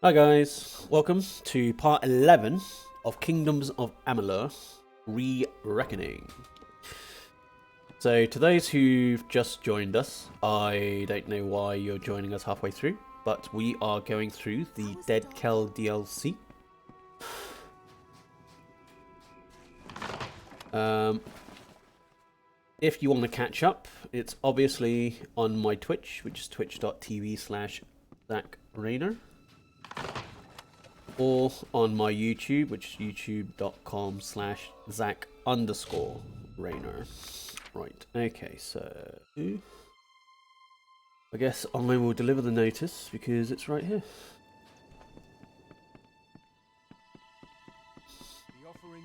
Hi guys, welcome to part 11 of Kingdoms of Amalur Re-Reckoning. So to those who've just joined us, I don't know why you're joining us halfway through, but we are going through the Dead Kell DLC. If you want to catch up, it's obviously on my Twitch, which is twitch.tv/ZachRainer. Or on my YouTube, which is youtube.com/Zach_Rainer. Right, okay, so I guess I will deliver the notice because it's right here. The offering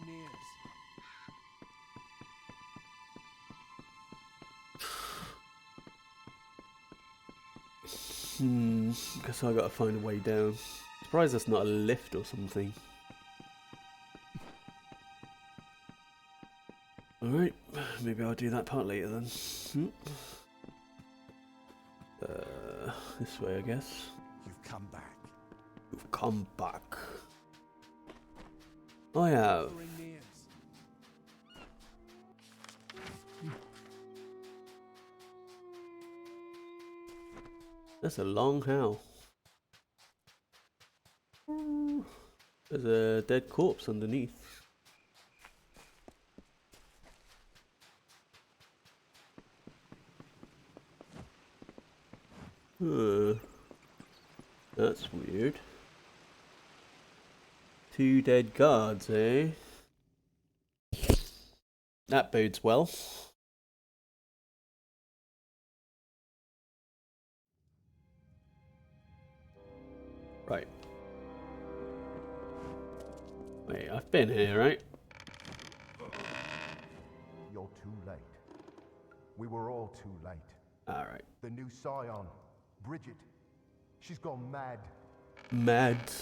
nears. Guess I gotta find a way down. Surprised that's not a lift or something. Alright, maybe I'll do that part later then. This way I guess. You've come back. You've come back. I have. Offering nears. That's a long how. There's a dead corpse underneath. That's weird. 2 dead guards, eh? That bodes well. Right. Wait, I've been here, right? You're too late. We were all too late. Alright. The new scion, Bridget, she's gone mad. Mad.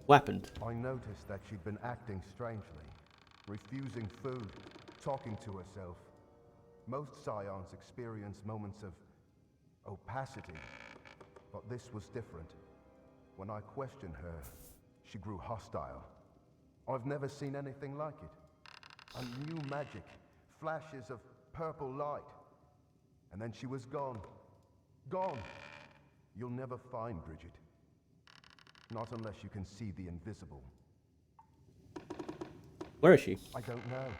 What happened? I noticed that she'd been acting strangely, refusing food, talking to herself. Most scions experience moments of opacity, but this was different. When I questioned her, she grew hostile. I've never seen anything like it. A new magic, flashes of purple light. And then she was gone. Gone. You'll never find Bridget. Not unless you can see the invisible. Where is she? I don't know.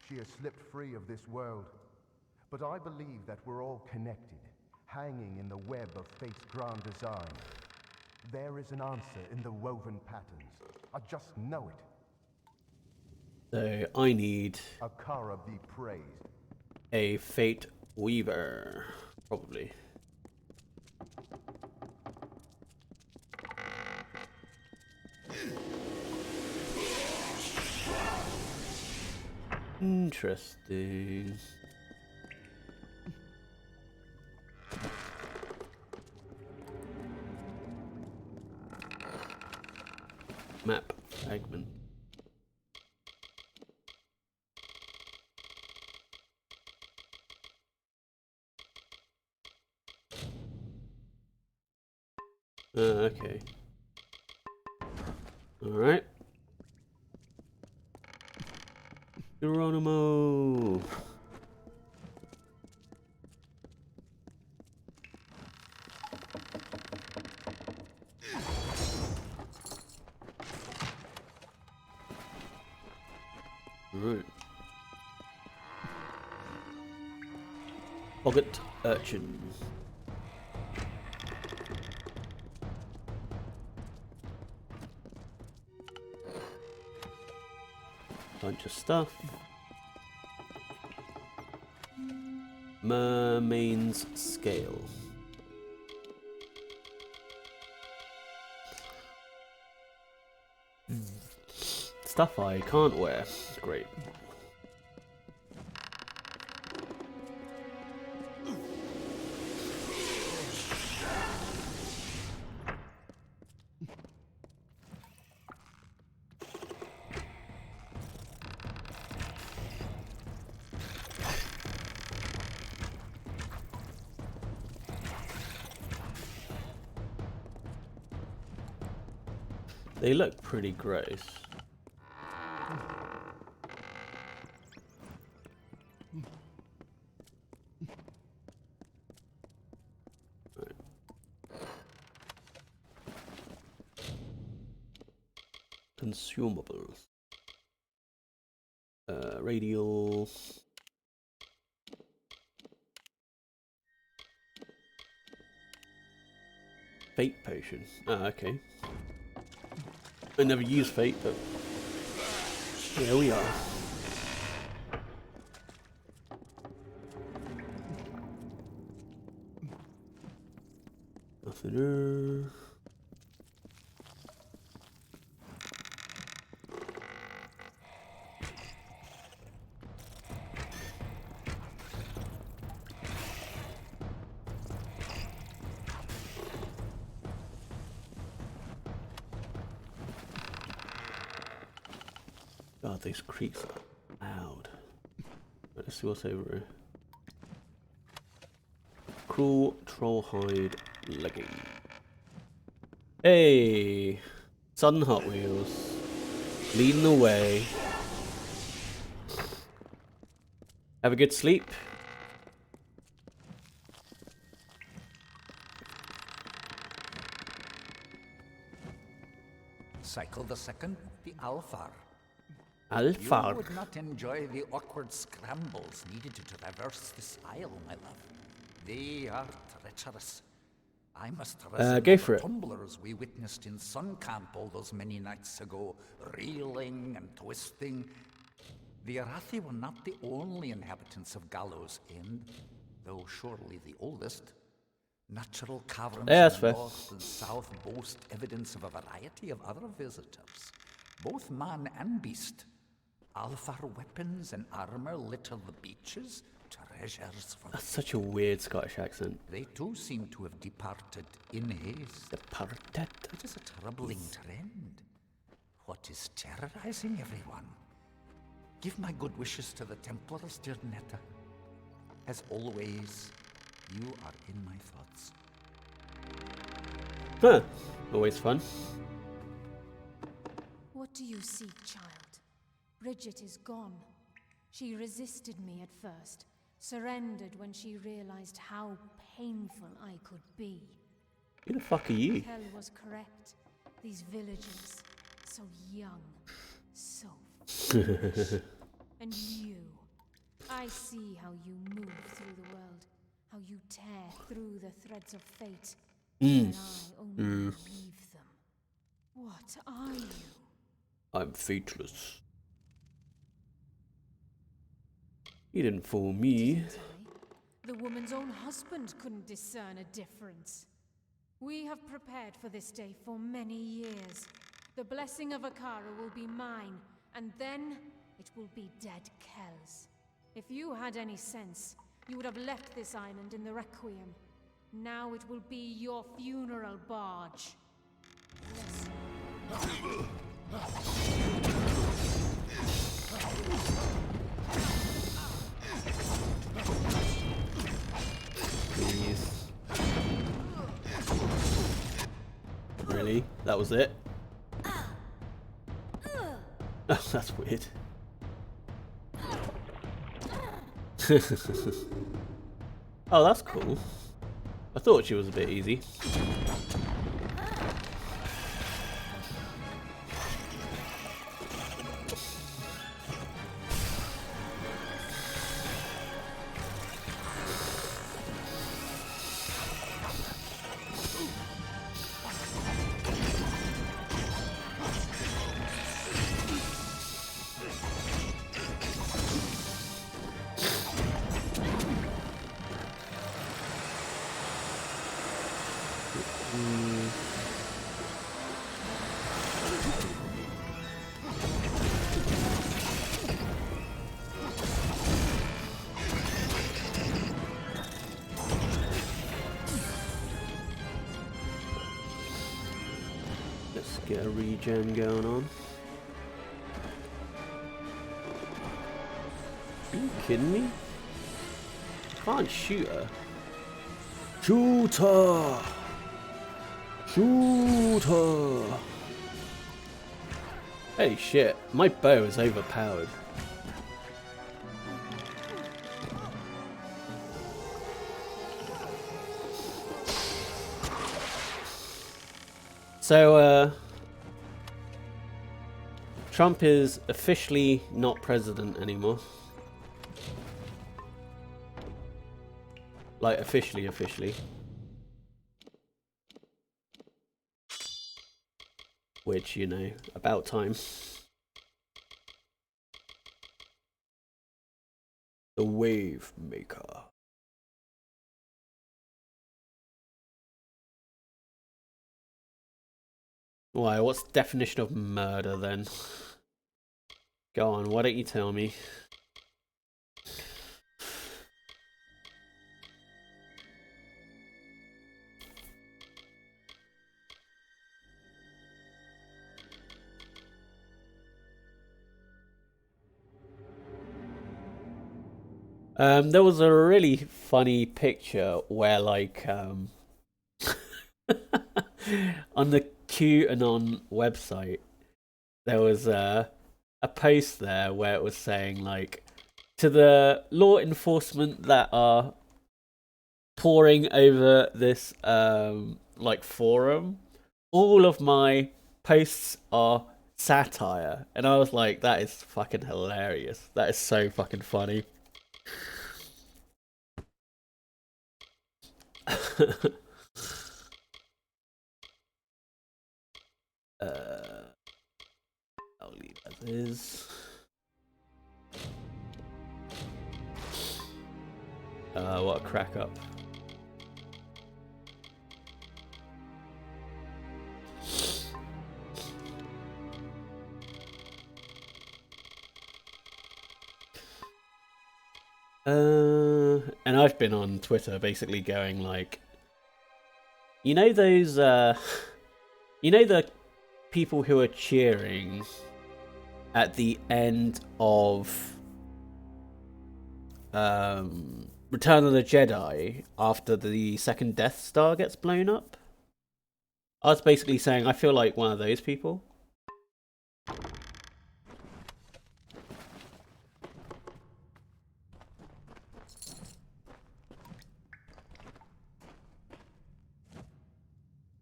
She has slipped free of this world. But I believe that we're all connected, hanging in the web of fate's grand design. There is an answer in the woven patterns. I just know it. So I need Akara be praised. a Fate Weaver, probably. Interesting. Map fragment. Okay. Alright. Geronimo! Right. Boggart Urchin. Bunch of stuff. Mermaid's Scale. Stuff I can't wear. Great. They look pretty gross. Consumables. Radial. Fate potion. Ah, okay. I never use fate, but here we are. Nothing there. God, these creaks are loud. Let's see what's over here. Cruel trollhide legging. Hey! Sudden Hot Wheels. Leading the way. Have a good sleep. Cycle the second, the Alfar. Alfar. You would not enjoy the awkward scrambles needed to traverse this isle, my love. They are treacherous. I must resemble go for the it. tumblers we witnessed in Sun Camp all those many nights ago, reeling and twisting. The Arathi were not the only inhabitants of Gallows End, though surely the oldest. Natural caverns Yeah, in that's the fair. north and south boast evidence of a variety of other visitors, both man and beast. Alfar weapons and armor litter the beaches, treasures for That's such a weird Scottish accent. they too seem to have departed in haste. Departed. It is a troubling trend. What is terrorizing everyone? Give my good wishes to the Templars, dear Netta. As always, you are in my thoughts. Huh. Always fun. What do you seek, child? Bridget is gone. She resisted me at first, surrendered when she realized how painful I could be. Who the fuck are you? Kell was correct. These villagers, so young, so foolish. And you, I see how you move through the world, how you tear through the threads of fate, and I only weave them. What are you? I'm fateless. You didn't fool me. Didn't I? The woman's own husband couldn't discern a difference. We have prepared for this day for many years. The blessing of Akara will be mine, and then it will be dead Kell's. If you had any sense, you would have left this island in the Requiem. Now it will be your funeral barge. Bless you. Please. Really? That was it? Oh, that's weird. Oh, that's cool. I thought she was a bit easy. Let's get a regen going on. Are you kidding me? I can't shoot her. Shoot her! Shoot her! Holy shit, my bow is overpowered. So, Trump is officially not president anymore. Like, officially. Which, you know, about time. The Wave Maker. Why, what's the definition of murder then? Go on, why don't you tell me? There was a really funny picture where, like, on the QAnon website, there was a post there where it was saying, like, to the law enforcement that are poring over this, like, forum, all of my posts are satire. And I was like, that is fucking hilarious. That is so fucking funny. I'll leave as is. What a crack up. And I've been on Twitter basically going like, you know those, you know the people who are cheering at the end of Return of the Jedi after the second Death Star gets blown up? I was basically saying I feel like one of those people.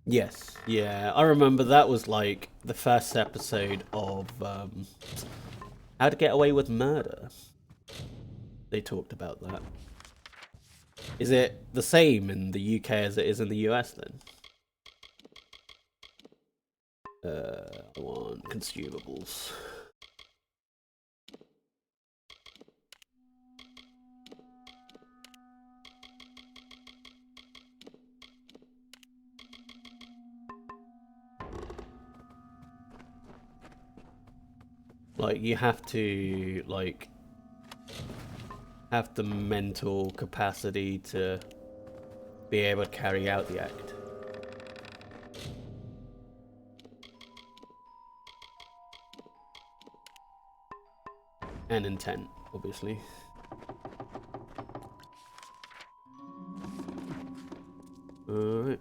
Yes, yeah, I remember that was like the first episode of How to Get Away with Murder. They talked about that. Is it the same in the UK as it is in the US then? I want consumables. Like, you have to, like, have the mental capacity to be able to carry out the act. And intent, obviously. Alright.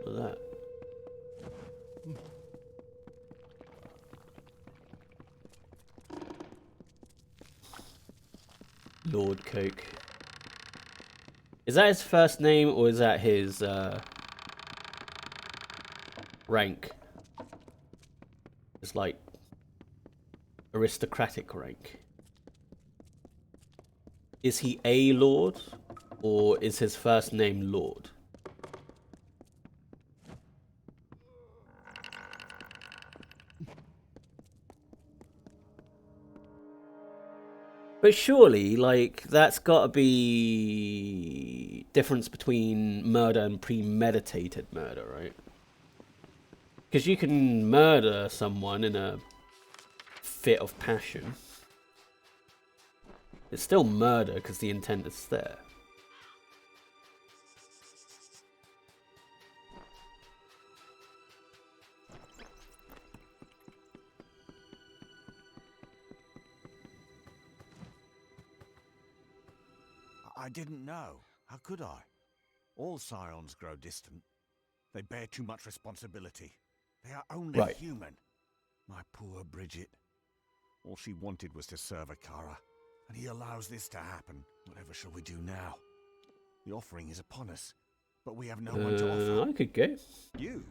Look at that. Lord Coke. Is that his first name or is that his rank? It's like aristocratic rank. Is he a lord or is his first name Lord? But surely, like, that's got to be difference between murder and premeditated murder, right? Because you can murder someone in a fit of passion. It's still murder because the intent is there. I didn't know. How could I? All scions grow distant. They bear too much responsibility. They are only Right. human. My poor Bridget. All she wanted was to serve Akara. And he allows this to happen. Whatever shall we do now? The offering is upon us. But we have no one to offer. I could go. You?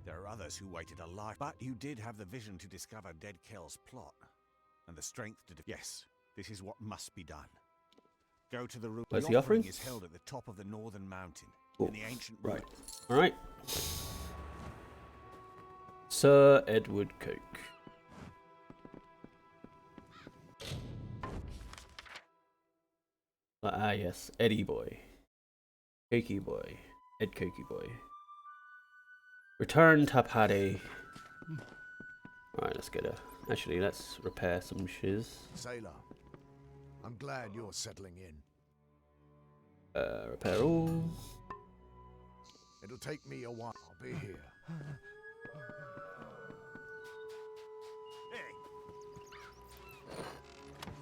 There are others who waited a life. But you did have the vision to discover Dead Kell's plot. And the strength to... Yes, this is what must be done. Go to the room. Where's the offering? Is held at the top of the northern mountain. Cool. In the ancient Right. ruins. Alright. Sir Edward Coke. Ah, yes. Eddie boy. Cokey boy. Ed Cokey boy. Return to Paddy. Alright, let's get a... Actually, let's repair some shiz. Sailor, I'm glad you're settling in. Repair all. It'll take me a while. I'll be here.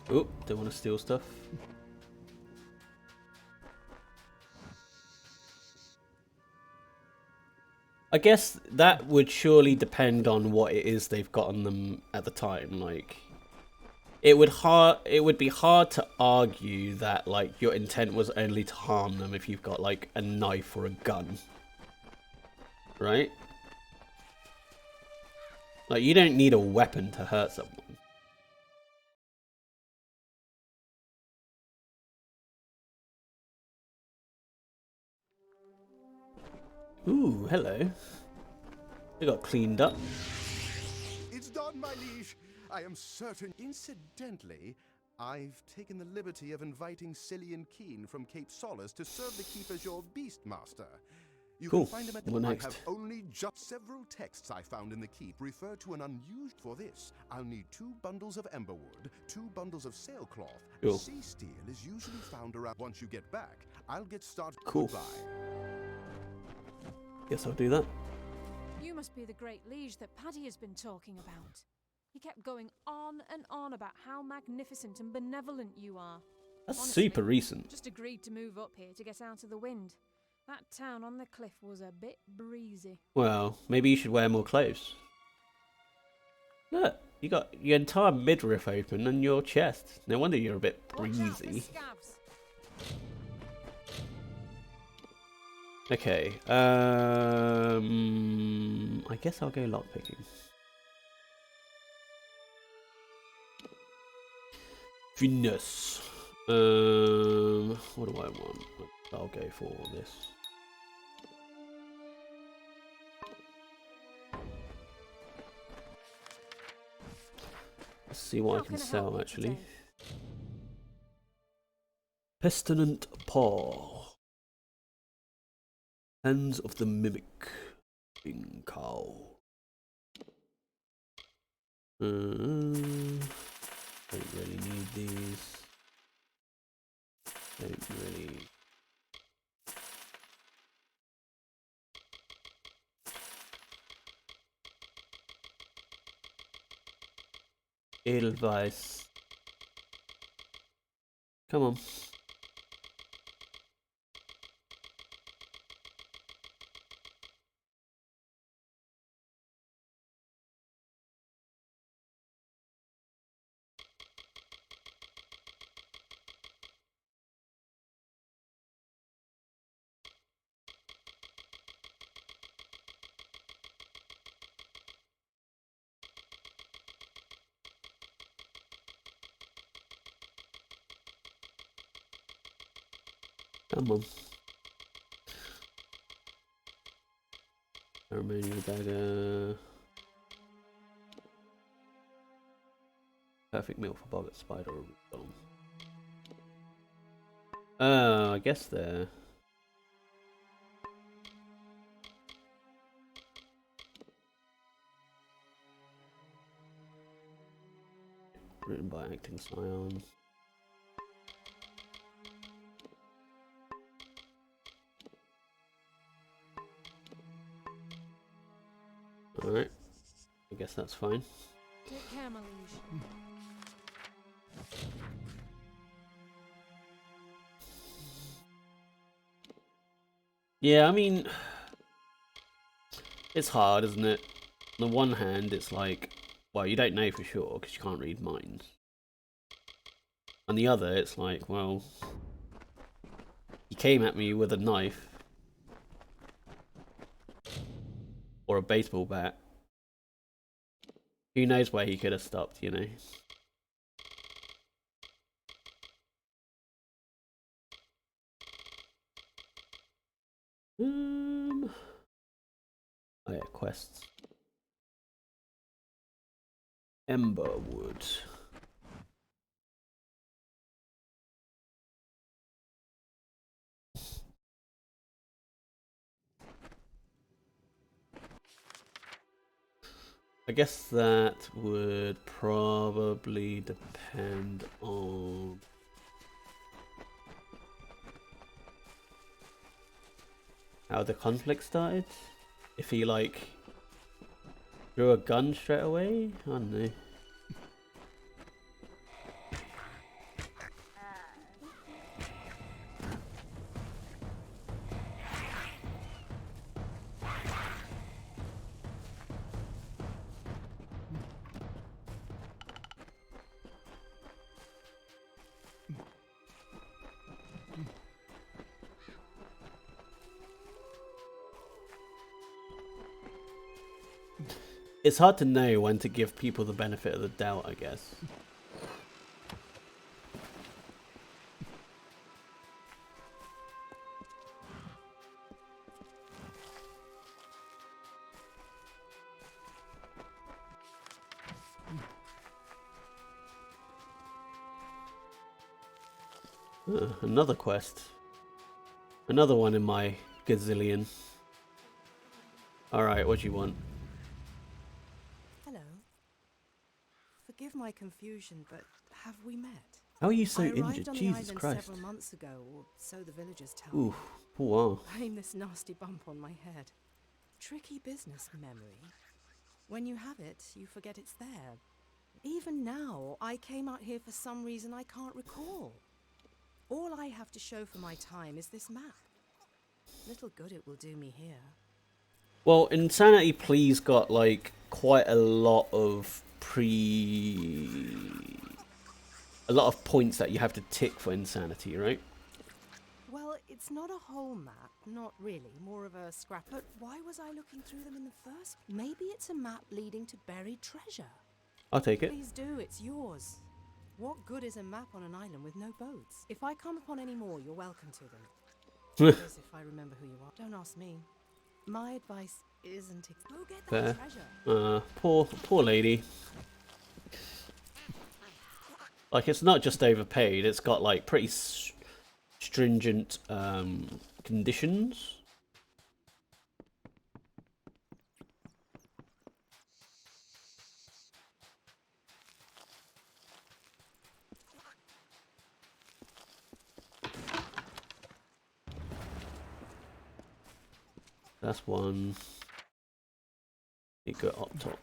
Oh, don't want to steal stuff. I guess that would surely depend on what it is they've got on them at the time. Like, it would be hard to argue that like your intent was only to harm them if you've got like a knife or a gun, right? Like, you don't need a weapon to hurt someone. Ooh, hello. They got cleaned up. It's done, my liege. I am certain. Incidentally, I've taken the liberty of inviting Cillian Keen from Cape Solace to serve the keep as your beast master. You Cool. can find him at the... What I next? have only just several texts I found in the keep refer to an unused for this. I'll need 2 bundles of emberwood, 2 bundles of sailcloth. Cool. Sea steel is usually found around. Once you get back, I'll get started. Cool. Goodbye. Guess I'll do that. You must be the great liege that Paddy has been talking about. He kept going on and on about how magnificent and benevolent you are. That's Honestly, super recent. Just agreed to move up here to get out of the wind. That town on the cliff was a bit breezy. Well, maybe you should wear more clothes. Look, you got your entire midriff open and your chest. No wonder you're a bit Watch out for breezy. scabs. Okay, I guess I'll go lockpicking. Finesse. What do I want? I'll go for this. Let's see what How I can I help sell you actually. today? Pestilent Paw. Hands of the Mimic. Bing Cow. Don't really need these. Don't really. Edelweiss. Come on. Come on. Ceremonial dagger. Perfect meal for Boggart Spider or Bomb. Oh, I guess they're... Written by Acting Scion. Alright. I guess that's fine. Take care, my liege. Yeah, I mean, it's hard, isn't it? On the one hand, it's like, well, you don't know for sure because you can't read minds. On the other, it's like, well, he came at me with a knife or a baseball bat. Who knows where he could have stopped, you know? Oh yeah, quests. Emberwood. I guess that would probably depend on how the conflict started. If he like drew a gun straight away, I don't know. It's hard to know when to give people the benefit of the doubt, I guess. Another quest. Another one in my gazillion. Alright, what do you want? Hello. Forgive my confusion, but have we met? How are you so I injured? arrived on Jesus the island Christ. several months ago, or so the villagers tell Ooh, me. wow. Blame this nasty bump on my head. Tricky business, memory. When you have it, you forget it's there. Even now, I came out here for some reason I can't recall. All I have to show for my time is this map. Little good it will do me here. Well, Insanity Please got like quite a lot of points that you have to tick for Insanity, right? Well, it's not a whole map, not really, more of a scrap. But why was I looking through them in the first? Maybe it's a map leading to buried treasure. I'll take it. Please do, it's yours. What good is a map on an island with no boats? If I come upon any more, you're welcome to them. That is, if I remember who you are. Don't ask me. My advice isn't to go get that treasure. Poor lady. Like, it's not just overpaid, it's got like pretty stringent conditions. That's one. You go up top.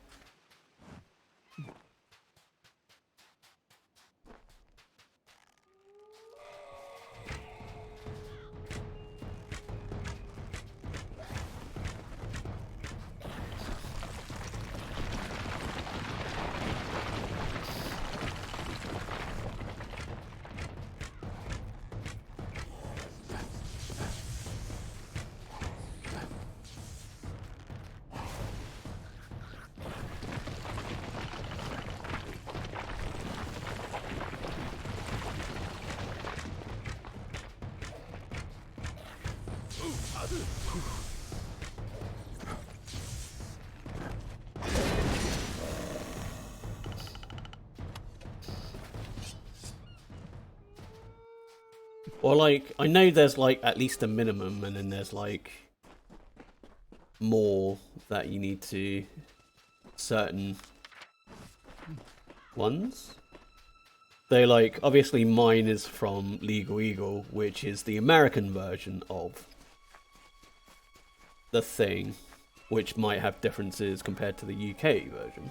Or like, I know there's like at least a minimum, and then there's like more that you need to certain ones. Though, like, obviously mine is from Legal Eagle, which is the American version of the thing, which might have differences compared to the UK version.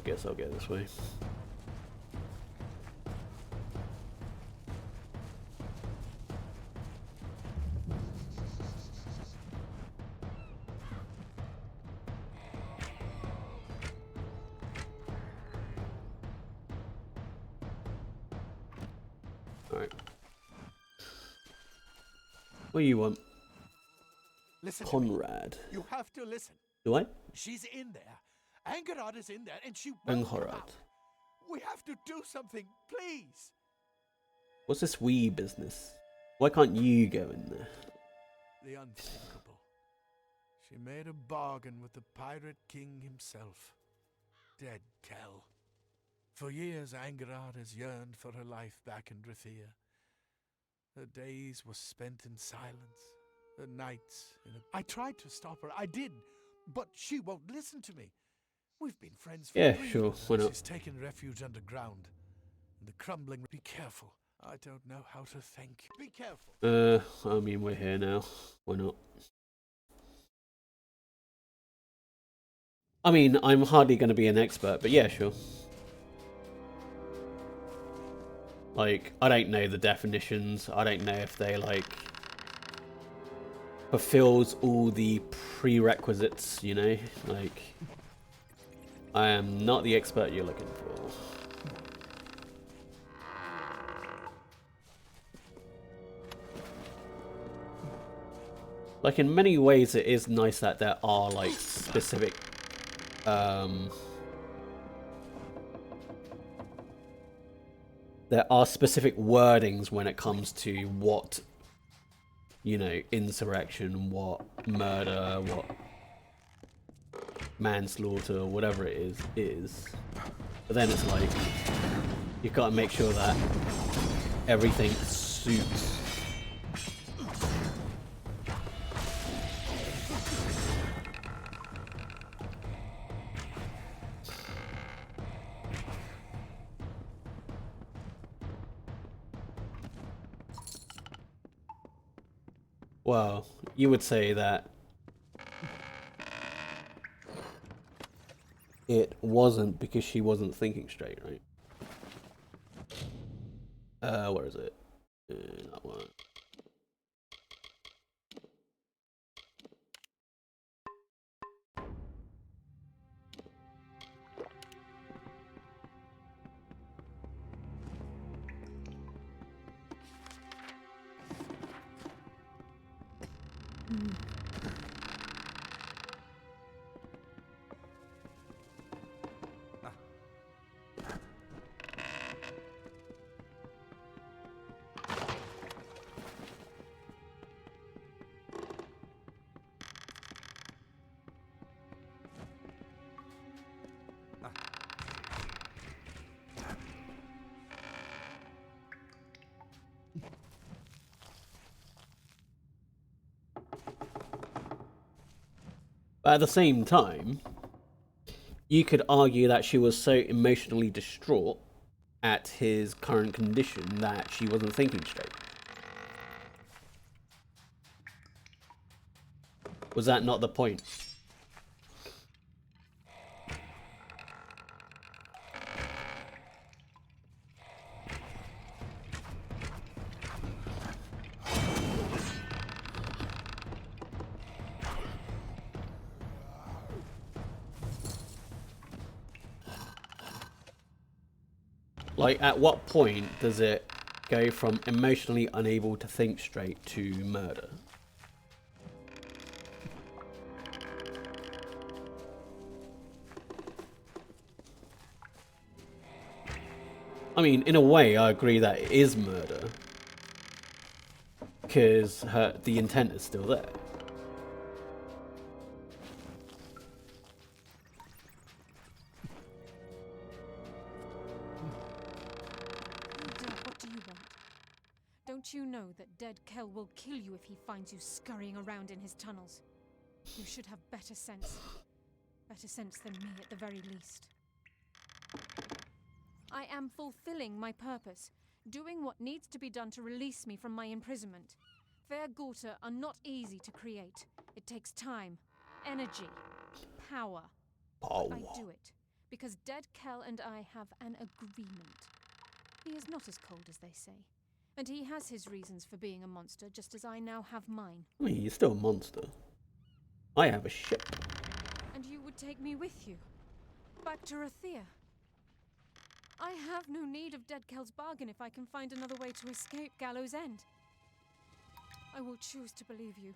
Guess I'll go this way. Alright. What do you want? Listen to me. Conrad. You have to listen. Do I? She's in there. Angarad is in there, and she won't come Angarad. out. We have to do something, please. What's this wee business? Why can't you go in there? The unthinkable. She made a bargain with the pirate king himself. Dead Kell. For years, Angarad has yearned for her life back in Drithia. Her days were spent in silence. Her nights in a... I tried to stop her. I did. But she won't listen to me. We've been friends for Yeah, 3 sure. years. Why not? She's taken refuge underground. In the crumbling... Be careful. I don't know how to thank you. Be careful. I mean, we're here now. Why not? I mean, I'm hardly going to be an expert, but yeah, sure. Like, I don't know the definitions. I don't know if they, like, fulfills all the prerequisites, you know? Like, I am not the expert you're looking for. Like, in many ways, it is nice that there are, like, specific, there are specific wordings when it comes to what, you know, insurrection, what murder, what manslaughter, whatever it is. But then it's like, you gotta make sure that everything suits. Well, you would say that it wasn't because she wasn't thinking straight, right? Where is it? That one. But at the same time, you could argue that she was so emotionally distraught at his current condition that she wasn't thinking straight. Was that not the point? Like, at what point does it go from emotionally unable to think straight to murder? I mean, in a way, I agree that it is murder. Because the intent is still there. What do you want? Don't you know that Dead Kell will kill you if he finds you scurrying around in his tunnels? You should have better sense. Better sense than me, at the very least. I am fulfilling my purpose, doing what needs to be done to release me from my imprisonment. Fair Gorta are not easy to create. It takes time, energy, power. Oh. I do it because Dead Kel and I have an agreement. He is not as cold as they say, and he has his reasons for being a monster, just as I now have mine. I mean, you're still a monster. I have a ship. And you would take me with you? Back to Rathia? I have no need of Dead Kel's bargain if I can find another way to escape Gallows End. I will choose to believe you,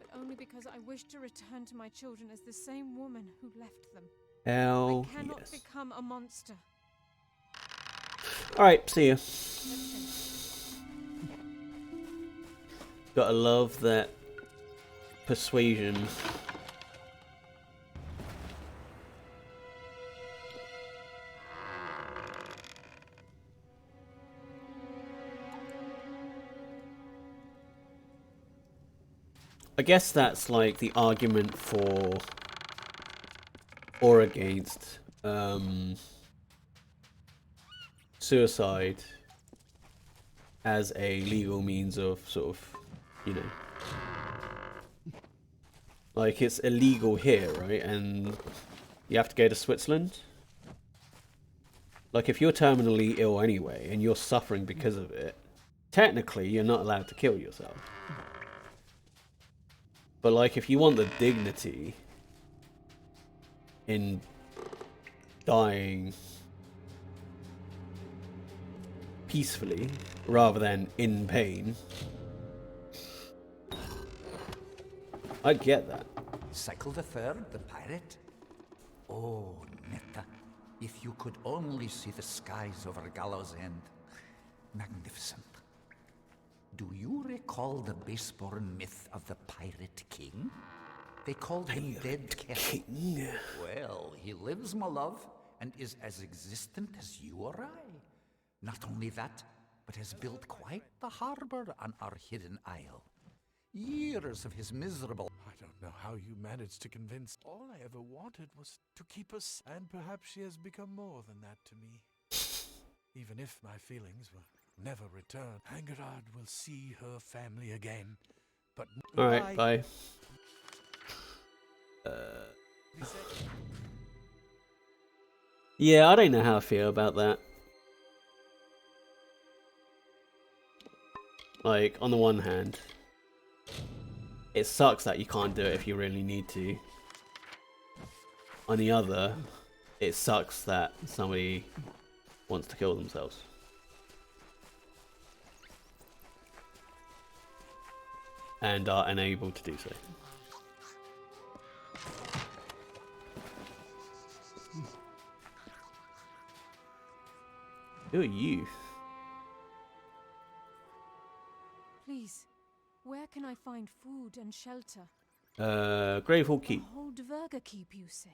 but only because I wish to return to my children as the same woman who left them. Hell I cannot yes. become a monster. Alright, see ya. Let's finish. Gotta love that persuasion. I guess that's like the argument for or against suicide as a legal means of sort of, you know, like it's illegal here, right? And you have to go to Switzerland. Like if you're terminally ill anyway and you're suffering because of it, technically you're not allowed to kill yourself. But like if you want the dignity in dying peacefully rather than in pain, I get that. Cycle the Third, the pirate? Oh, Netta, if you could only see the skies over Gallows End. Magnificent. Do you recall the base-born myth of the Pirate King? They called him Dead Kel. Well, he lives, my love, and is as existent as you or I. Not only that, but has built quite the harbor on our hidden isle. Years of his miserable... I don't know how you managed to convince. All I ever wanted was to keep us, and perhaps she has become more than that to me. Even if my feelings will never return, Angerard will see her family again. But Alright, bye. Yeah, I don't know how I feel about that. Like, on the one hand, it sucks that you can't do it if you really need to. On the other, it sucks that somebody wants to kill themselves. And are unable to do so. Who are you? Please, where can I find food and shelter? Gravehall Keep. A whole Dverga keep, you say?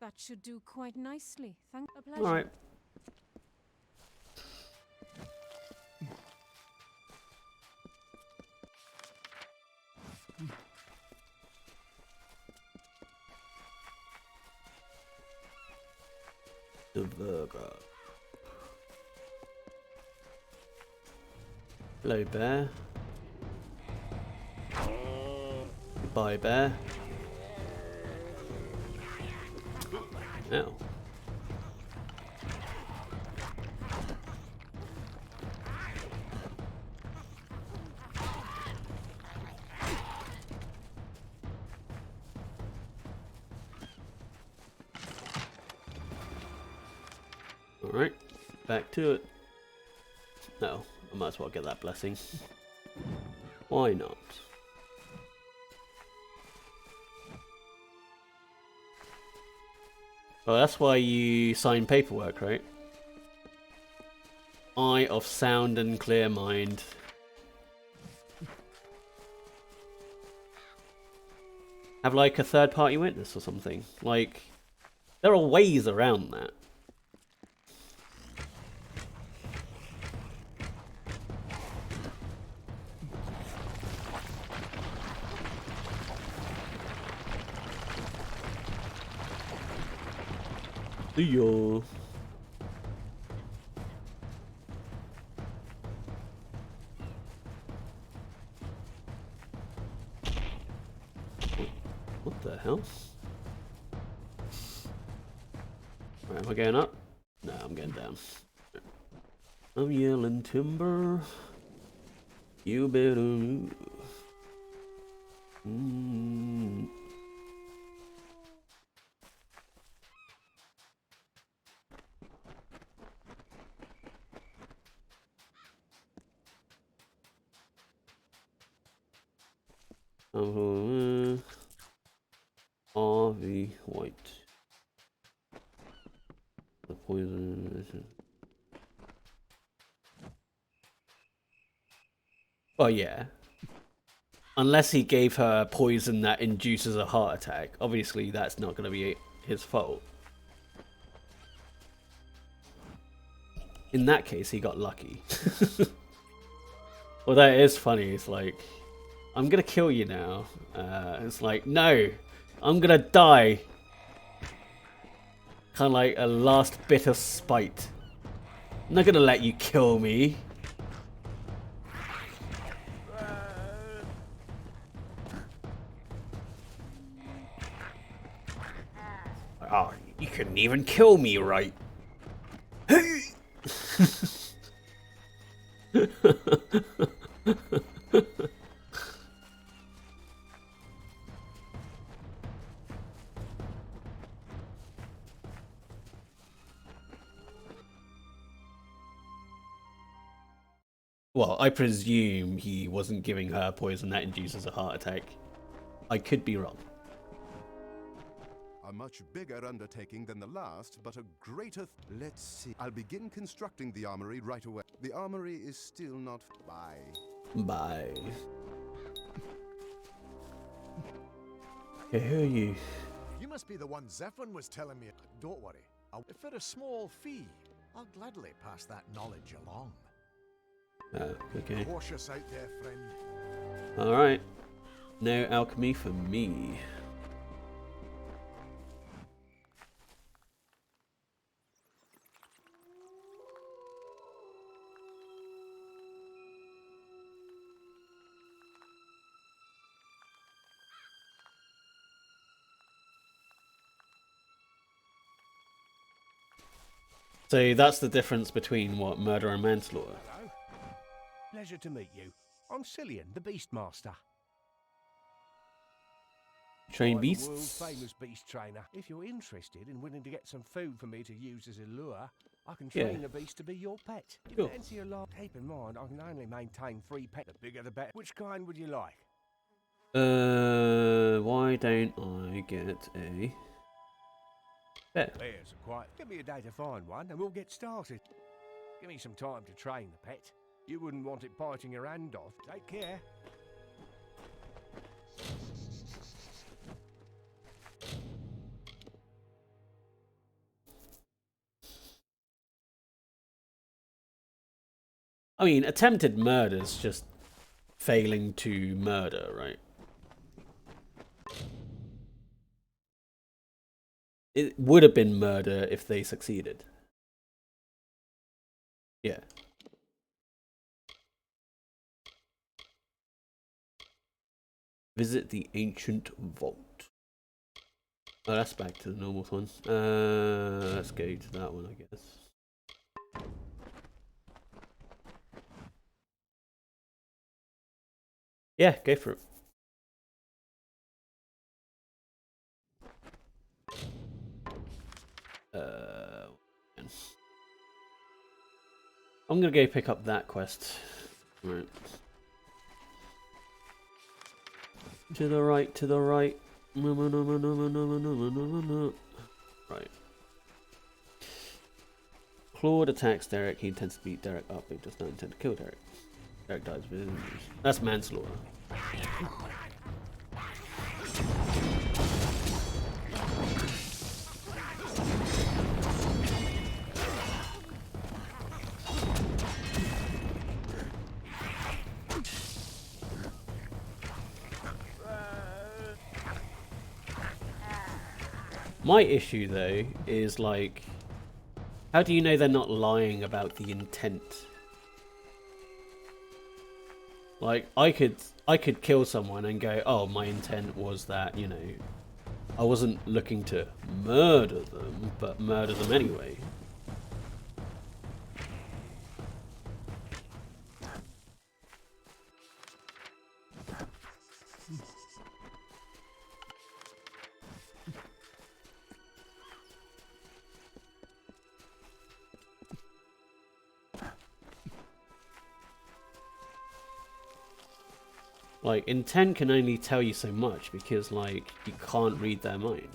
That should do quite nicely. Thank a pleasure. Alright. Dverga. Hello, bear. Goodbye, bear. Ow. Alright, back to it. No, I might as well get that blessing. Why not? Oh, that's why you sign paperwork, right? Eye of sound and clear mind. Have like a third party witness or something. Like, there are ways around that. See ya. What the hell? Right, am I going up? No, I'm going down. I'm yelling timber. You better move. RV White. The poison. Oh yeah. Unless he gave her poison that induces a heart attack. Obviously that's not going to be his fault. In that case, he got lucky. Well, that is funny. It's like, I'm going to kill you now. It's like, no, I'm going to die. Kind of like a last bit of spite. I'm not going to let you kill me. Oh, you couldn't even kill me, right? Well, I presume he wasn't giving her poison that induces a heart attack. I could be wrong. A much bigger undertaking than the last, but a greater... Let's see. I'll begin constructing the armory right away. The armory is still not... Bye. I hear you. You must be the one Zephyrin was telling me. Don't worry. For a small fee, I'll gladly pass that knowledge along. Okay. Cautious out there, friend. Alright. No alchemy for me. So that's the difference between what murder and manslaughter. Hello. Pleasure to meet you. I'm Cillian, the Beastmaster. Train I'm beasts? a world-famous beast trainer. If you're interested and willing to get some food for me to use as a lure, I can train a beast to be your pet. If Cool. fancy a lot, keep in mind I can only maintain 3 pets. The bigger the better. Which kind would you like? Why don't I get a pet? Bears are quite. Give me a day to find one and we'll get started. Give me some time to train the pet. You wouldn't want it biting your hand off. Take care. I mean, attempted murder's just failing to murder, right? It would have been murder if they succeeded. Yeah. Visit the ancient vault. Oh, that's back to the normal one. Let's go to that one, I guess. Yeah, go for it. I'm gonna go pick up that quest. Right. To the right, to the right. Right. Claude attacks Derek. He intends to beat Derek up, but he does not intend to kill Derek. Derek dies with injuries. That's manslaughter. My issue, though, is like, how do you know they're not lying about the intent? Like, I could kill someone and go, oh, my intent was that, you know, I wasn't looking to murder them, but murder them anyway. Like, intent can only tell you so much because, like, you can't read their mind.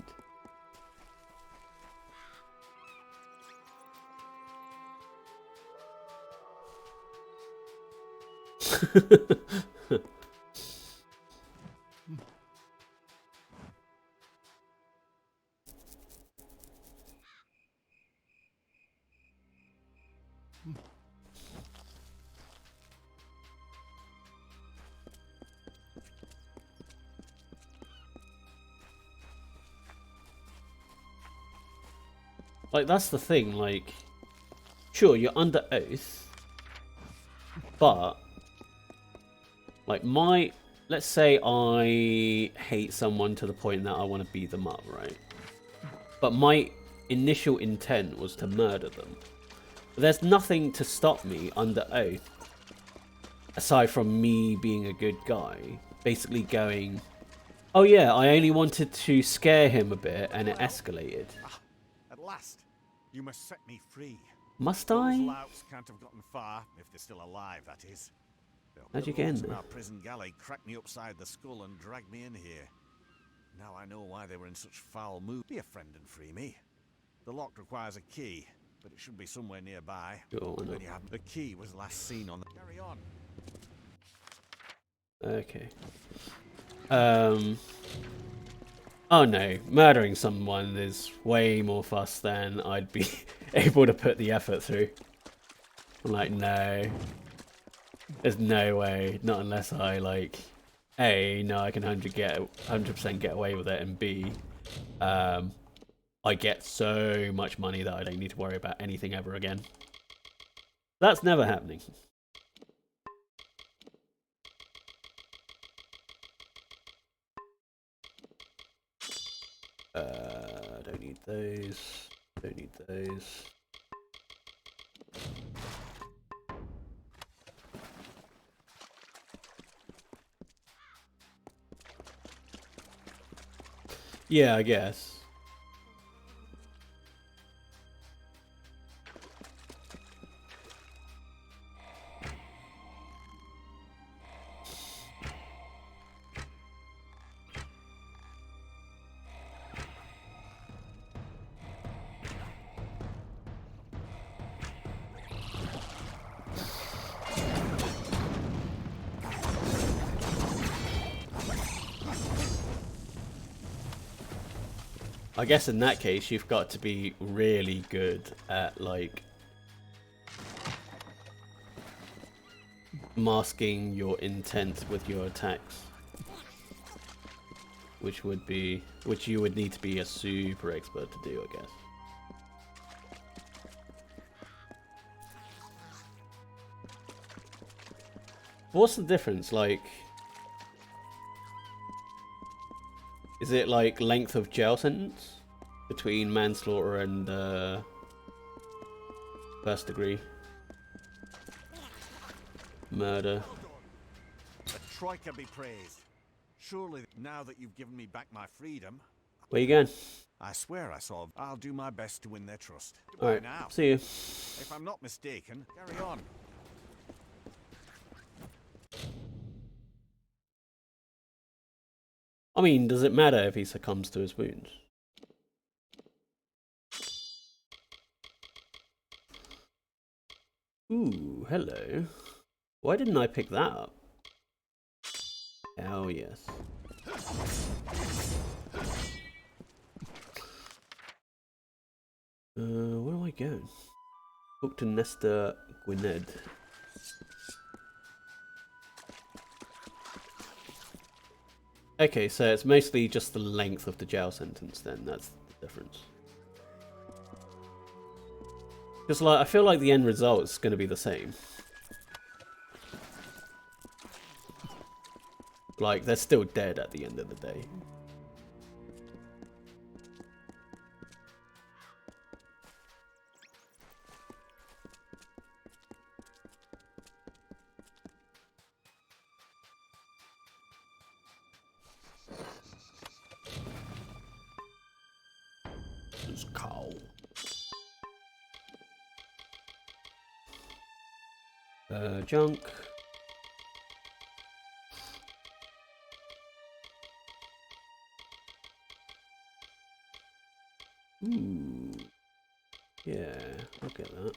Like, that's the thing, like, sure, you're under oath, but, like, let's say I hate someone to the point that I want to beat them up, right? But my initial intent was to murder them. There's nothing to stop me under oath, aside from me being a good guy, basically going, oh yeah, I only wanted to scare him a bit and it escalated. At last, you must set me free. Must Those I? louts can't have gotten far, if they're still alive, that is. How'd you get in The there? our prison galley cracked me upside the skull and dragged me in here. Now I know why they were in such foul mood. Be a friend and free me. The lock requires a key, but it should be somewhere nearby. Sure, why not? When you have the key was last seen on the carry on. Okay. Oh no, murdering someone is way more fuss than I'd be able to put the effort through. I'm like, no. There's no way, not unless I, like, A, no, I can 100% get away with it, and B, I get so much money that I don't need to worry about anything ever again. That's never happening. Don't need those. Don't need those. Yeah, I guess. I guess in that case, you've got to be really good at, like, masking your intent with your attacks. Which you would need to be a super expert to do, I guess. What's the difference, like... Is it like length of jail sentence between manslaughter and first degree murder? The Troika be praised. Surely, now that you've given me back my freedom, Where you going? I swear I saw. I'll do my best to win their trust. All right, Now, see you. if I'm not mistaken, carry on. I mean, does it matter if he succumbs to his wounds? Ooh, hello. Why didn't I pick that up? Oh, yes. Where am I going? Talk to Nesta Gwynedd. Okay, so it's mostly just the length of the jail sentence then, that's the difference. Because, like, I feel like the end result is going to be the same. Like, they're still dead at the end of the day. is cow. Junk. Ooh. Yeah, I'll get that.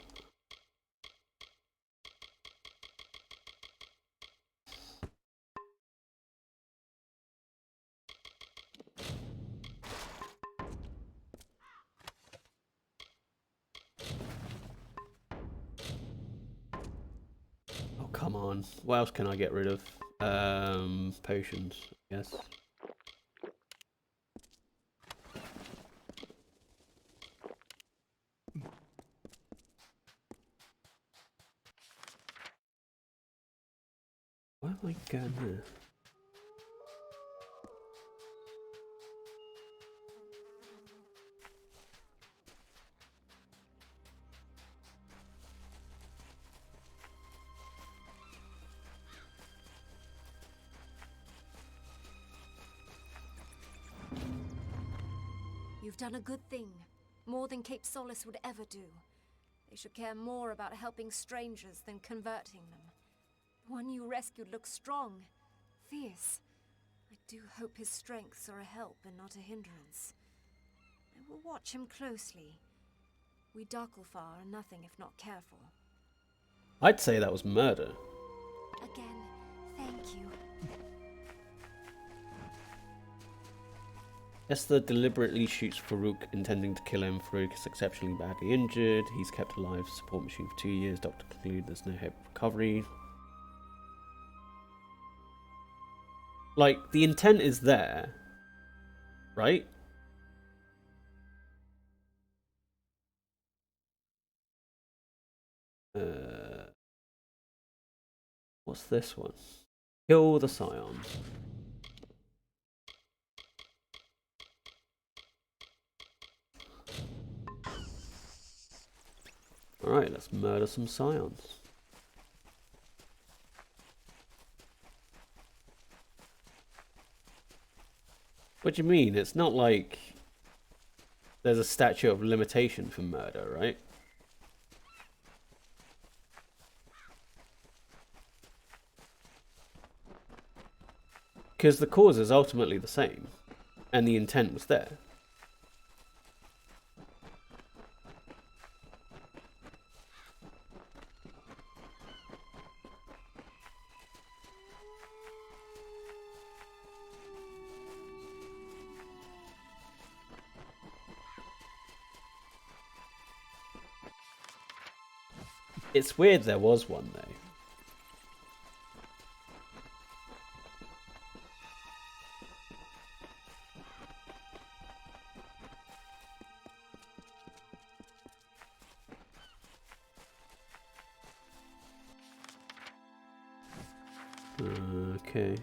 Oh, come on. What else can I get rid of? Potions, I guess. Why am I going there? You've done a good thing. More than Cape Solace would ever do. They should care more about helping strangers than converting them. The one you rescued looks strong, fierce. I do hope his strengths are a help and not a hindrance. I will watch him closely. We Darklfar are nothing if not careful. I'd say that was murder. Again, thank you. Esther deliberately shoots Farouk, intending to kill him. Farouk is exceptionally badly injured. He's kept alive, support machine for 2 years. Doctor concludes there's no hope of recovery. Like, the intent is there, right? What's this one? Kill the Scions. Alright, let's murder some Scions. What do you mean? It's not like there's a statute of limitation for murder, right? Because the cause is ultimately the same, and the intent was there. It's weird there was one though. Okay.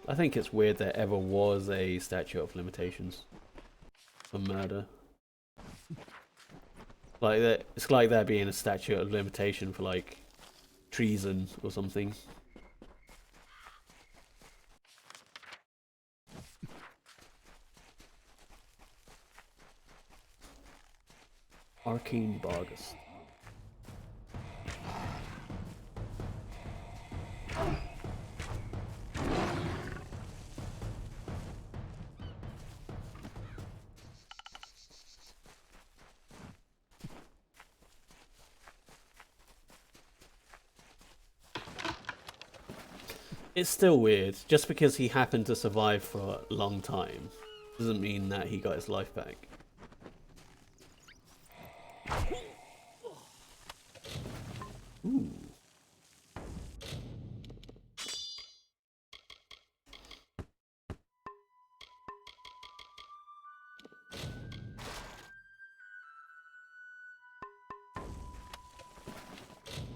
I think it's weird there ever was a statute of limitations for murder. Like that, it's like there being a statute of limitation for like treason or something. Arcane Bargus. It's still weird. Just because he happened to survive for a long time doesn't mean that he got his life back. Ooh.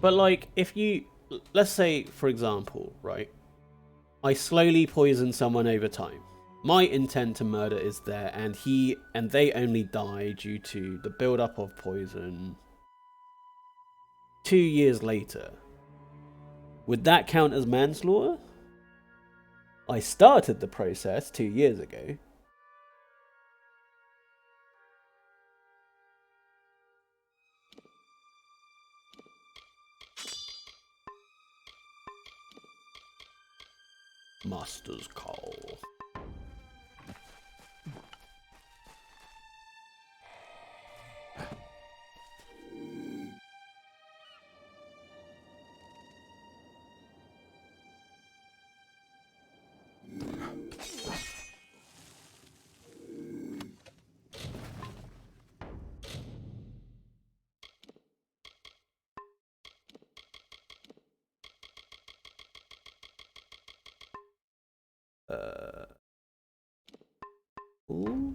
But like, if you, let's say for example, right, I slowly poison someone over time. my intent to murder is there, and they only die due to the build-up of poison 2 years later. Would that count as manslaughter? I started the process 2 years ago. Master's call. Ooh.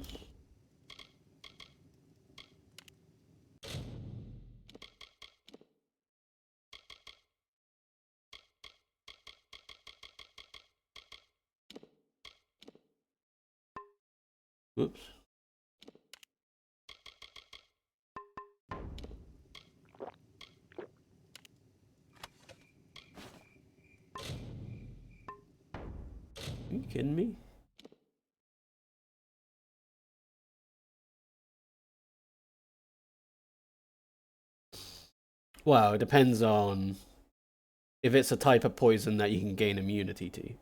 Oops. Are you kidding me? Well, it depends on if it's a type of poison that you can gain immunity to.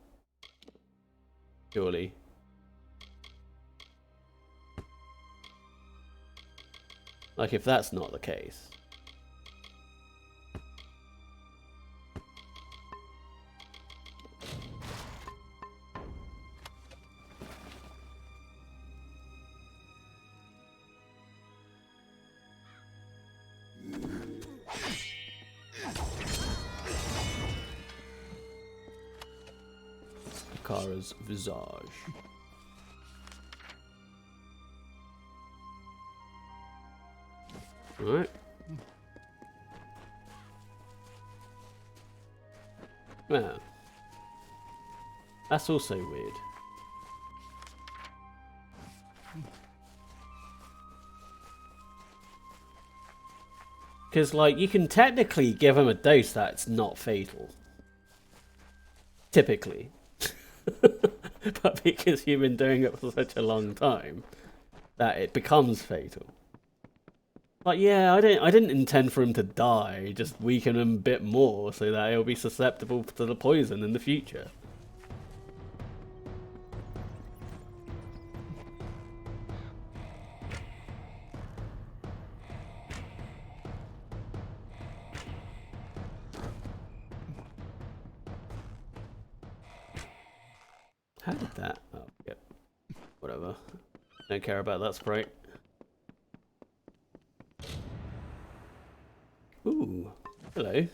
Surely. Like, if that's not the case. Kara's visage. Alright. Well, that's also weird. Because, like, you can technically give him a dose that's not fatal. Typically. But because you've been doing it for such a long time, that it becomes fatal. Like, yeah, I didn't intend for him to die, just weaken him a bit more so that he'll be susceptible to the poison in the future. How did that? Oh, yep. Whatever. Don't care about that sprite. Ooh. Hello.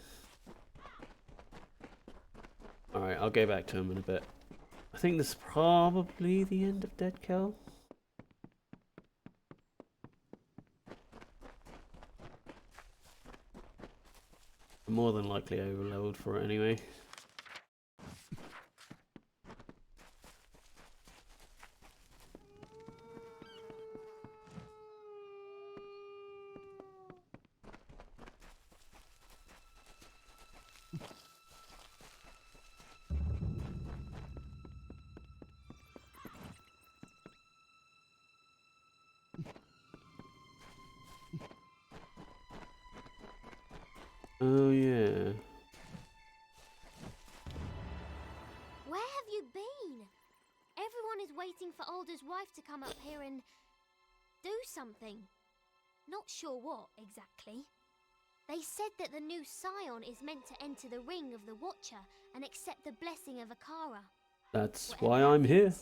Alright, I'll go back to him in a bit. I think this is probably the end of Dead Kel. I'm more than likely overleveled for it anyway. Oh yeah. Where have you been? Everyone is waiting for Alder's wife to come up here and do something. Not sure what exactly. They said that the new scion is meant to enter the ring of the Watcher and accept the blessing of Akara. That's why I'm here.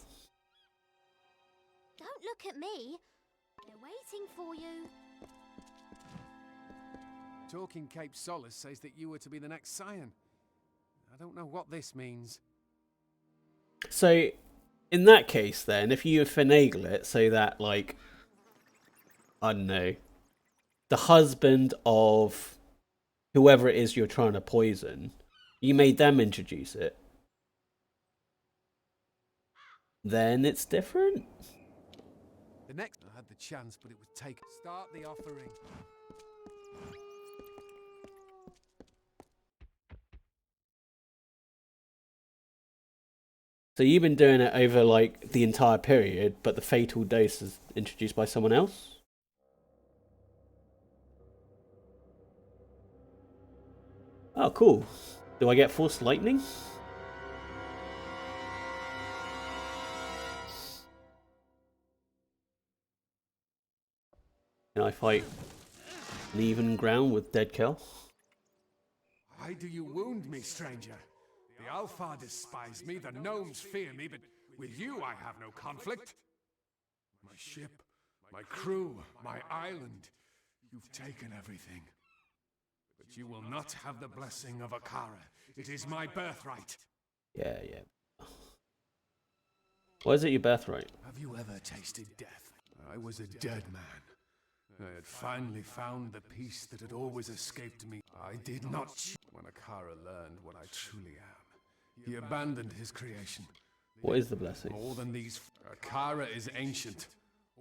Don't look at me. They're waiting for you. Talking Cape Solace says that you were to be the next scion. I don't know what this means. So, in that case then, if you finagle it so that, like, I don't know, the husband of whoever it is you're trying to poison, you made them introduce it. then it's different. The next I had the chance, but it was taken. Start the offering. So you've been doing it over like the entire period, but the fatal dose is introduced by someone else? Oh, cool. Do I get Force Lightning? Can I fight an even ground with dead Kel? Why do you wound me, stranger? The Alpha despise me, the gnomes fear me, but with you I have no conflict. My ship, my crew, my island, you've taken everything. But you will not have the blessing of Akara. It is my birthright. Yeah. Why is it your birthright? Have you ever tasted death? I was a dead man. I had finally found the peace that had always escaped me. I did not when Akara learned what I truly am. He abandoned his creation. What is the blessing? More than these, Akara is ancient.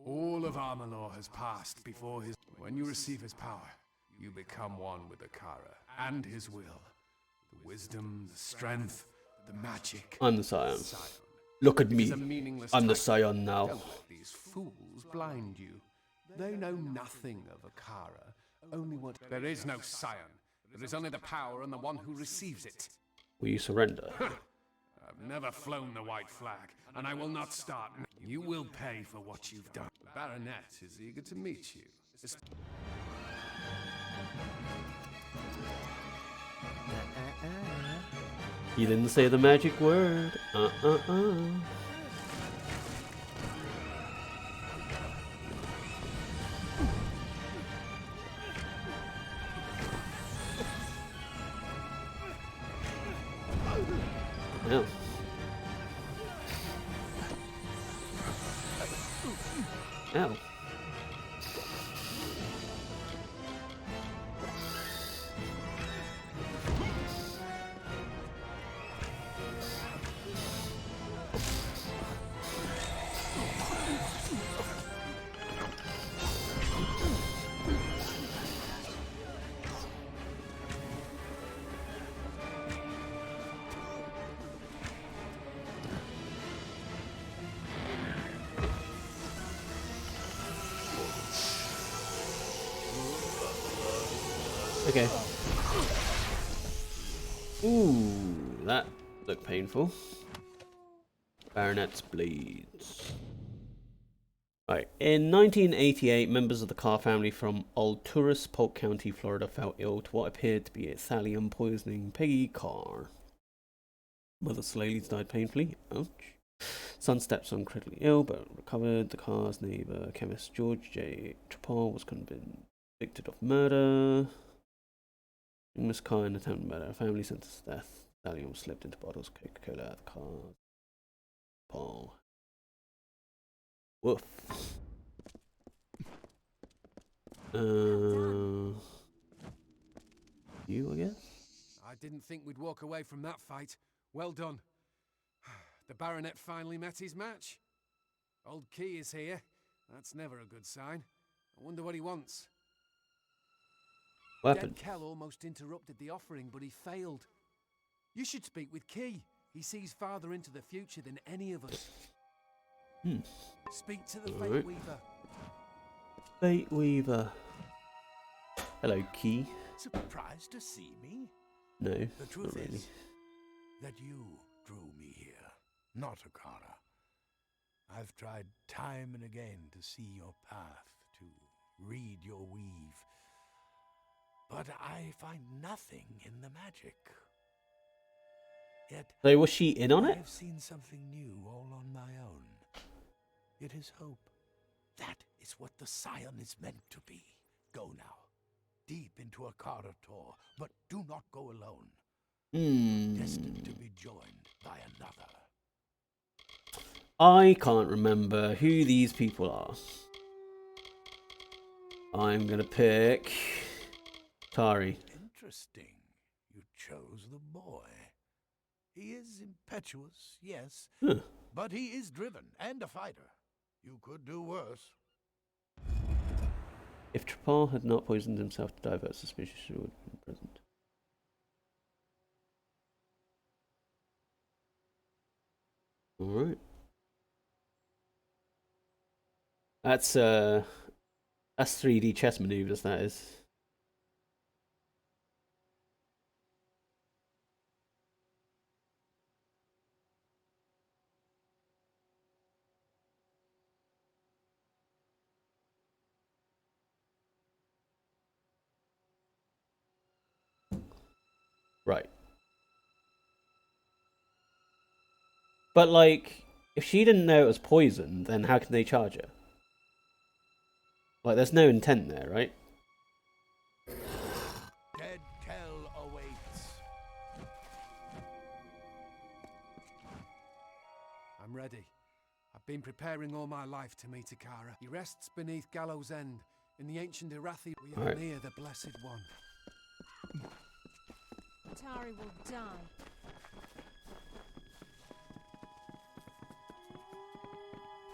All of Amalur has passed before his... When you receive his power, you become one with Akara and his will. The wisdom, the strength, the magic. I'm the Scion. Look at me. I'm the Scion now. Don't let these fools blind you. They know nothing of Akara, only what... There is no Scion. There is only the power and the one who receives it. Will you surrender? I've never flown the white flag, and I will not start. You will pay for what you've done. The Baronet is eager to meet you. You didn't say the magic word. No. Ow. Okay. Ooh, that looked painful. Baronet's Blades. Right. In 1988, members of the Carr family from Alturas, Polk County, Florida, fell ill to what appeared to be a thallium poisoning Peggy Carr. Mother slowly died painfully. Ouch. Son stepson critically ill but recovered. The Carr's neighbor, chemist George J. Trapol, was convicted of murder. Miss Carr in attempted murder. Family sentenced to death. Thallium slipped into bottles of Coca-Cola at the Carr's. Paul. Woof. You, I guess? I didn't think we'd walk away from that fight. Well done. The Baronet finally met his match. Old Key is here. That's never a good sign. I wonder what he wants. Weapon. Dead Kell almost interrupted the offering, but he failed. You should speak with Key. He sees farther into the future than any of us. Speak to the Fate Weaver. Fate Weaver. Hello, Key. Surprised to see me? No, The truth not really. is that you drew me here, not Akara. I've tried time and again to see your path, to read your weave. But I find nothing in the magic. Yet So was she in on it? I've seen something new all on my own. It is hope. That is what the Scion is meant to be. Go now, deep into Akara Tor, but do not go alone. Destined to be joined by another. I can't remember who these people are. I'm gonna pick Tari. Interesting. You chose the boy. He is impetuous, yes, Huh. but he is driven and a fighter. You could do worse. If Trapal had not poisoned himself to divert suspicion, she would have been imprisoned. Alright. That's 3D chess maneuvers, that is. Right. But like, if she didn't know it was poison, then how can they charge her? Like, there's no intent there, right? Dead Kell awaits. I'm ready. I've been preparing all my life to meet Akara. He rests beneath Gallows End. In the ancient Irathi, we are near the Blessed One. Tari will die.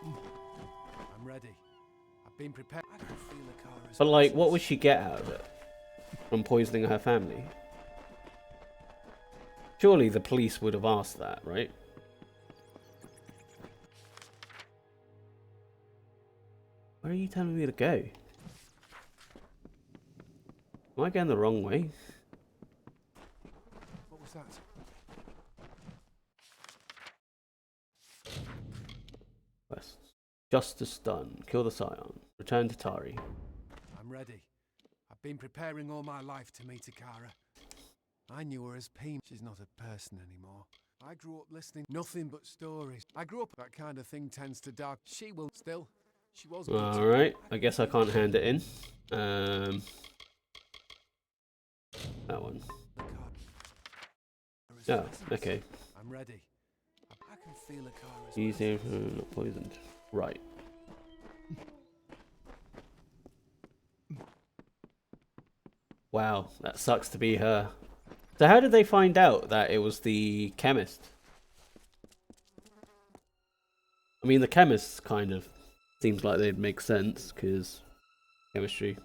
I'm ready. I've been prepared. I can feel Akara's But like, what presence. would she get out of it? From poisoning her family? Surely the police would have asked that, right? Where are you telling me to go? Am I going the wrong way? What was that? Quests. Justice done. Kill the Scion. Return to Tari. I'm ready. I've been preparing all my life to meet Akara. I knew her as Pim. She's not a person anymore. I grew up listening nothing but stories. I grew up that kind of thing tends to dark. She will still. She was good to me. Alright, I guess I can't hand it in. That one. Oh, okay. I'm ready. I can feel Akara's Easy, not poisoned. Right. Wow, that sucks to be her. So how did they find out that it was the chemist? I mean, the chemist kind of seems like they'd make sense, because chemistry.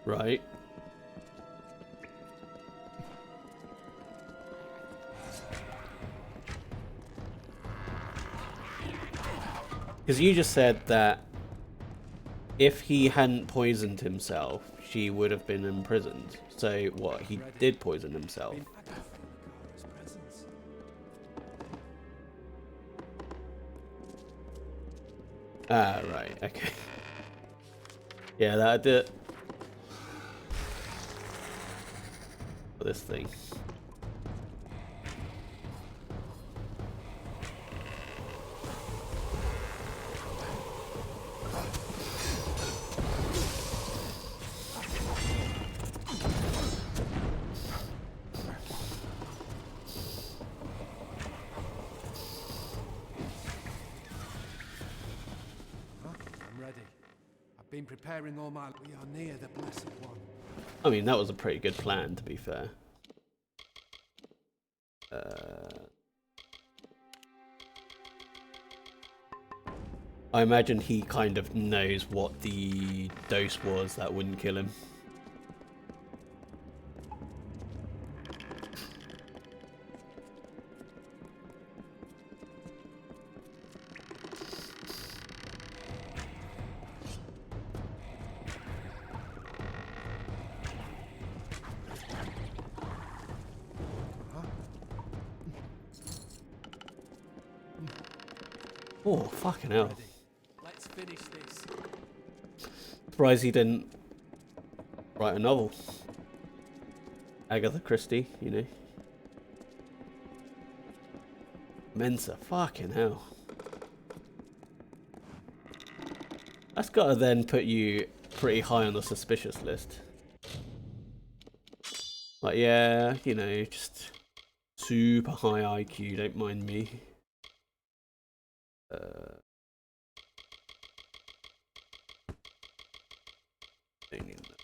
Right. Because you just said that if he hadn't poisoned himself, she would have been imprisoned. So what? He did poison himself. I can feel Akara's presence. Ah, right. Okay. Yeah, that did. This thing. I'm ready. I've been preparing all my. We are near the Blessed One. I mean, that was a pretty good plan, to be fair. I imagine he kind of knows what the dose was that wouldn't kill him. Oh, fucking hell. Ready. Let's finish this. Surprised he didn't write a novel. Agatha Christie, you know. Mensa, fucking hell. That's gotta then put you pretty high on the suspicious list. Like, yeah, you know, just super high IQ, don't mind me. Don't need that.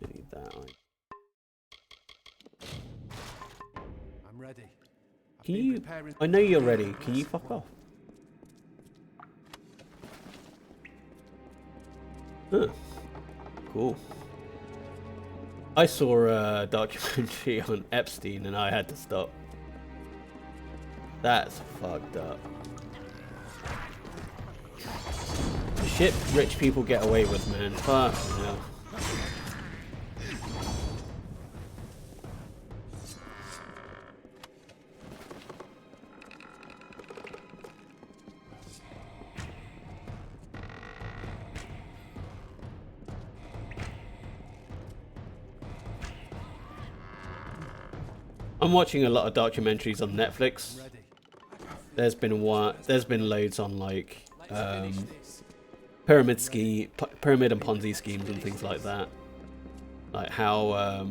Don't need that. I'm ready. Can you? I know you're ready. Can you fuck off? Huh. Cool. I saw a documentary on Epstein and I had to stop. That's fucked up. The shit rich people get away with, man. Fuck hell. I'm watching a lot of documentaries on Netflix. There's been loads on like pyramid and Ponzi schemes and things like that. Like how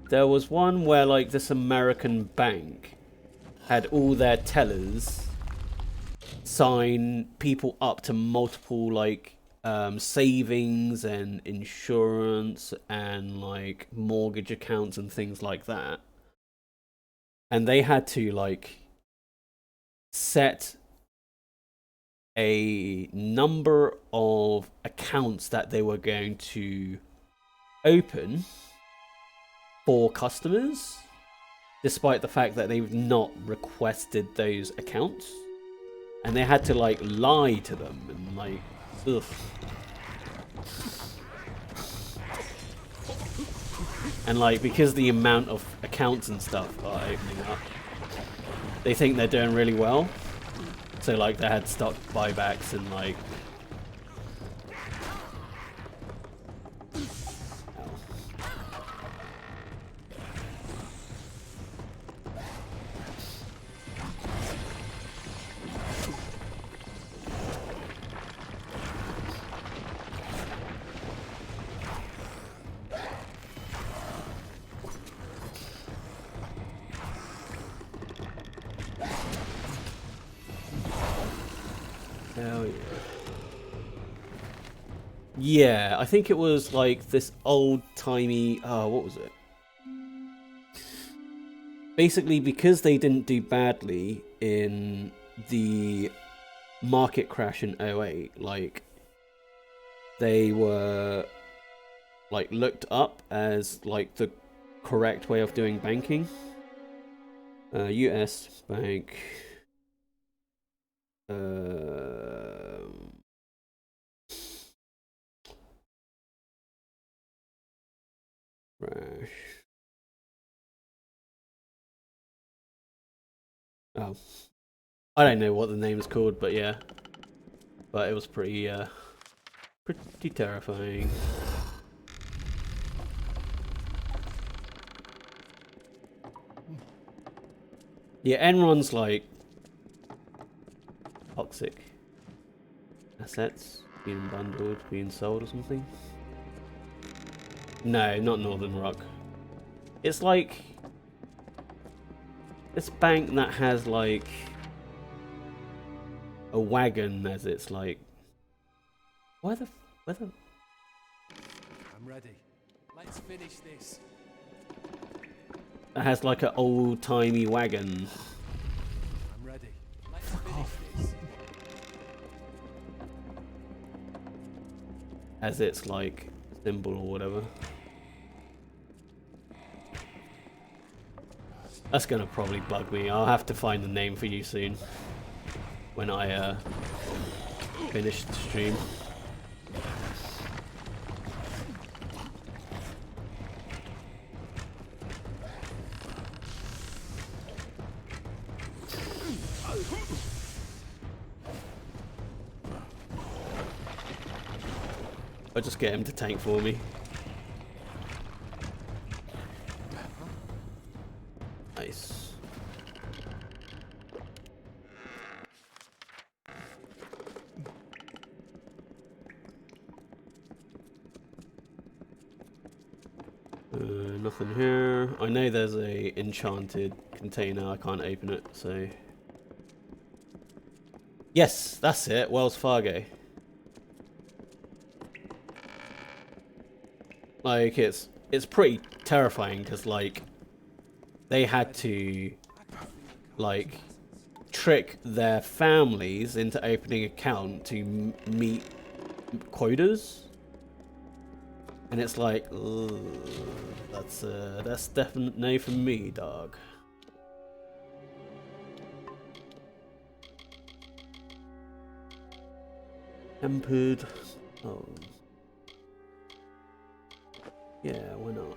there was one where like this American bank had all their tellers sign people up to multiple like savings and insurance and like mortgage accounts and things like that, and they had to like set a number of accounts that they were going to open for customers, despite the fact that they've not requested those accounts, and they had to like lie to them and like ugh. And like because the amount of accounts and stuff are opening up, they think they're doing really well, so like they had stock buybacks and like hell yeah. Yeah, I think it was like this old-timey... Oh, what was it? Basically, because they didn't do badly in the market crash in 08, like, they were, like, looked up as, like, the correct way of doing banking. US bank... Crash. Oh. I don't know what the name is called, but yeah. But it was pretty terrifying. Yeah, Enron's like toxic assets being bundled, being sold or something. No, not Northern Rock. It's like this bank that has like a wagon as its like. Where the? I'm ready. Let's finish this. That has like an old-timey wagon. I'm ready. Let's finish this. As its like symbol or whatever. That's gonna probably bug me. I'll have to find the name for you soon when I finish the stream. I'll just get him to tank for me. Nice. Nothing here. I know there's a enchanted container. I can't open it, so... Yes, that's it. Wells Fargo. Like, it's pretty terrifying, because, like, they had to, like, trick their families into opening an account to meet quotas. And it's like, ugh, that's definite no for me, dog. Tempered. Oh. Yeah, why not?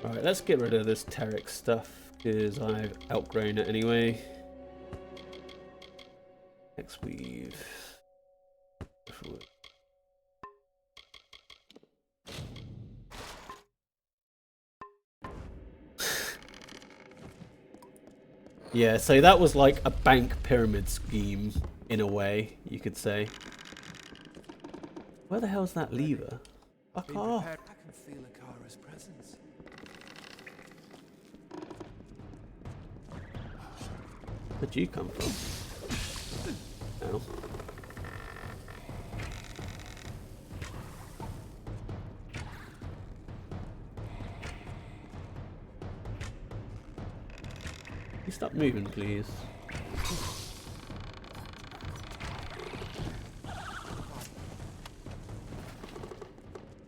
Alright, let's get rid of this Terek stuff, because I've outgrown it anyway. X-weave. Yeah, so that was like a bank pyramid scheme, in a way, you could say. Where the hell's that lever? Fuck off! I can feel Akara's presence. Where'd you come from? Oh. You stop moving, please.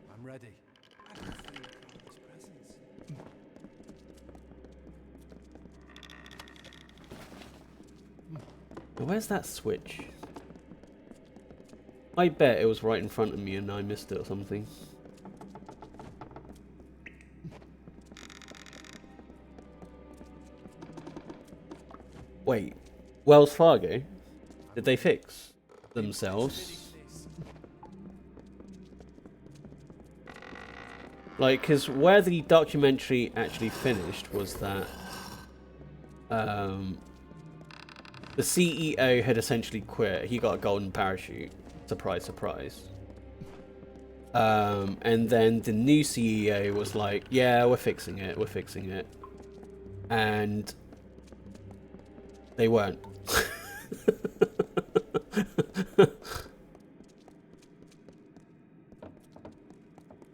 I'm ready. I can feel Akara's presence. Where's that switch? I bet it was right in front of me and I missed it or something. Wait, Wells Fargo? Did they fix themselves? Like, because where the documentary actually finished was that the CEO had essentially quit. He got a golden parachute. Surprise, surprise. And then the new CEO was like, yeah, we're fixing it. We're fixing it. And they weren't.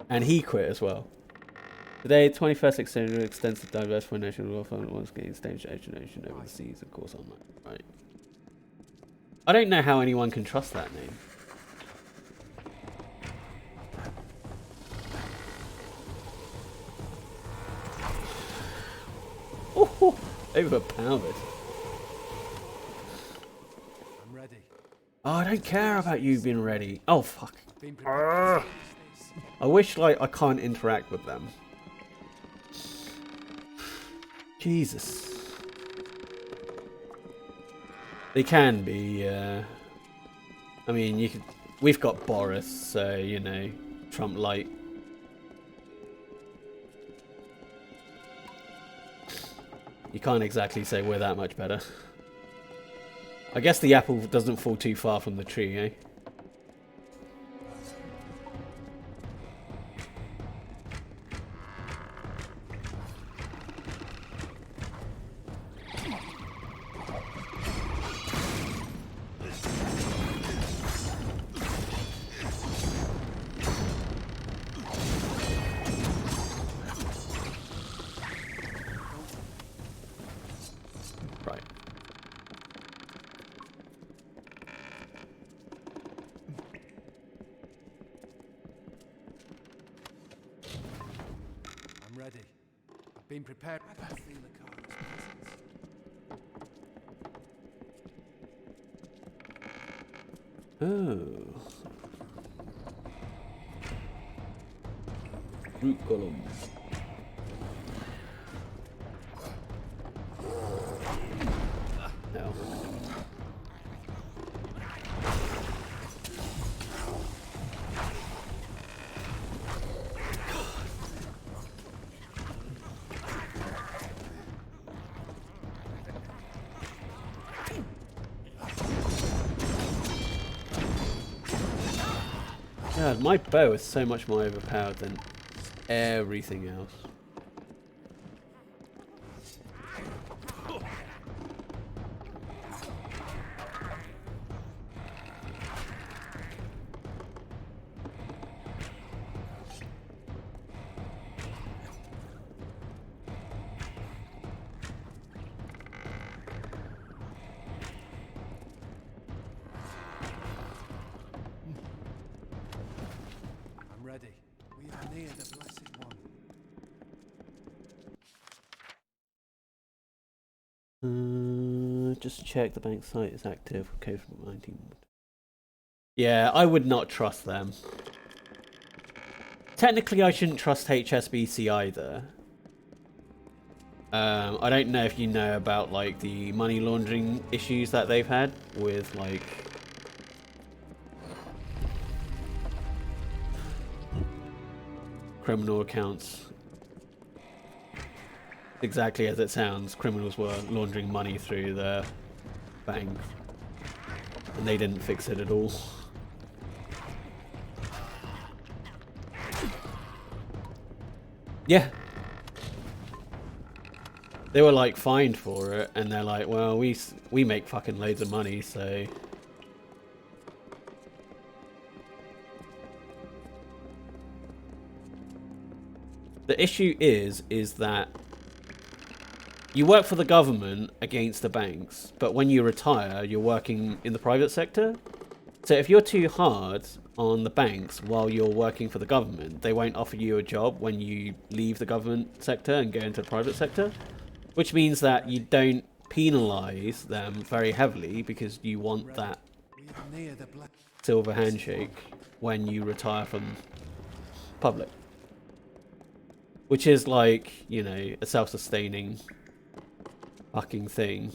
And he quit as well. Today, 21st exchange extensive diverse financial wealth and once again stage education over the seas, of course, online. Right. I don't know how anyone can trust that name. Oh, overpowered. I'm ready. Oh, I don't care about you being ready. Oh, fuck. I wish, like, I can't interact with them. Jesus. They can be, I mean, you could... We've got Boris, so, you know, Trump light. You can't exactly say we're that much better. I guess the apple doesn't fall too far from the tree, eh? Been prepared. I can feel Akara's presence. Oh. Root column. No. God. God, my bow is so much more overpowered than everything else. I'm ready. We are near the Blessed One. Just check the bank site is active. COVID-19. Yeah, I would not trust them. Technically, I shouldn't trust HSBC either. I don't know if you know about like the money laundering issues that they've had with like criminal accounts. Exactly as it sounds, criminals were laundering money through the bank and they didn't fix it at all. Yeah. They were like fined for it and they're like, well, we make fucking loads of money, so the issue is that you work for the government against the banks, but when you retire, you're working in the private sector. So if you're too hard on the banks while you're working for the government, they won't offer you a job when you leave the government sector and go into the private sector, which means that you don't penalise them very heavily because you want that silver handshake when you retire from public. Which is like, you know, a self-sustaining fucking thing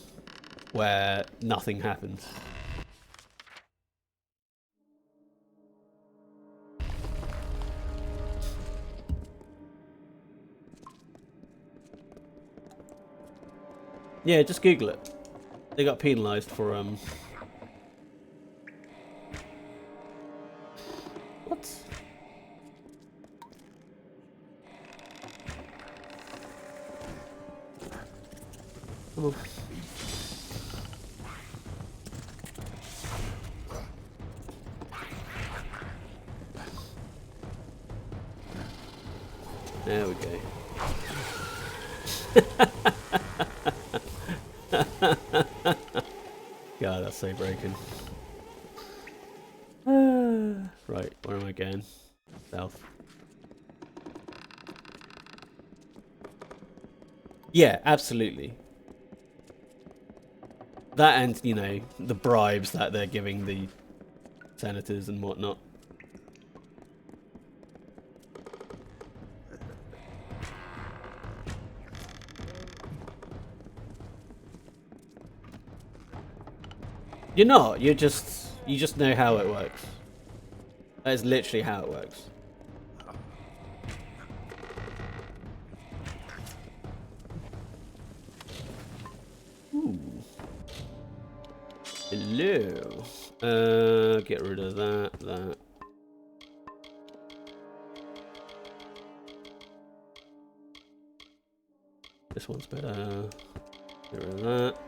where nothing happens. Yeah, just Google it. They got penalised for what? Come on. There we go. God, that's so broken. Right, where am I going? South. Yeah, absolutely. That and, you know, the bribes that they're giving the senators and whatnot. You're not, you just know how it works. That is literally how it works. Ooh. Hello. Get rid of that. This one's better. Get rid of that.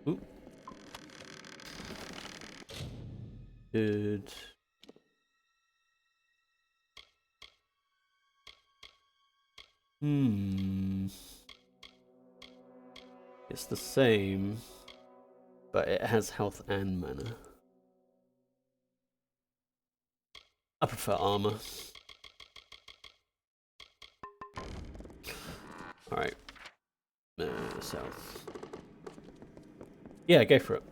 Ooh. Good. It's the same, but it has health and mana. I prefer armor. Alright. South. Yeah, go for it.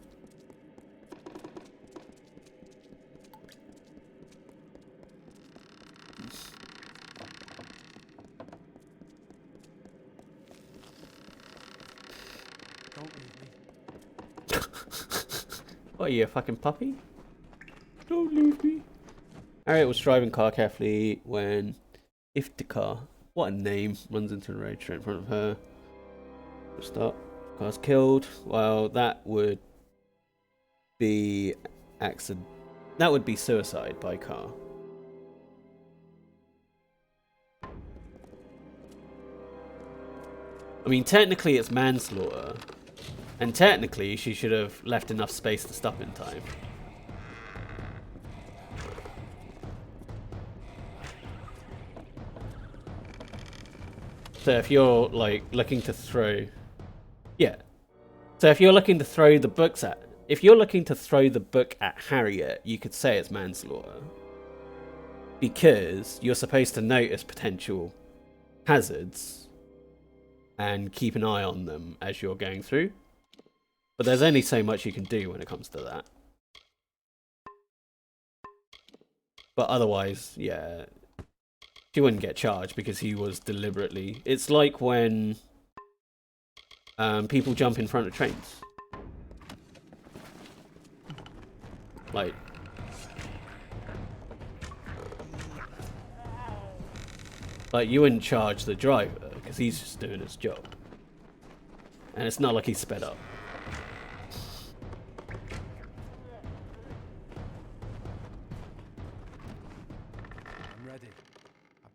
Don't leave me. What are you, a fucking puppy? Don't leave me. Harriet was driving car carefully when Iftikhar, what a name, runs into the road straight in front of her. Stop. Car's killed. Well, that would be accident. That would be suicide by car. I mean, technically it's manslaughter, and technically she should have left enough space to stop in time. So if you're like looking to throw, yeah. So if you're looking to throw the books at, if you're looking to throw the book at Harriet, you could say it's manslaughter, because you're supposed to notice potential hazards and keep an eye on them as you're going through. But there's only so much you can do when it comes to that. But otherwise, yeah, she wouldn't get charged because he was deliberately... It's like when people jump in front of trains. Like... Like, you wouldn't charge the driver because he's just doing his job. And it's not like he's sped up. I'm ready.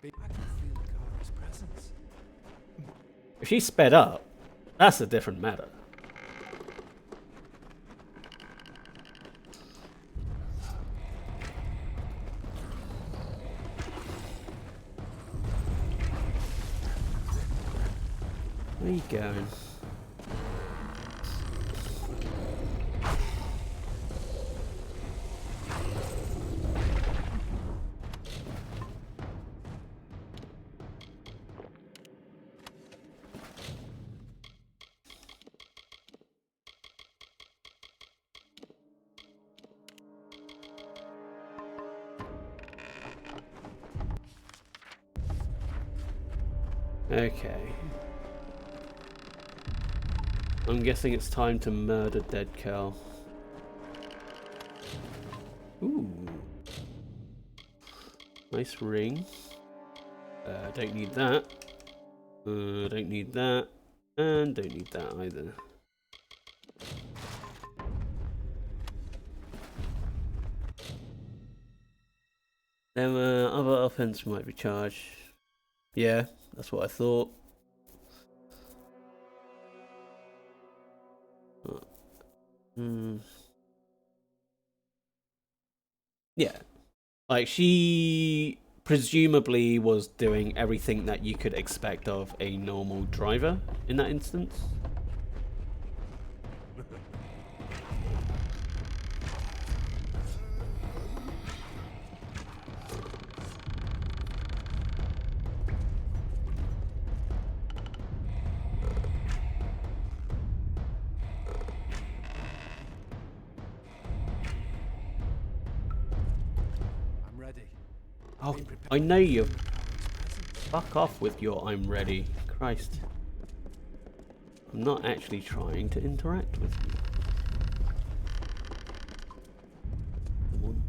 I can feel Kara's presence. If she's sped up, that's a different matter. Where are you going? Okay. I'm guessing it's time to murder Dead Cal. Ooh. Nice ring. Don't need that. Don't need that. And don't need that either. Then other offense might be charged. Yeah, that's what I thought. Yeah. Like, she presumably was doing everything that you could expect of a normal driver in that instance. Oh, I know you. Fuck off with your I'm ready. Christ. I'm not actually trying to interact with you. Come on.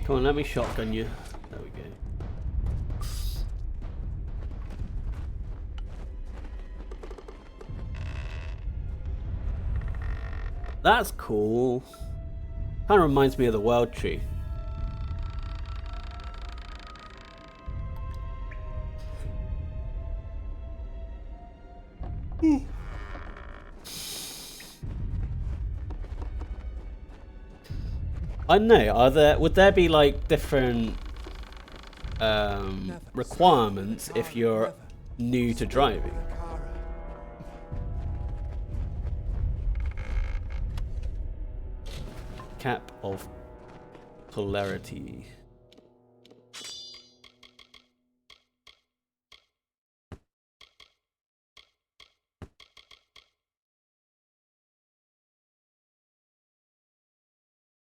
Come on, let me shotgun you. There we go. That's cool. Kind of reminds me of the World Tree. I don't know, would there be like different requirements if you're new to driving? Cap of polarity.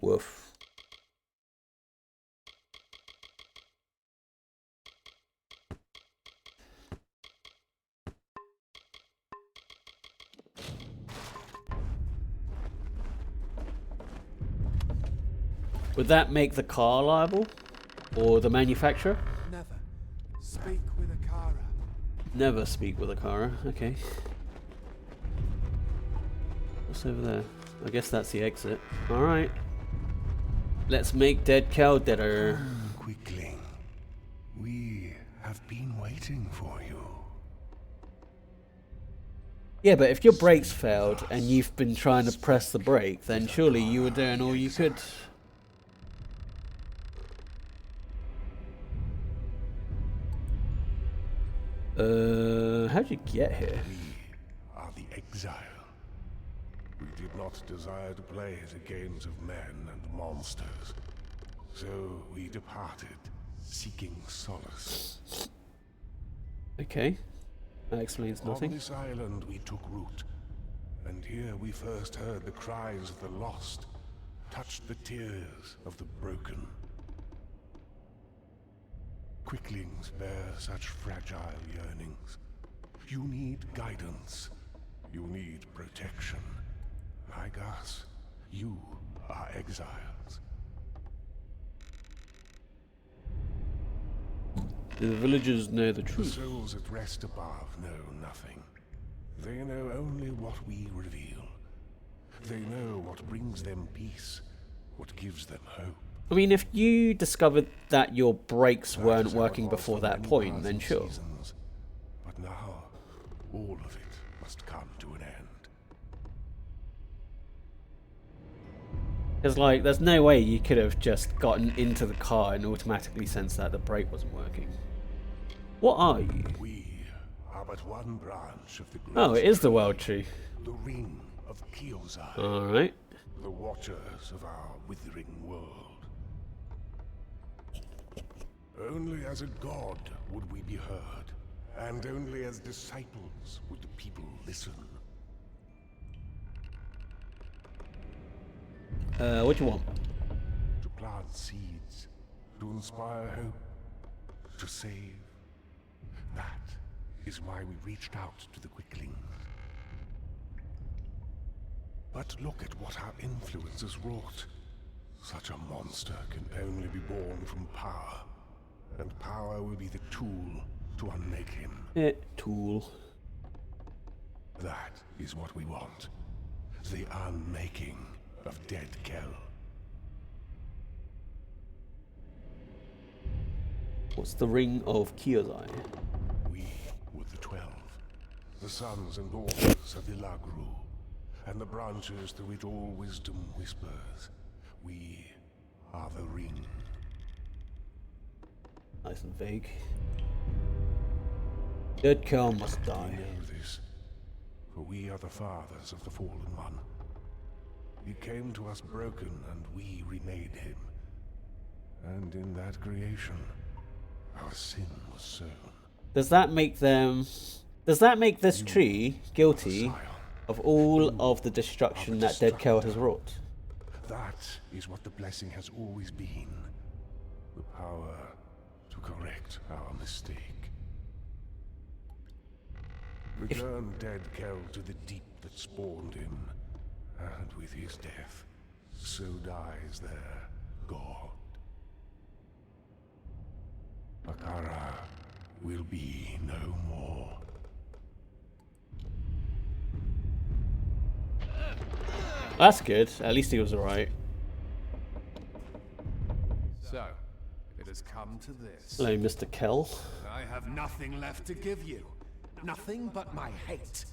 Woof. Would that make the car liable? Or the manufacturer? Never speak with Akara. Never speak with Akara. Okay. What's over there? I guess that's the exit. Alright. Let's make dead cow deader. Quickly. We have been waiting for you. Yeah, but if your brakes failed and you've been trying to press the brake, then surely you were doing all you could. How'd you get here? We are the exile. We did not desire to play the games of men and monsters. So we departed, seeking solace. Okay. That explains nothing. On this island we took root, and here we first heard the cries of the lost, touched the tears of the broken. Quicklings bear such fragile yearnings. You need guidance. You need protection. Like us, you are exiles. Do the villagers know the The truth? souls at rest above know nothing. They know only what we reveal. They know what brings them peace, what gives them hope. I mean, if you discovered that your brakes That weren't is how it working was before for that many point, paths then and sure. seasons. But now, all of it must come to an end. Because, like, there's no way you could have just gotten into the car and automatically sensed that the brake wasn't working. What are you? We are but one branch of the great Oh, it is the world tree. the ring of Kyozai, Alright. the watchers of our withering world. Only as a god would we be heard, and only as disciples would the people listen. What do you want? To plant seeds, to inspire hope, to save. That is why we reached out to the Quicklings. But look at what our influence has wrought. Such a monster can only be born from power, and power will be the tool to unmake him. Tool. That is what we want. The unmaking of Dead Kell. What's the ring of Kyozai? We were the 12, the sons and daughters of Ilagru, and the branches through which all wisdom whispers. We are the ring. Nice and vague. Dead cow must We die. know this, for we are the fathers of the Fallen One. He came to us broken, and we remade him. And in that creation, our sin was sown. Does that make them... Does that make this tree guilty of all of the destruction that Dead Cow has wrought? That is what the blessing has always been. The power to correct our mistake. Return Dead Kell to the deep that spawned him, and with his death, so dies their god. Akara will be no more. That's good. At least he was alright. So, it has come to this. Hello, Mr. Kell. I have nothing left to give you. Nothing but my hate.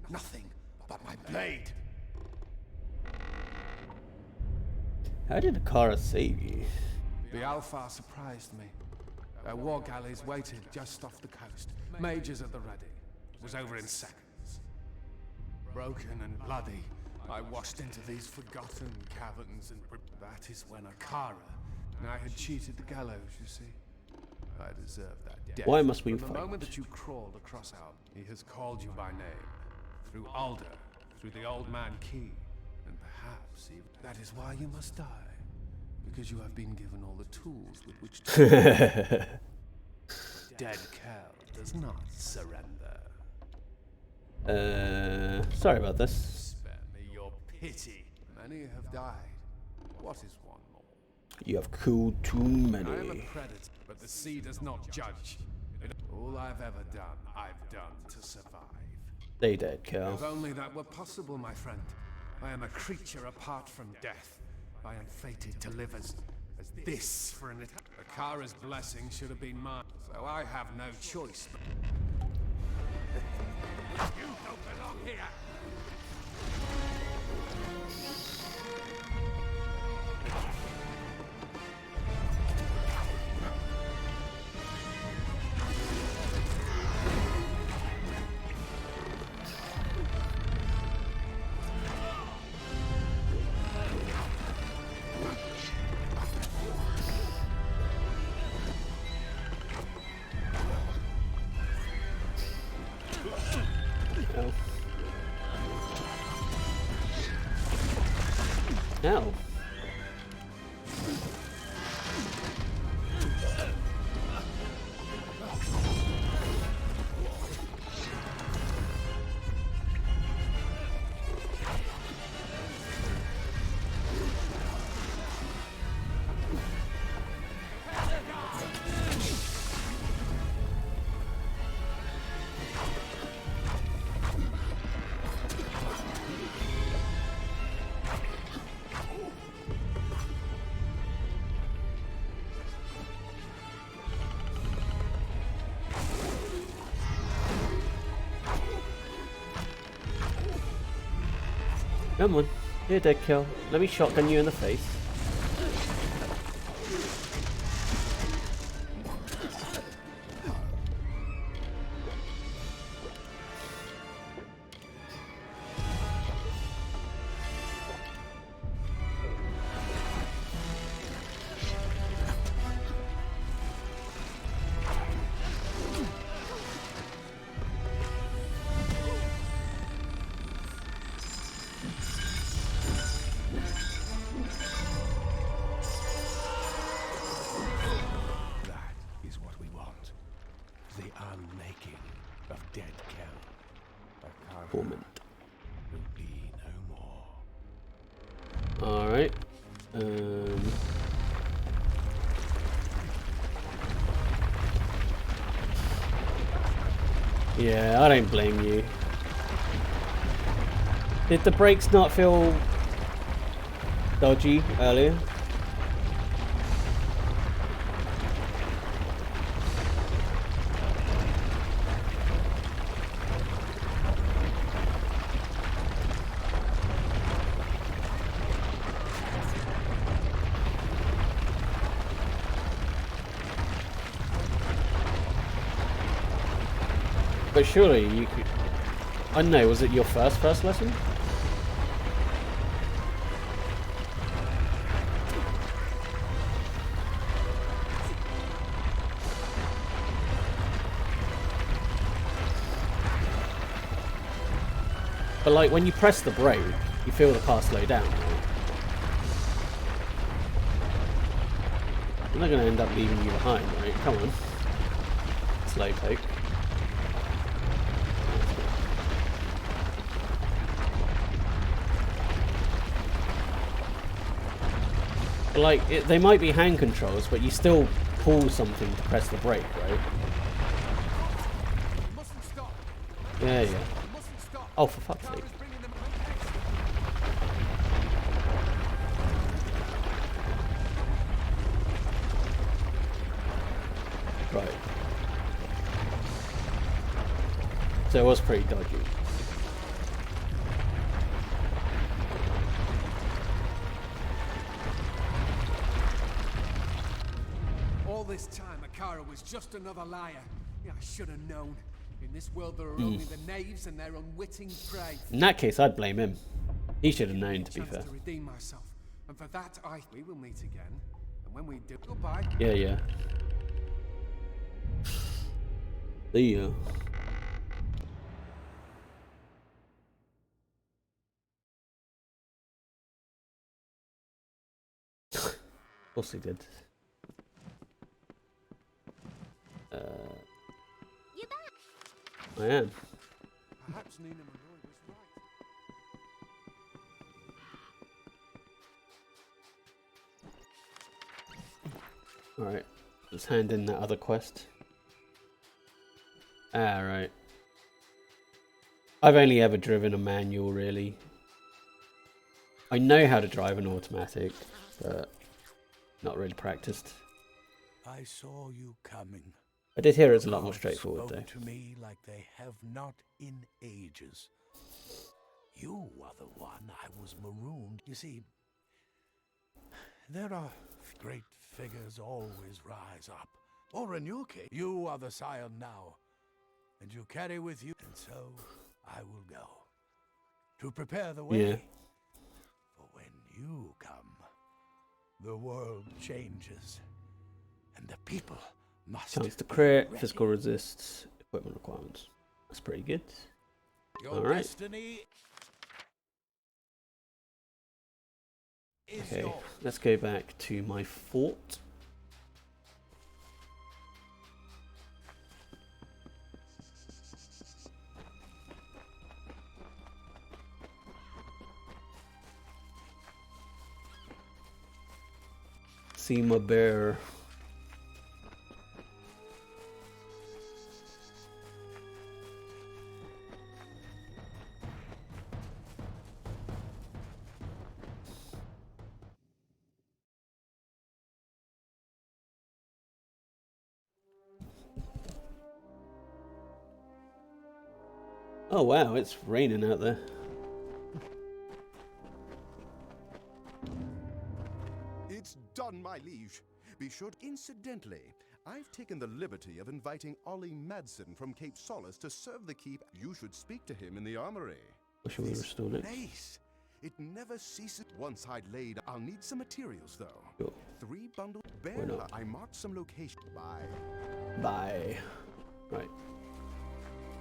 Nothing but my blade. How did Akara save you? The Alpha surprised me. Our war galleys waited just off the coast. Majors at the ready. It was over in seconds. Broken and bloody, I washed into these forgotten caverns and... That is when Akara... I had cheated the gallows, you see. I deserve that death. Why must we From the fight? moment that you crawled across our... He has called you by name. Through Alder, through the Old Man Key, and perhaps even... That is why you must die. Because you have been given all the tools with which to... Dead Kell does not surrender. Sorry about this. Spare me your pity. Many have died. What is one more? You have killed too I am a many. predator, but the sea does not judge. All I've ever done, I've done to survive. Stay dead, Cal. If only that were possible, my friend. I am a creature apart from death. I am fated to live as this for an eternity. Akara's blessing should have been mine, so I have no choice. You don't belong here! Ow. Come on, you're dead, Kill. Let me shotgun you in the face. Torment. Alright. Yeah, I don't blame you. Did the brakes not feel dodgy earlier? But surely you could... I don't know, was it your first lesson? But like, when you press the brake, you feel the car slow down, right? I'm not going to end up leaving you behind, right? Come on. Slow poke. Like, they might be hand controls, but you still pull something to press the brake, right? Yeah, yeah. Oh, for fuck's sake. Right. So it was pretty dodgy. This time, Akara was just another liar. Yeah, I should have known. In this world, there are only the knaves and their unwitting prey. In that case, I'd blame him. He should have known, to be fair. To redeem myself, and for that, we will meet again. And when we do, goodbye. Yeah, yeah. See ya. Of course he did. You're back. I am. Perhaps Nina Malloy was right. Alright, let's hand in that other quest. Ah, right. I've only ever driven a manual, really. I know how to drive an automatic, but not really practiced. I saw you coming. I did hear it's a lot more Cards straightforward, spoke though. to me like they have not in ages. You are the one I was marooned. You see, there are great figures always rise up. Or in your case, you are the scion now, and you carry with you. And so I will go to prepare the way. Yeah. For when you come, the world changes, and the people must. Chance to be crit, ready. physical resists, equipment requirements. That's pretty good. Your Alright. destiny is Okay, yours. let's go back to my fort. See my bear. Oh wow, it's raining out there. It's done, my liege. Be sure. Incidentally, I've taken the liberty of inviting Ollie Madsen from Cape Solace to serve the keep. You should speak to him in the armory. Or should we restore it? Place. It never ceases. Once I'd laid. I'll need some materials though. Sure. 3 bundles. Why Bear. not? I marked some location. Bye. Bye. Right.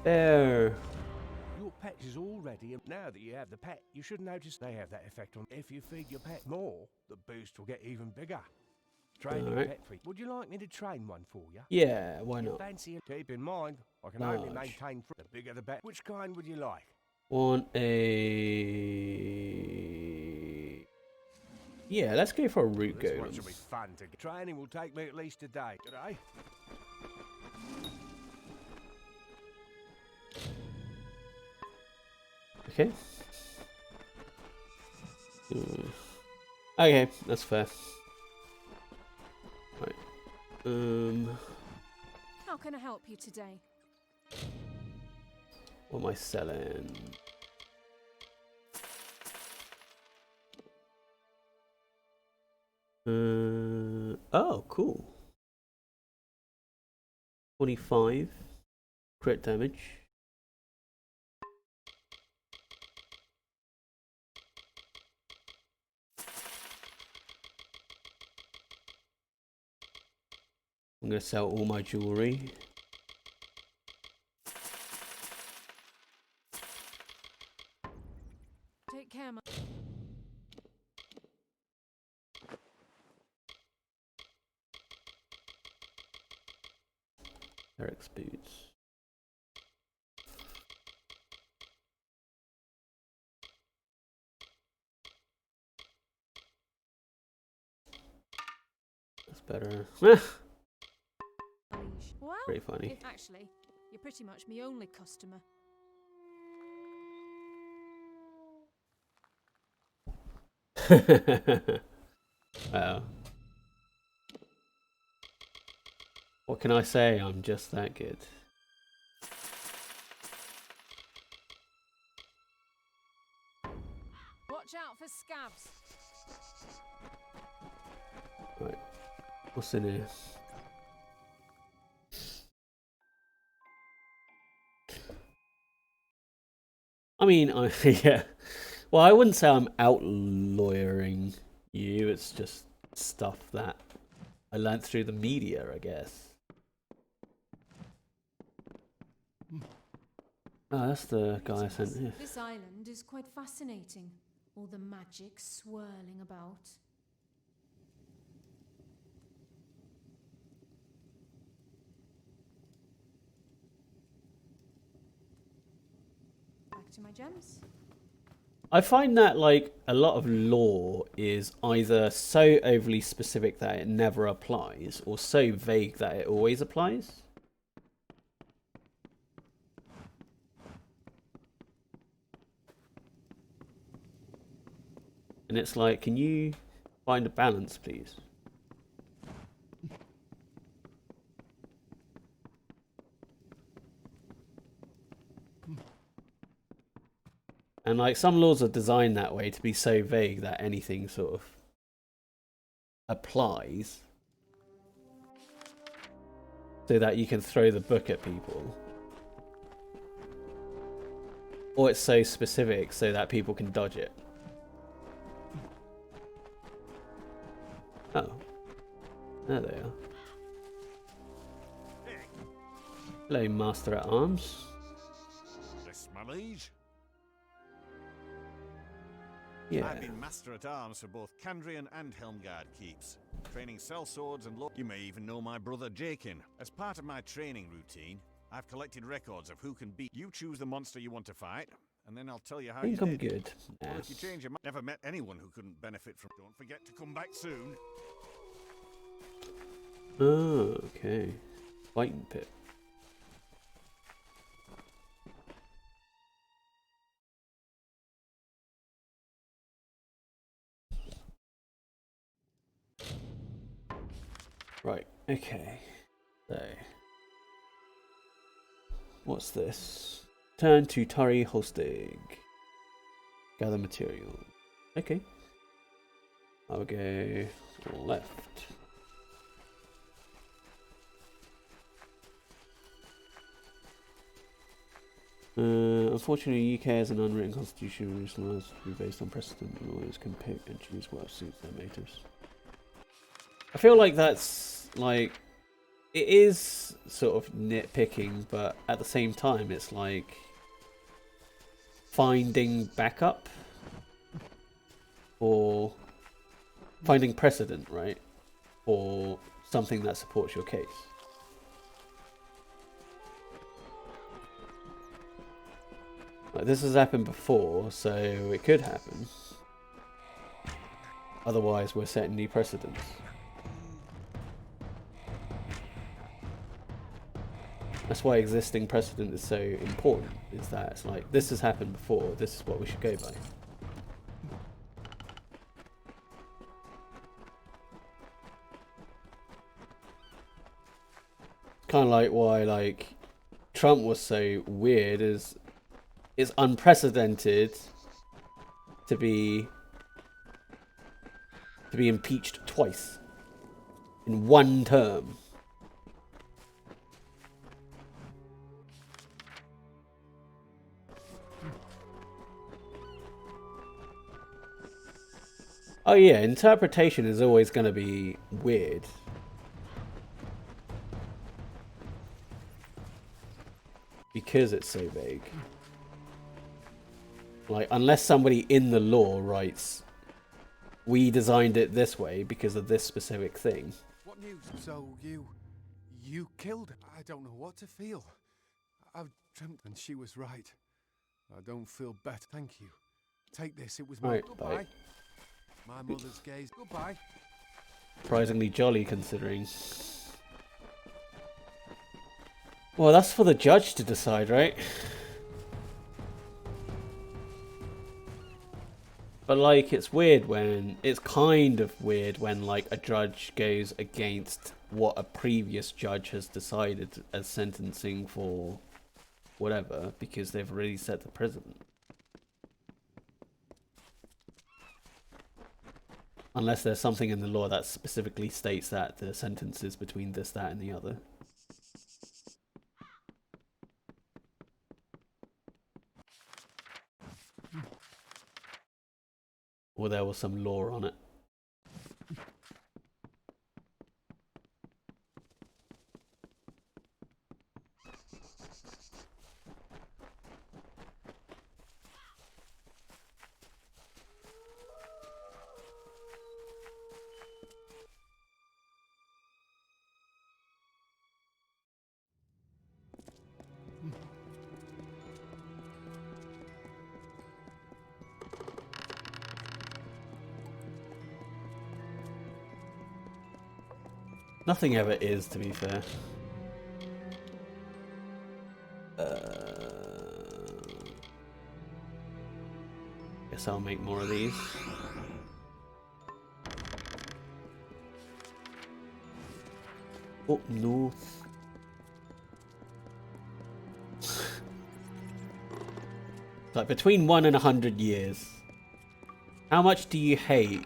There. Your pet is all ready, and now that you have the pet, you should notice they have that effect on. If you feed your pet more, the boost will get even bigger. Training Alright. pet feed. Would you like me to train one for you? Yeah, why not? Fancy it? Keep in mind, I can only Large. maintain the bigger the better. Which kind would you like? Want a... Yeah, let's go for a root This one golem. should be fun to get. Training will take me at least a day. Today. Okay. Okay, that's fair. Right. How can I help you today? What am I selling? Oh, cool. 25 crit damage. I'm gonna sell all my jewelry. Take care, my... Eric's boots. That's better. Well, Pretty funny. actually, you're pretty much my only customer. Wow. What can I say? I'm just that good. Watch out for scabs. Right. What's in here? I mean, yeah. Well, I wouldn't say I'm out-lawyering you. It's just stuff that I learnt through the media, I guess. Oh, that's the guy I sent here. This island is quite fascinating. All the magic swirling about. Back to my gems. I find that like a lot of law is either so overly specific that it never applies, or so vague that it always applies. And it's like, can you find a balance, please? And like some laws are designed that way to be so vague that anything sort of applies, so that you can throw the book at people. Or it's so specific so that people can dodge it. Oh. There they are. Hello, Master at Arms. This, my liege? Yeah. I've been Master at Arms for both Candrian and Helmgard keeps, training sellswords and you may even know my brother Jakin. As part of my training routine, I've collected records of who can beat. You choose the monster you want to fight, and then I'll tell you how I think you I'm did. good. Or Yeah. if you change your mind, never met anyone who couldn't benefit from. Don't forget to come back soon. Oh, okay. Fighting pit. Right, okay. So, what's this? Turn to Tari Holstig. Gather material. Okay. I'll go left. Unfortunately, UK has an unwritten constitution which allows to be based on precedent. Lawyers can pick and choose what suits their motives. I feel like that's like, it is sort of nitpicking, but at the same time, it's like finding backup or finding precedent, right? Or something that supports your case. Like, this has happened before, so it could happen. Otherwise, we're setting new precedents. That's why existing precedent is so important, is that it's like, this has happened before, this is what we should go by. Kind of like why like Trump was so weird, is it's unprecedented to be impeached twice in one term. Oh yeah, interpretation is always going to be weird. Because it's so vague. Like, unless somebody in the law writes, we designed it this way because of this specific thing. What news? So you killed her. I don't know what to feel. I've dreamt and she was right. I don't feel better. Thank you. Take this. It was my goodbye. Bye. My mother's gaze. Goodbye. Surprisingly jolly, considering. Well, that's for the judge to decide, right? But like, it's weird when, it's kind of weird when like a judge goes against what a previous judge has decided as sentencing for whatever, because they've already set the precedent. Unless there's something in the law that specifically states that the sentence is between this, that, and the other. Or there was some law on it. Nothing ever is, to be fair. Guess I'll make more of these. Up north. Like between 1 and 100 years. How much do you hate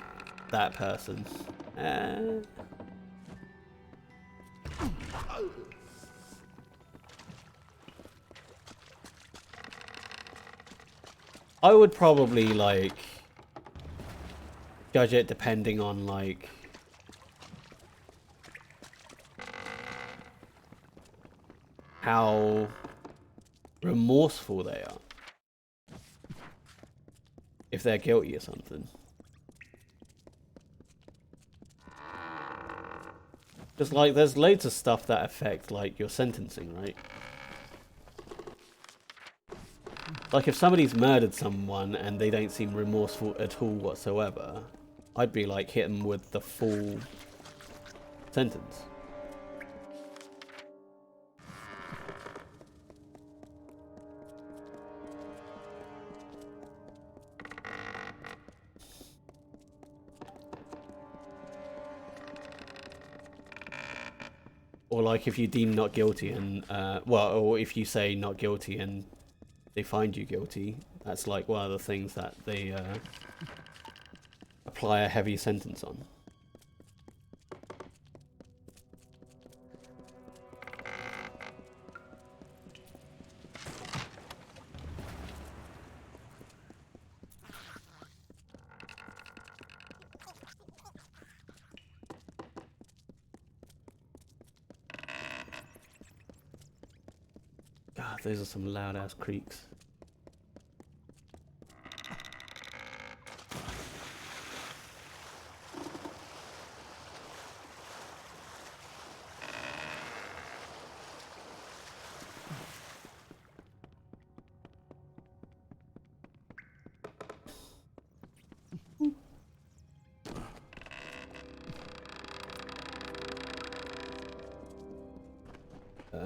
that person? I would probably like judge it depending on like how remorseful they are. If they're guilty or something. Just like there's loads of stuff that affect like your sentencing, right? Like if somebody's murdered someone and they don't seem remorseful at all whatsoever, I'd be like hit them with the full sentence. Or like if you deem not guilty and, well, or if you say not guilty and they find you guilty, that's like one of the things that they apply a heavy sentence on. God, those are some loud ass creaks.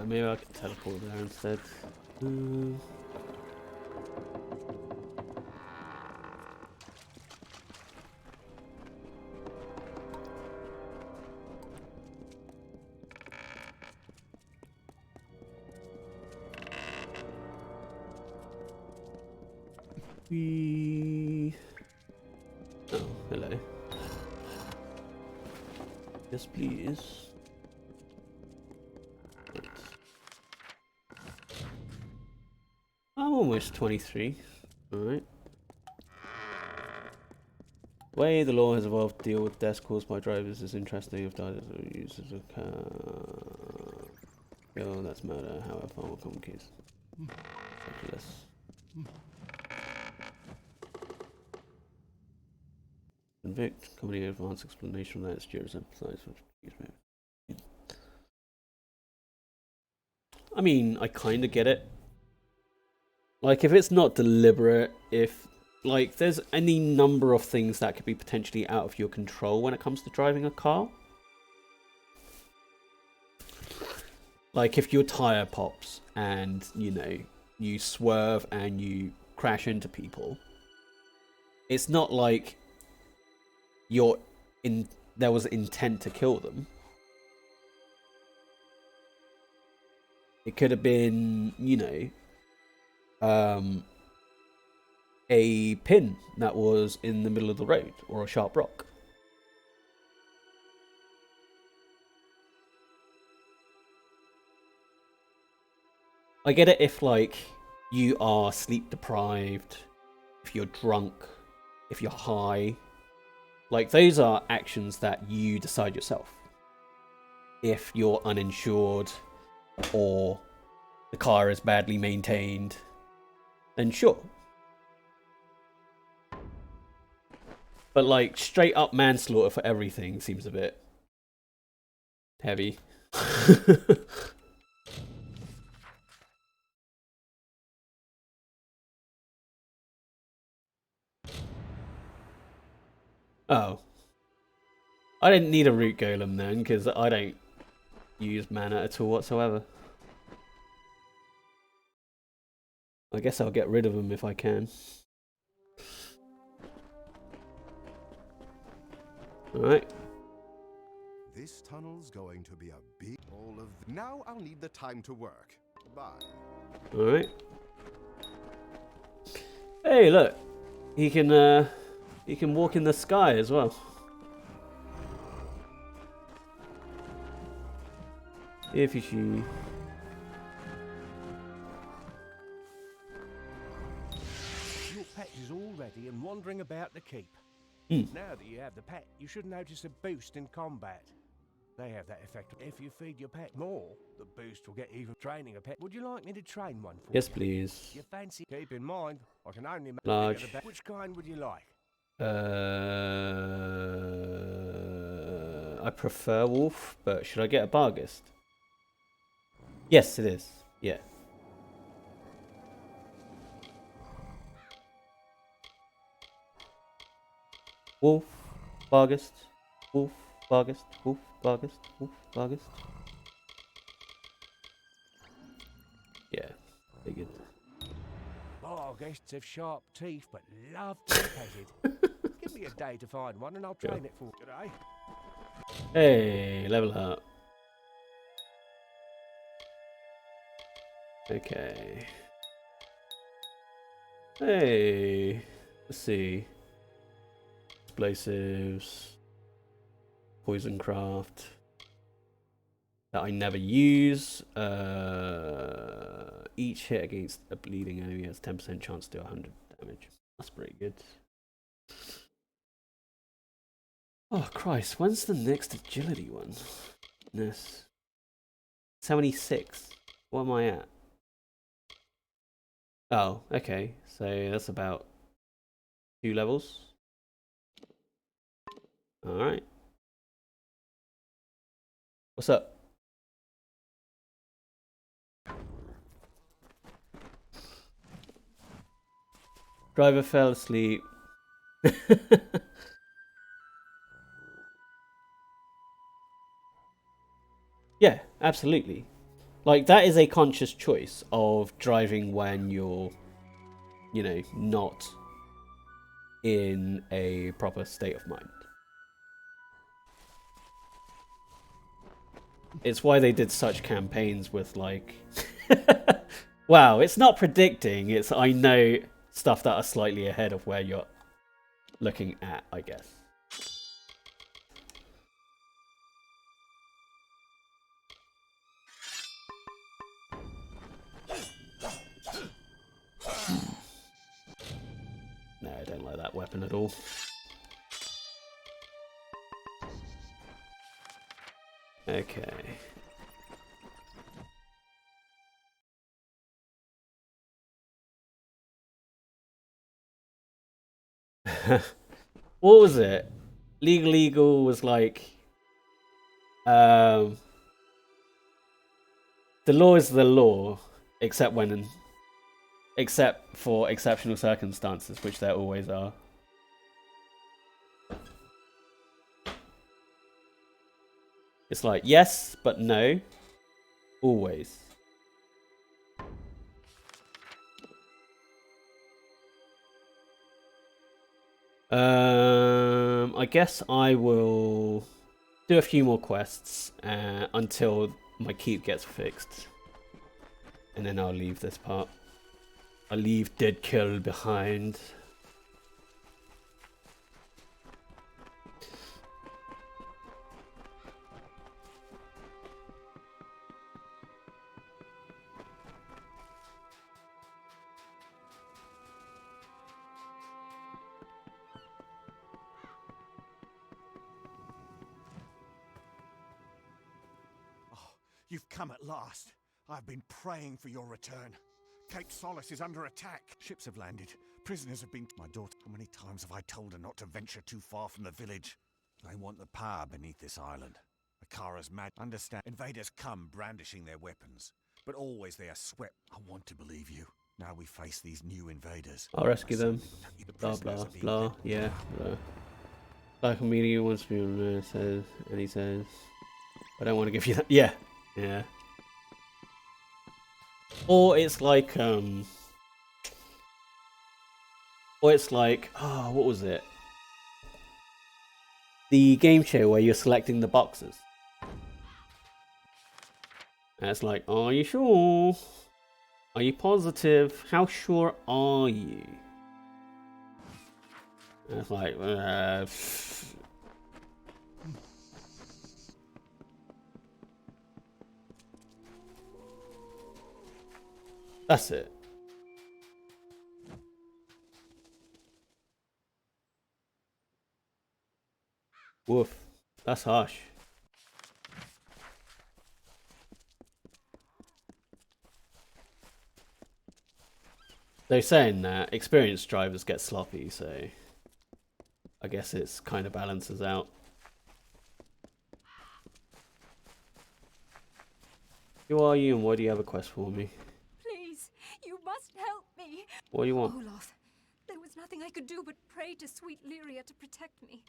Maybe I can teleport there instead. Oh, hello. Yes, please. Right. I'm almost 23. Alright. The way the law has evolved to deal with deaths caused by drivers is interesting. If died as a user of a car. Oh, that's murder. However, far more common case. Fabulous. Convict. Comedy advanced explanation of that is jurors emphasize. I mean, I kind of get it. Like, if it's not deliberate, if, like, there's any number of things that could be potentially out of your control when it comes to driving a car. Like, if your tire pops and, you know, you swerve and you crash into people, it's not like there was intent to kill them. It could have been, you know, a pin that was in the middle of the road or a sharp rock. I get it if, like, you are sleep deprived, if you're drunk, if you're high. Like, those are actions that you decide yourself. If you're uninsured or the car is badly maintained, then sure. But, like, straight up manslaughter for everything seems a bit heavy. Oh. I didn't need a root golem then, because I don't use mana at all whatsoever. I guess I'll get rid of them if I can. Alright. This tunnel's going to be a big all of. Now I'll need the time to work. Bye. Alright. Hey, look. He can walk in the sky as well. If you Your pet is all ready and wandering about the keep. Mm. Now that you have the pet, you should notice a boost in combat. They have that effect. If you feed your pet more, the boost will get even. Training a pet. Would you like me to train one for you? Yes, please. You fancy? Keep in mind, I can only make Large. the pet. Which kind would you like? I prefer wolf, but should I get a barghest? Yes, it is. Yeah. Wolf, barghest, wolf, barghest, wolf, barghest, wolf, barghest. Yeah, figured. Barghests have sharp teeth, but love to be petted. Give me a day to find one, and I'll train it for today. Hey, level up. Okay. Hey, let's see. Explosives, poison craft that I never use. Each hit against a bleeding enemy has 10% chance to do 100 damage. That's pretty good. Oh Christ, when's the next agility one? Goodness. 76. What am I at? Oh, okay. So that's about 2 levels. Alright. What's up? Driver fell asleep. Yeah, absolutely. Like, that is a conscious choice of driving when you're, you know, not in a proper state of mind. It's why they did such campaigns with, like... Wow, it's not predicting, it's I know stuff that are slightly ahead of where you're looking at, I guess. No, I don't like that weapon at all. Okay. What was it? Legal was like, the law is the law, except for exceptional circumstances, which there always are. It's like, yes, but no. Always. I guess I will do a few more quests until my keep gets fixed. And then I'll leave this part. I'll leave Dead Kill behind. You've come at last. I've been praying for your return. Cape Solace is under attack. Ships have landed. Prisoners have been... My daughter, how many times have I told her not to venture too far from the village? They want the power beneath this island. Akara's mad. Understand? Invaders come brandishing their weapons, but always they are swept. I want to believe you. Now we face these new invaders. I'll rescue them. Blah, blah, blah. Yeah, blah. Like a media wants to be on there, says, and he says, I don't want to give you that. Yeah, Yeah. Or it's like, oh, what was it? The game show where you're selecting the boxes. And it's like, are you sure? Are you positive? How sure are you? And it's like, that's it. Woof. That's harsh. They're saying that experienced drivers get sloppy, so I guess it's kind of balances out. Who are you and why do you have a quest for me? Please, you must help me. What do you want? Olaf, there was nothing I could do but pray to sweet Lyria to protect me.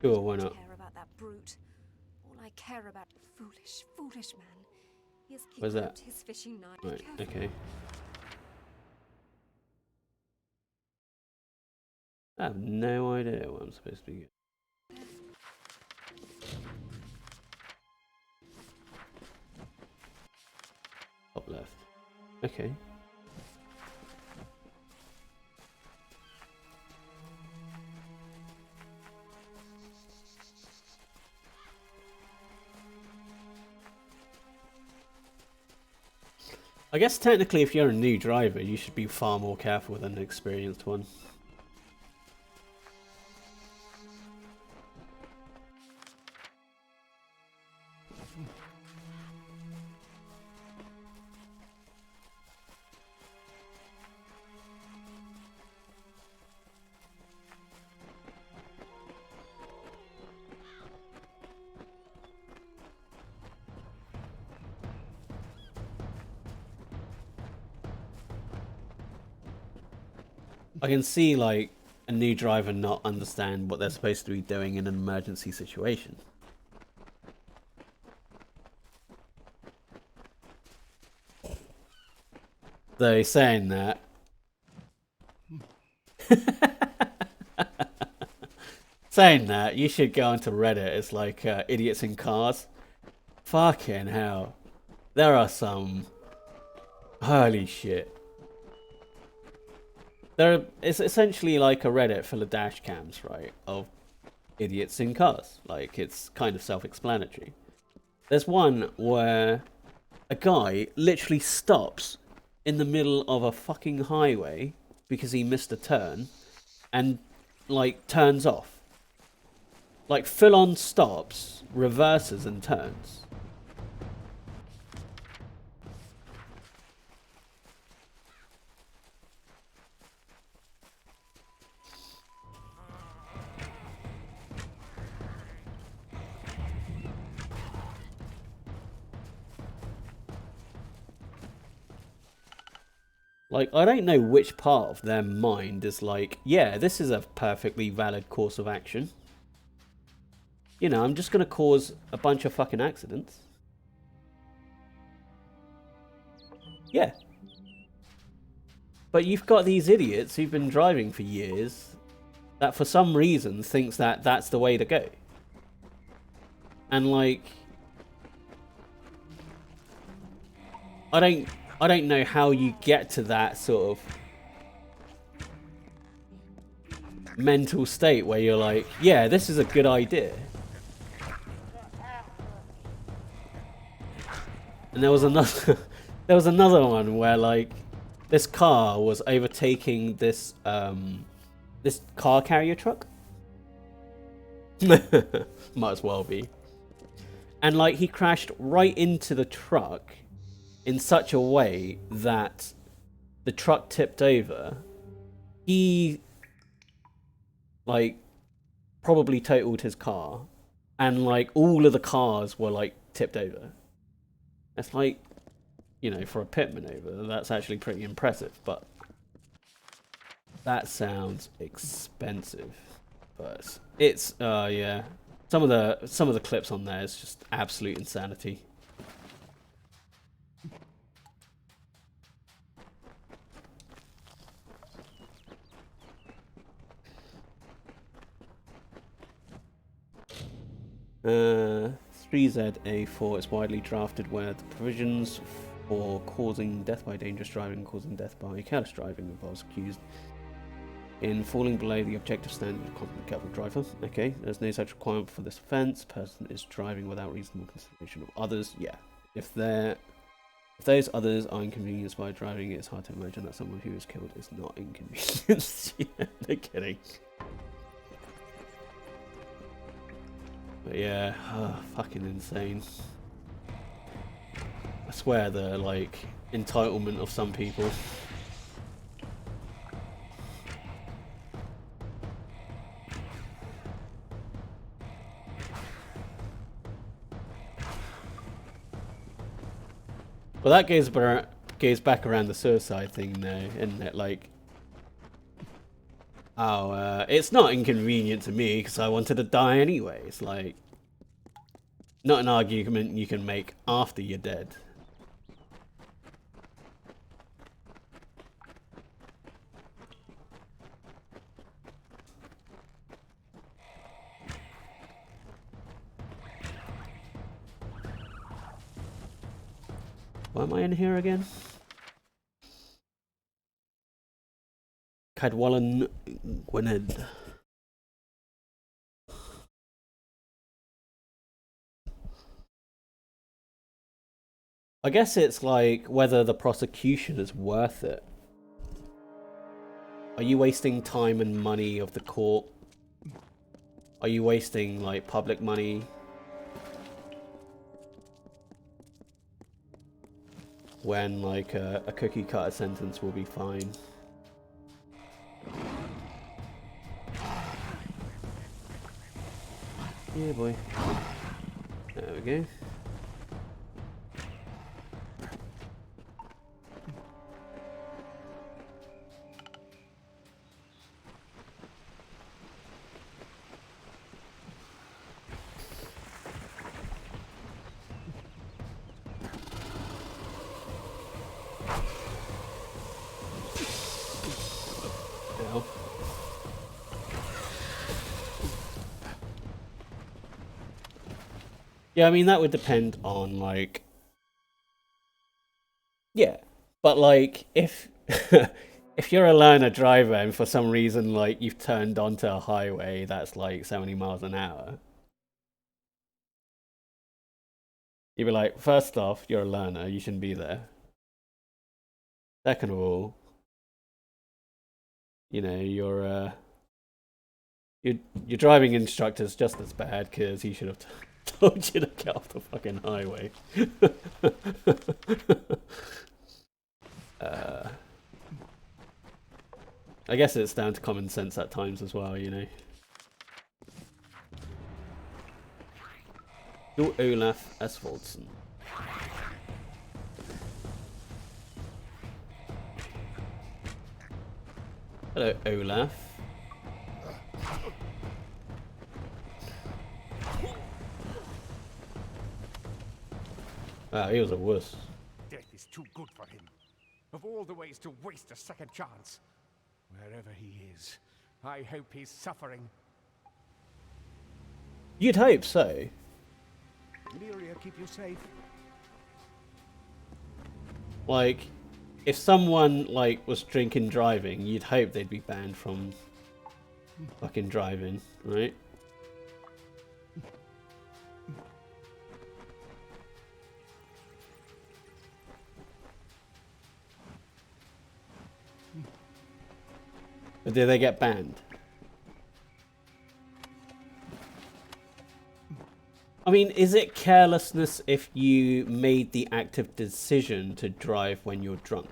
Sure, why not? I don't care about that brute. All I care about, foolish man. He Where's that? gripped his fishing knife. Right, okay. I have no idea what I'm supposed to be getting. Top left. Okay. I guess technically if you're a new driver, you should be far more careful than an experienced one. I can see like a new driver not understand what they're supposed to be doing in an emergency situation. Though saying that, you should go onto Reddit. It's like idiots in cars. Fucking hell, there are some holy shit. It's essentially like a Reddit full of dash cams, right? Of idiots in cars. Like, it's kind of self-explanatory. There's one where a guy literally stops in the middle of a fucking highway because he missed a turn and, like, turns off. Like, full-on stops, reverses and turns. Like, I don't know which part of their mind is like, yeah, this is a perfectly valid course of action. You know, I'm just going to cause a bunch of fucking accidents. Yeah. But you've got these idiots who've been driving for years that for some reason thinks that that's the way to go. And like, I don't know how you get to that sort of mental state where you're like, yeah, this is a good idea. And there was another one where like this car was overtaking this this car carrier truck. Might as well be. And like he crashed right into the truck in such a way that the truck tipped over. He like probably totaled his car, and like all of the cars were like tipped over. It's like, you know, for a pit maneuver, that's actually pretty impressive, but that sounds expensive. But it's yeah. Some of the clips on there is just absolute insanity. 3ZA4 is widely drafted where the provisions for causing death by dangerous driving and causing death by careless driving involves accused in falling below the objective standard of competent careful driver. Okay, there's no such requirement for this offence. Person is driving without reasonable consideration of others. Yeah, if those others are inconvenienced by driving, it's hard to imagine that someone who is killed is not inconvenienced. Yeah, no kidding. But yeah, fucking insane. I swear the, like, entitlement of some people. Well, that goes back around the suicide thing though, isn't it? Like, oh, it's not inconvenient to me because I wanted to die anyway. It's like, not an argument you can make after you're dead. Why am I in here again? Cadwallon Gwynedd. I guess it's like whether the prosecution is worth it. Are you wasting time and money of the court? Are you wasting like public money? When like a cookie cutter sentence will be fine. Yeah, boy. There we go. Yeah, I mean, that would depend on, like... Yeah, but, like, if... if you're a learner driver and for some reason, like, you've turned onto a highway that's, like, 70 miles an hour... You'd be like, first off, you're a learner, you shouldn't be there. Second of all... You know, your driving instructor's just as bad because he should have told you to get off the fucking highway. I guess it's down to common sense at times as well, you know. Do Olaf Esvoldsen. Hello, Olaf. Wow, he was a wuss. Death is too good for him. Of all the ways to waste a second chance. Wherever he is, I hope he's suffering. You'd hope so. Lyria, keep you safe. Like, if someone, like, was drinking driving, you'd hope they'd be banned from fucking driving, right? But did they get banned? I mean, is it carelessness if you made the active decision to drive when you're drunk?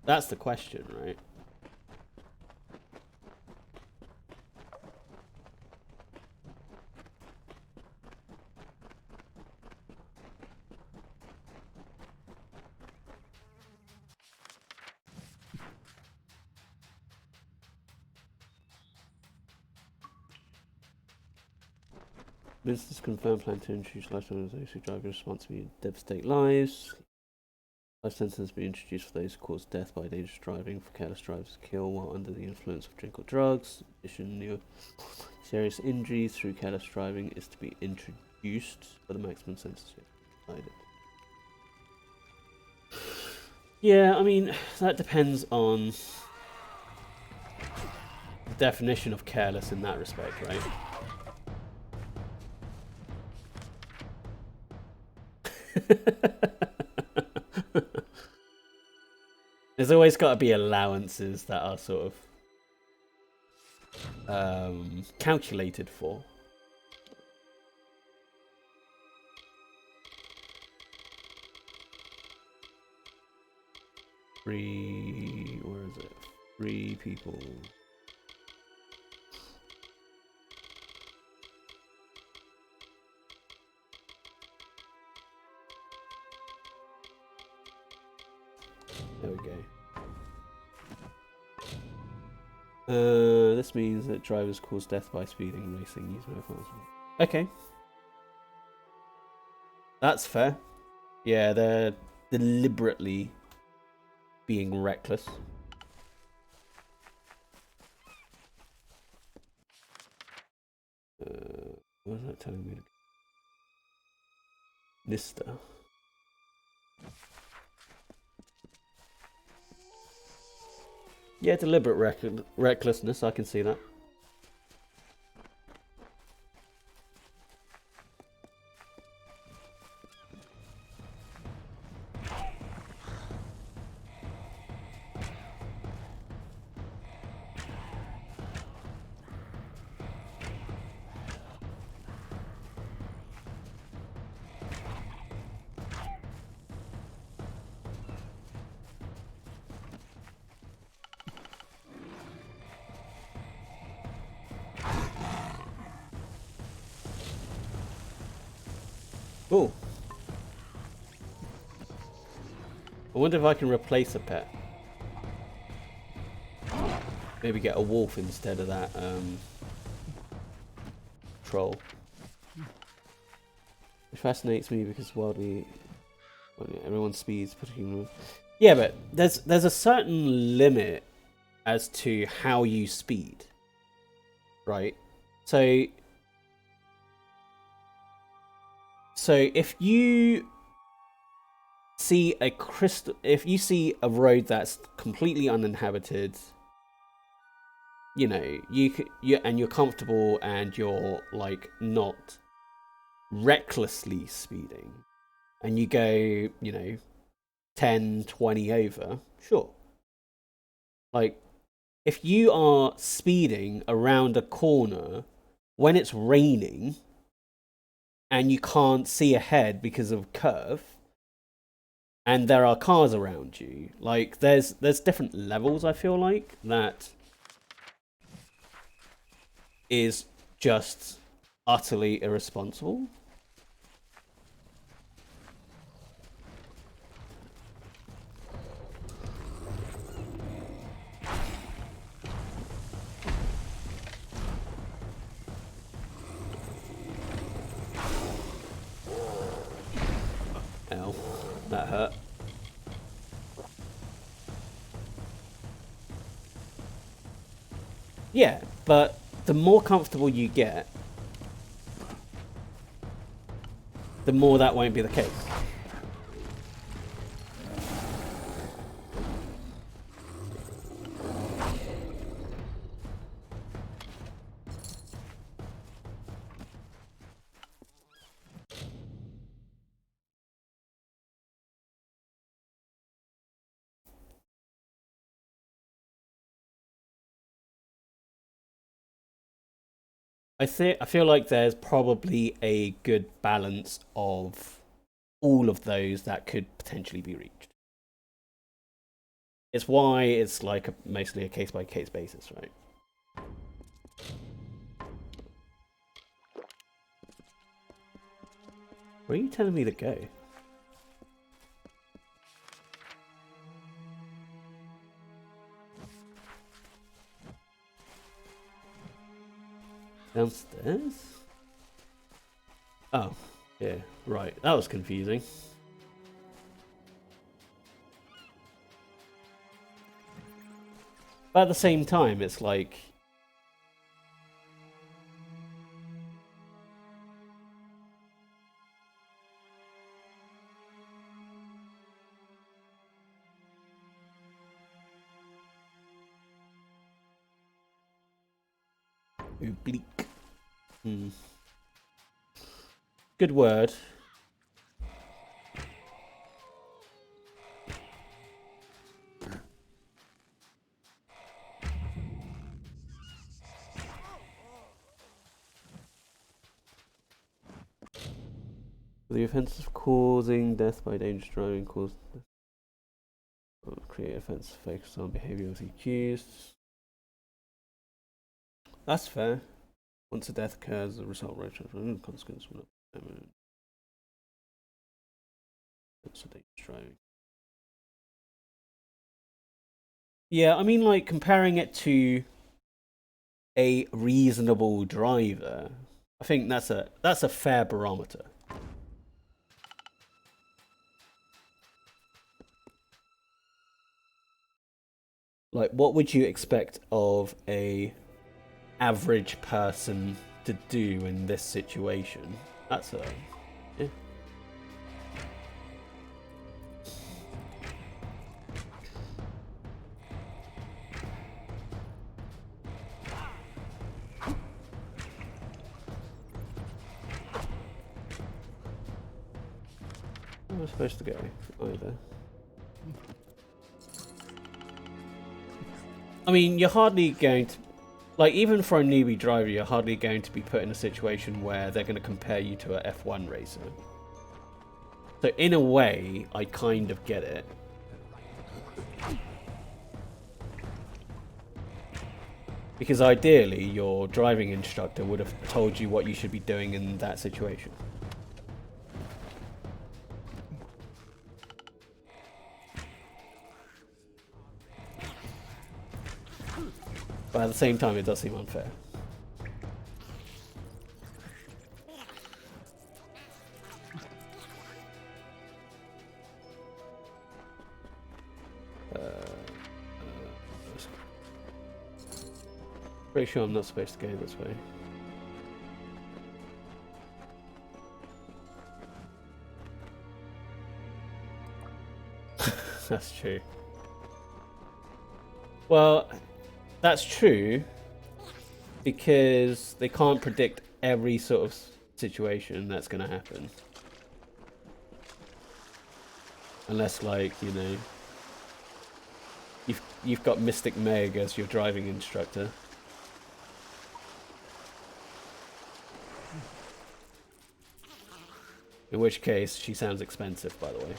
That's the question, right? Ministers confirmed plan to introduce life sentences for those who drive responsibly and devastate lives. Life sentences be introduced for those who cause death by dangerous driving, for careless drivers to kill while under the influence of drink or drugs. In addition, new Serious injuries through careless driving is to be introduced for the maximum censorship provided. Yeah, I mean, that depends on the definition of careless in that respect, right? There's always got to be allowances that are sort of calculated for. Where is it? 3 people. There we go. This means that drivers cause death by speeding, racing, use mobiles. Okay. That's fair. Yeah, they're deliberately being reckless. What is that telling me? Nista. Yeah, deliberate recklessness, I can see that. Oh. I wonder if I can replace a pet. Maybe get a wolf instead of that troll. It fascinates me because everyone speeds particularly. Yeah, but there's a certain limit as to how you speed. Right? So if you see if you see a road that's completely uninhabited, you know, and you're comfortable and you're like not recklessly speeding, and you go, you know, 10, 20 over, sure. Like, if you are speeding around a corner when it's raining and you can't see ahead because of curve, and there are cars around you, like there's different levels, I feel like, that is just utterly irresponsible. Ow, that hurt. Yeah, but the more comfortable you get, the more that won't be the case. I feel like there's probably a good balance of all of those that could potentially be reached. It's why it's like mostly a case-by-case basis, right? Where are you telling me to go? Downstairs? Oh, yeah, right. That was confusing. But at the same time, it's like... Oblique. Good word. The offence of causing death by dangerous driving cause create offence focused on behaviour of the accused. That's fair. Once a death occurs, the result of consequence will not be that's a dangerous driving. Yeah, I mean, like comparing it to a reasonable driver, I think that's a fair barometer. Like, what would you expect of a average person to do in this situation? That's a yeah. Where am I supposed to go? Either. I mean, you're hardly going to, like, even for a newbie driver, you're hardly going to be put in a situation where they're going to compare you to a F1 racer. So in a way, I kind of get it. Because ideally, your driving instructor would have told you what you should be doing in that situation. But at the same time, it does seem unfair. Pretty sure I'm not supposed to go this way. That's true. Well, that's true because they can't predict every sort of situation that's going to happen. Unless, like, you know, you've got Mystic Meg as your driving instructor. In which case, she sounds expensive, by the way.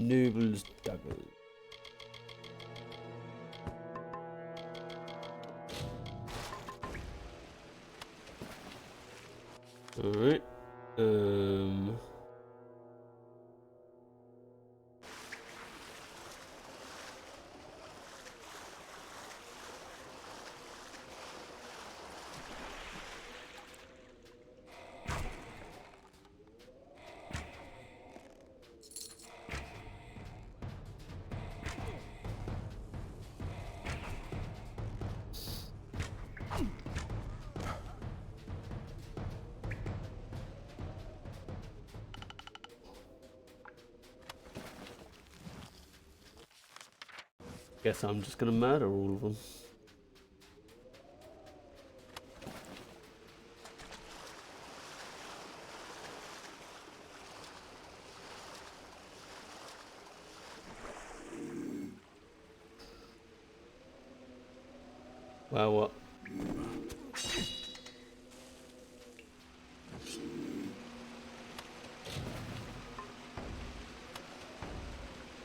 Noble's Double. Alright. Guess I'm just gonna murder all of them. Well, what?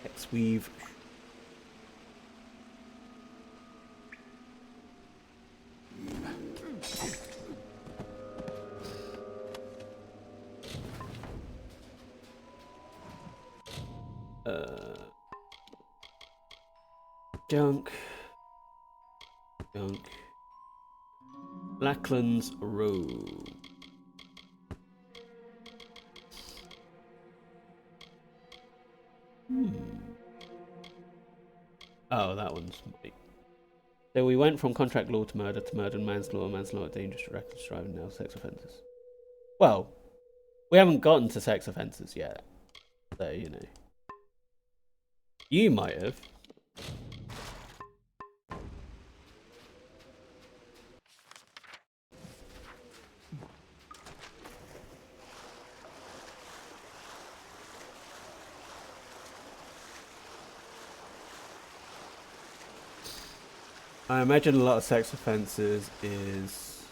X-weave. Junk. Junk. Blacklands Road. Oh, that one's... So we went from contract law to murder, manslaughter, dangerous, reckless driving, now sex offences. Well, we haven't gotten to sex offences yet. So, you know. You might have. I imagine a lot of sex offences is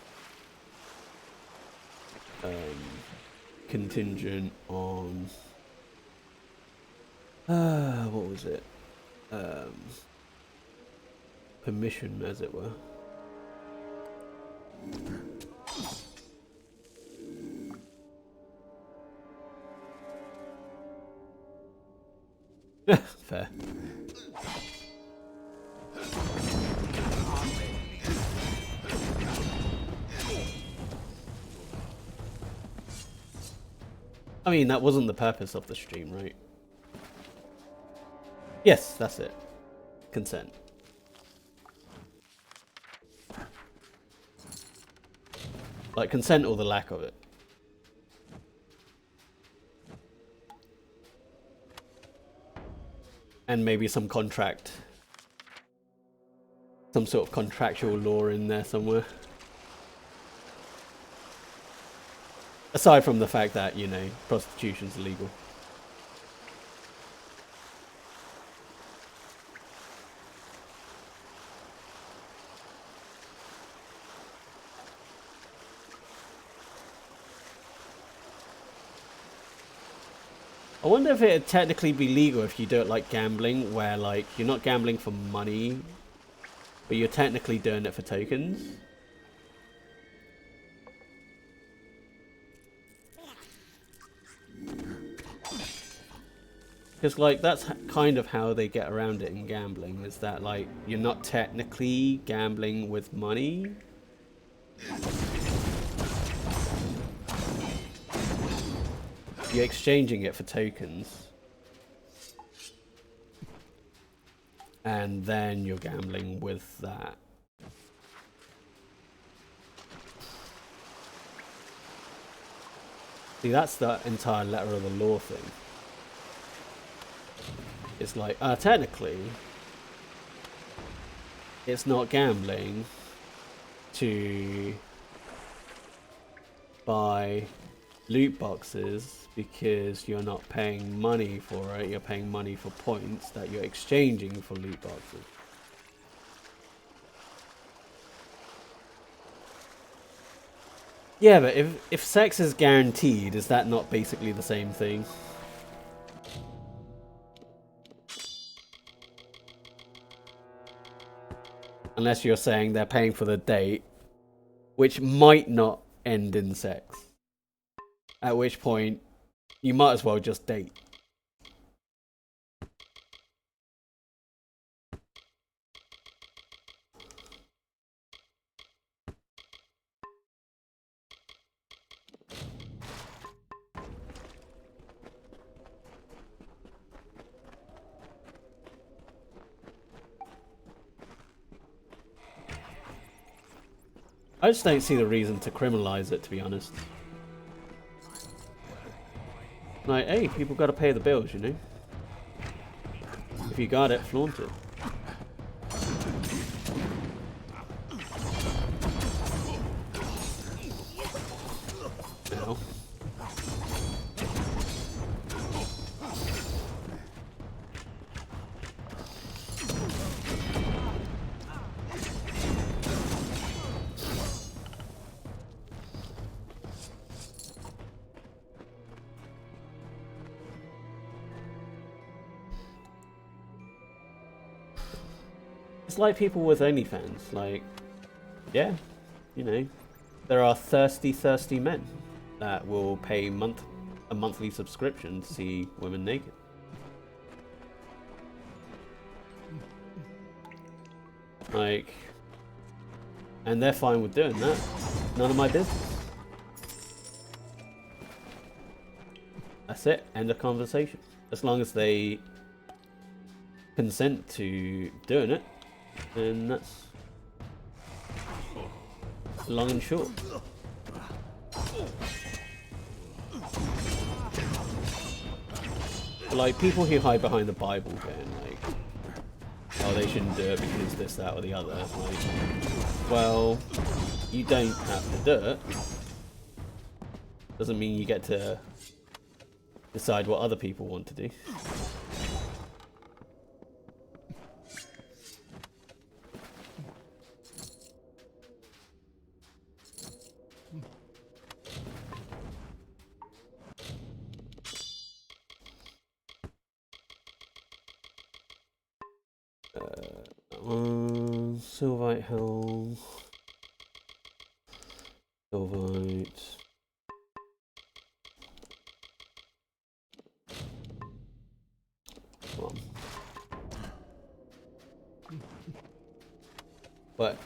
contingent on what was it? Permission, as it were. Fair. I mean, that wasn't the purpose of the stream, right? Yes, that's it. Consent. Like, consent or the lack of it. And maybe some contract. Some sort of contractual law in there somewhere. Aside from the fact that, you know, prostitution's illegal. I wonder if it'd technically be legal if you do it like gambling, where like you're not gambling for money, but you're technically doing it for tokens. Because like that's kind of how they get around it in gambling, is that like you're not technically gambling with money. You're exchanging it for tokens. And then you're gambling with that. See, that's the entire letter of the law thing. It's like, technically, it's not gambling to buy loot boxes because you're not paying money for it, you're paying money for points that you're exchanging for loot boxes. Yeah, but if sex is guaranteed, is that not basically the same thing? Unless you're saying they're paying for the date, which might not end in sex. At which point, you might as well just date. I just don't see the reason to criminalize it, to be honest. Like, hey, people gotta pay the bills, you know? If you got it, flaunt it. Ow. It's like people with OnlyFans, like, yeah, you know, there are thirsty men that will pay a monthly subscription to see women naked. Like, and they're fine with doing that. None of my business. That's it, end of conversation. As long as they consent to doing it, and that's long and short. Like, people who hide behind the Bible going like, oh, they shouldn't do it because this, that, or the other. Like, well, you don't have to do it. Doesn't mean you get to decide what other people want to do. Sylvite Helm. Sylvite. Come on. What?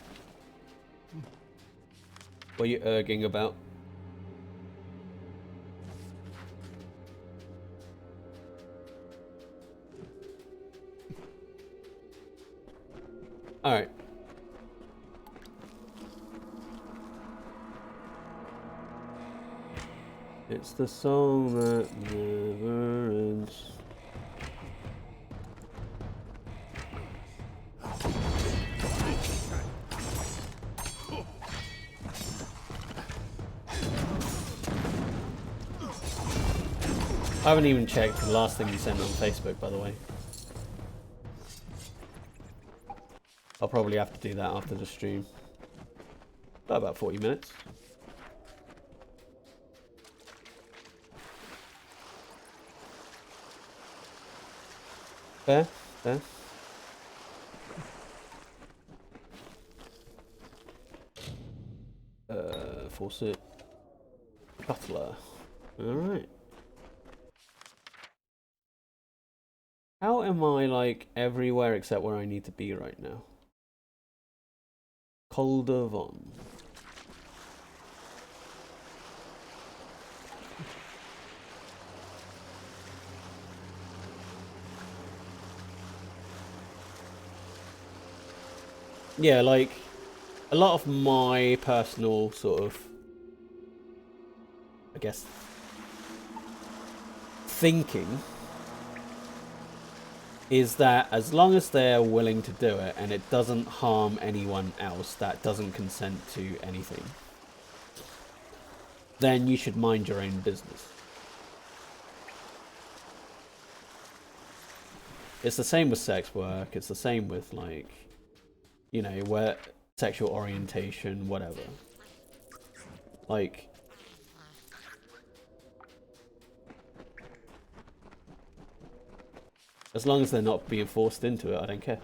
What are you urging about? Alright. It's the song that never ends. I haven't even checked the last thing you sent on Facebook, by the way. I'll probably have to do that after the stream. About 40 minutes. Fair, fair. Faucet. Butler. Alright. How am I, like, everywhere except where I need to be right now? Coldavon. Yeah, like, a lot of my personal sort of, I guess, thinking is that as long as they're willing to do it and it doesn't harm anyone else that doesn't consent to anything, then you should mind your own business. It's the same with sex work, it's the same with, like, you know, where sexual orientation, whatever. Like, as long as they're not being forced into it, I don't care.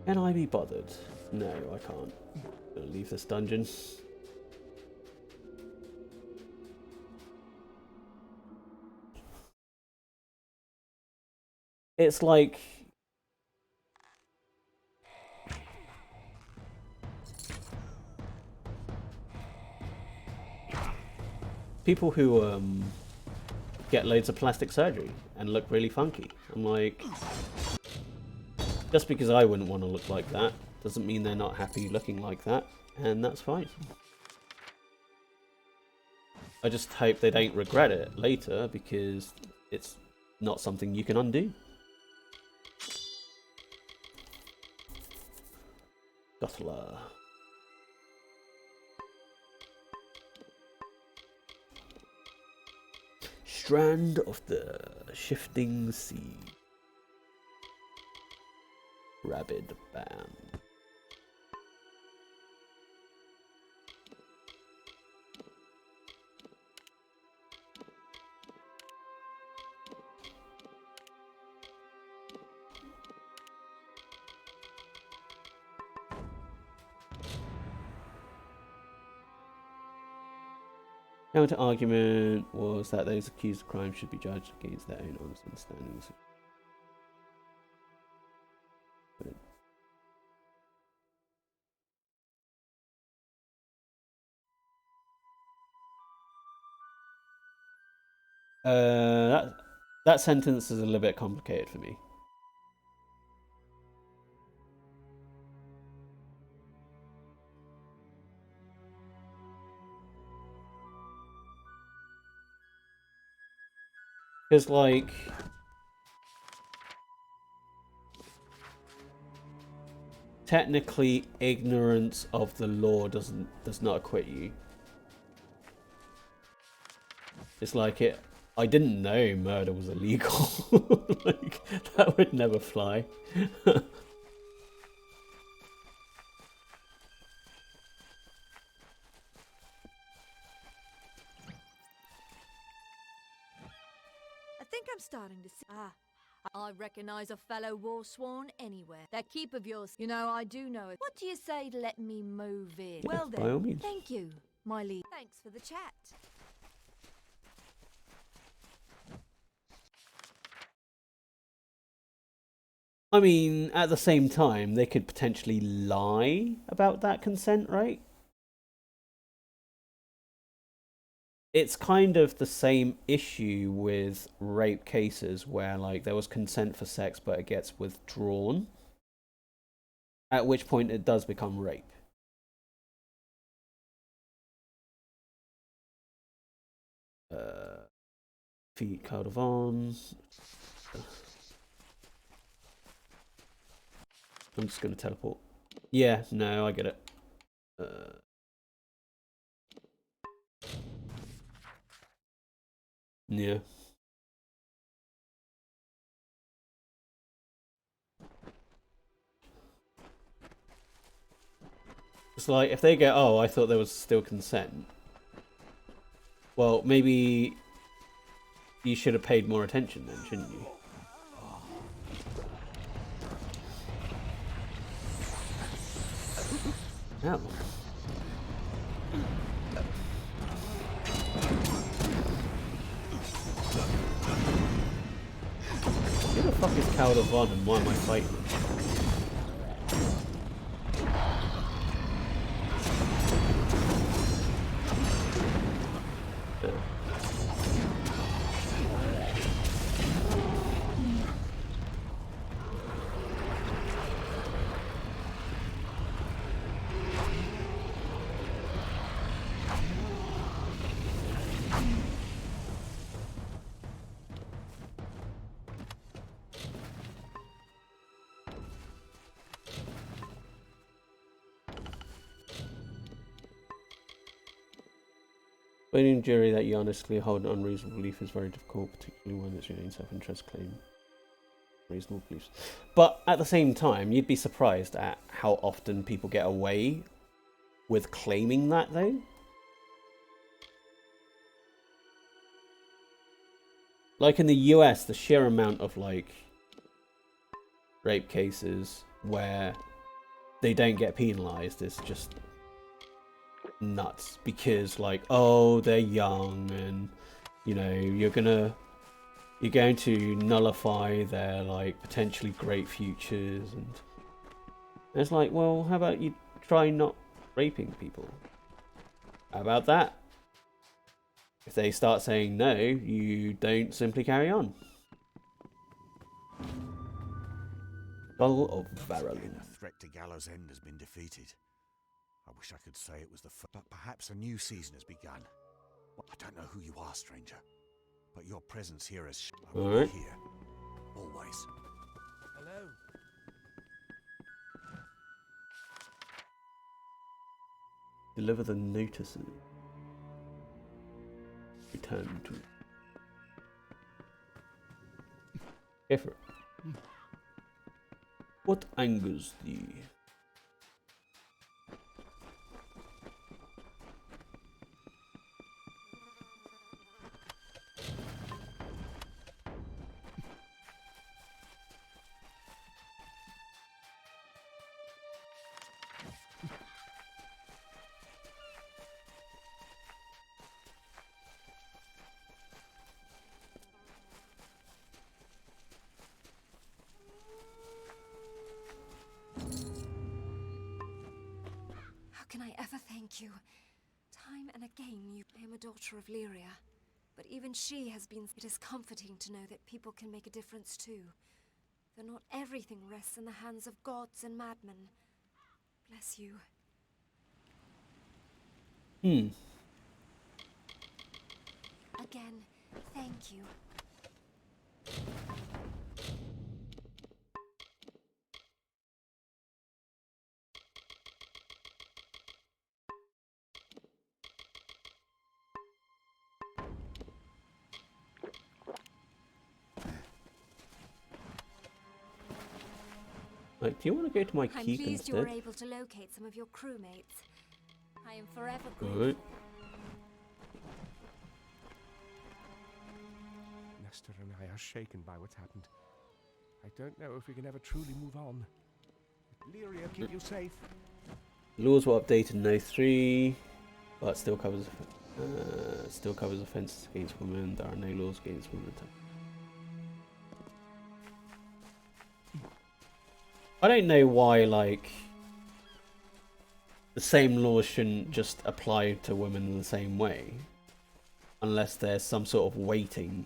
Can I be bothered? No, I can't. I'm gonna leave this dungeon. It's like... people who get loads of plastic surgery and look really funky. I'm like... just because I wouldn't want to look like that doesn't mean they're not happy looking like that, and that's fine. I just hope they don't regret it later, because it's not something you can undo. Gutler. Strand of the Shifting Sea. Rabid Band. Counter argument was that those accused of crime should be judged against their own honest understandings. That sentence is a little bit complicated for me. Because, like, technically, ignorance of the law does not acquit you. It's like I didn't know murder was illegal. Like, that would never fly. I think I'm starting to see. I recognize a fellow war-sworn anywhere. That keep of yours, you know, I do know it. What do you say to let me move in? Yeah, well by all then, means. thank you, my lead. Thanks for the chat. I mean, at the same time, they could potentially lie about that consent, right? It's kind of the same issue with rape cases where, like, there was consent for sex, but it gets withdrawn. At which point it does become rape. Feet code of arms. I'm just gonna teleport. Yeah, no, I get it. Yeah. It's like, if they get, oh, I thought there was still consent. Well, maybe you should have paid more attention then, shouldn't you? Ow. Who the fuck is Calderon and why am I fighting him? Persuading a jury that you honestly hold an unreasonable belief is very difficult, particularly when it's your own self-interest claim. Reasonable beliefs. But at the same time, you'd be surprised at how often people get away with claiming that, though. Like in the US, the sheer amount of, like, rape cases where they don't get penalized is just nuts, because, like, oh, they're young and, you know, you're going to nullify their, like, potentially great futures. And it's like, well, how about you try not raping people? How about that? If they start saying no, you don't simply carry on. Skull of Varolin. The threat to Gallows End has been defeated. I wish I could say it was the first, but perhaps a new season has begun. Well, I don't know who you are, stranger, but your presence here is. I will be here, always. Hello. Deliver the notices. Return to. Go for it. What angers thee? How can I ever thank you? Time and again, I am a daughter of Lyria. But even she has been... It is comforting to know that people can make a difference too. That not everything rests in the hands of gods and madmen. Bless you. Again, thank you. Like, do you want to go to my I'm keep pleased you were instead? able to locate some of your crewmates. I am forever grateful. Alright. Nestor and I are shaken by what's happened. I don't know if we can ever truly move on. Lyria, keep you safe. Laws were updated in 03, but still covers offences against women. There are no laws against women. I don't know why, like, the same laws shouldn't just apply to women in the same way, unless there's some sort of weighting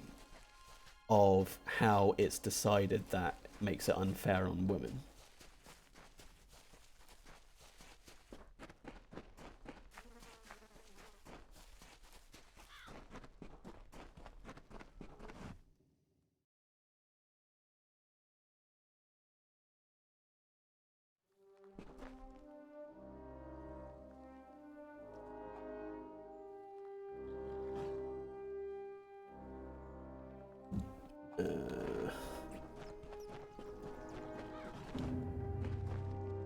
of how it's decided that makes it unfair on women.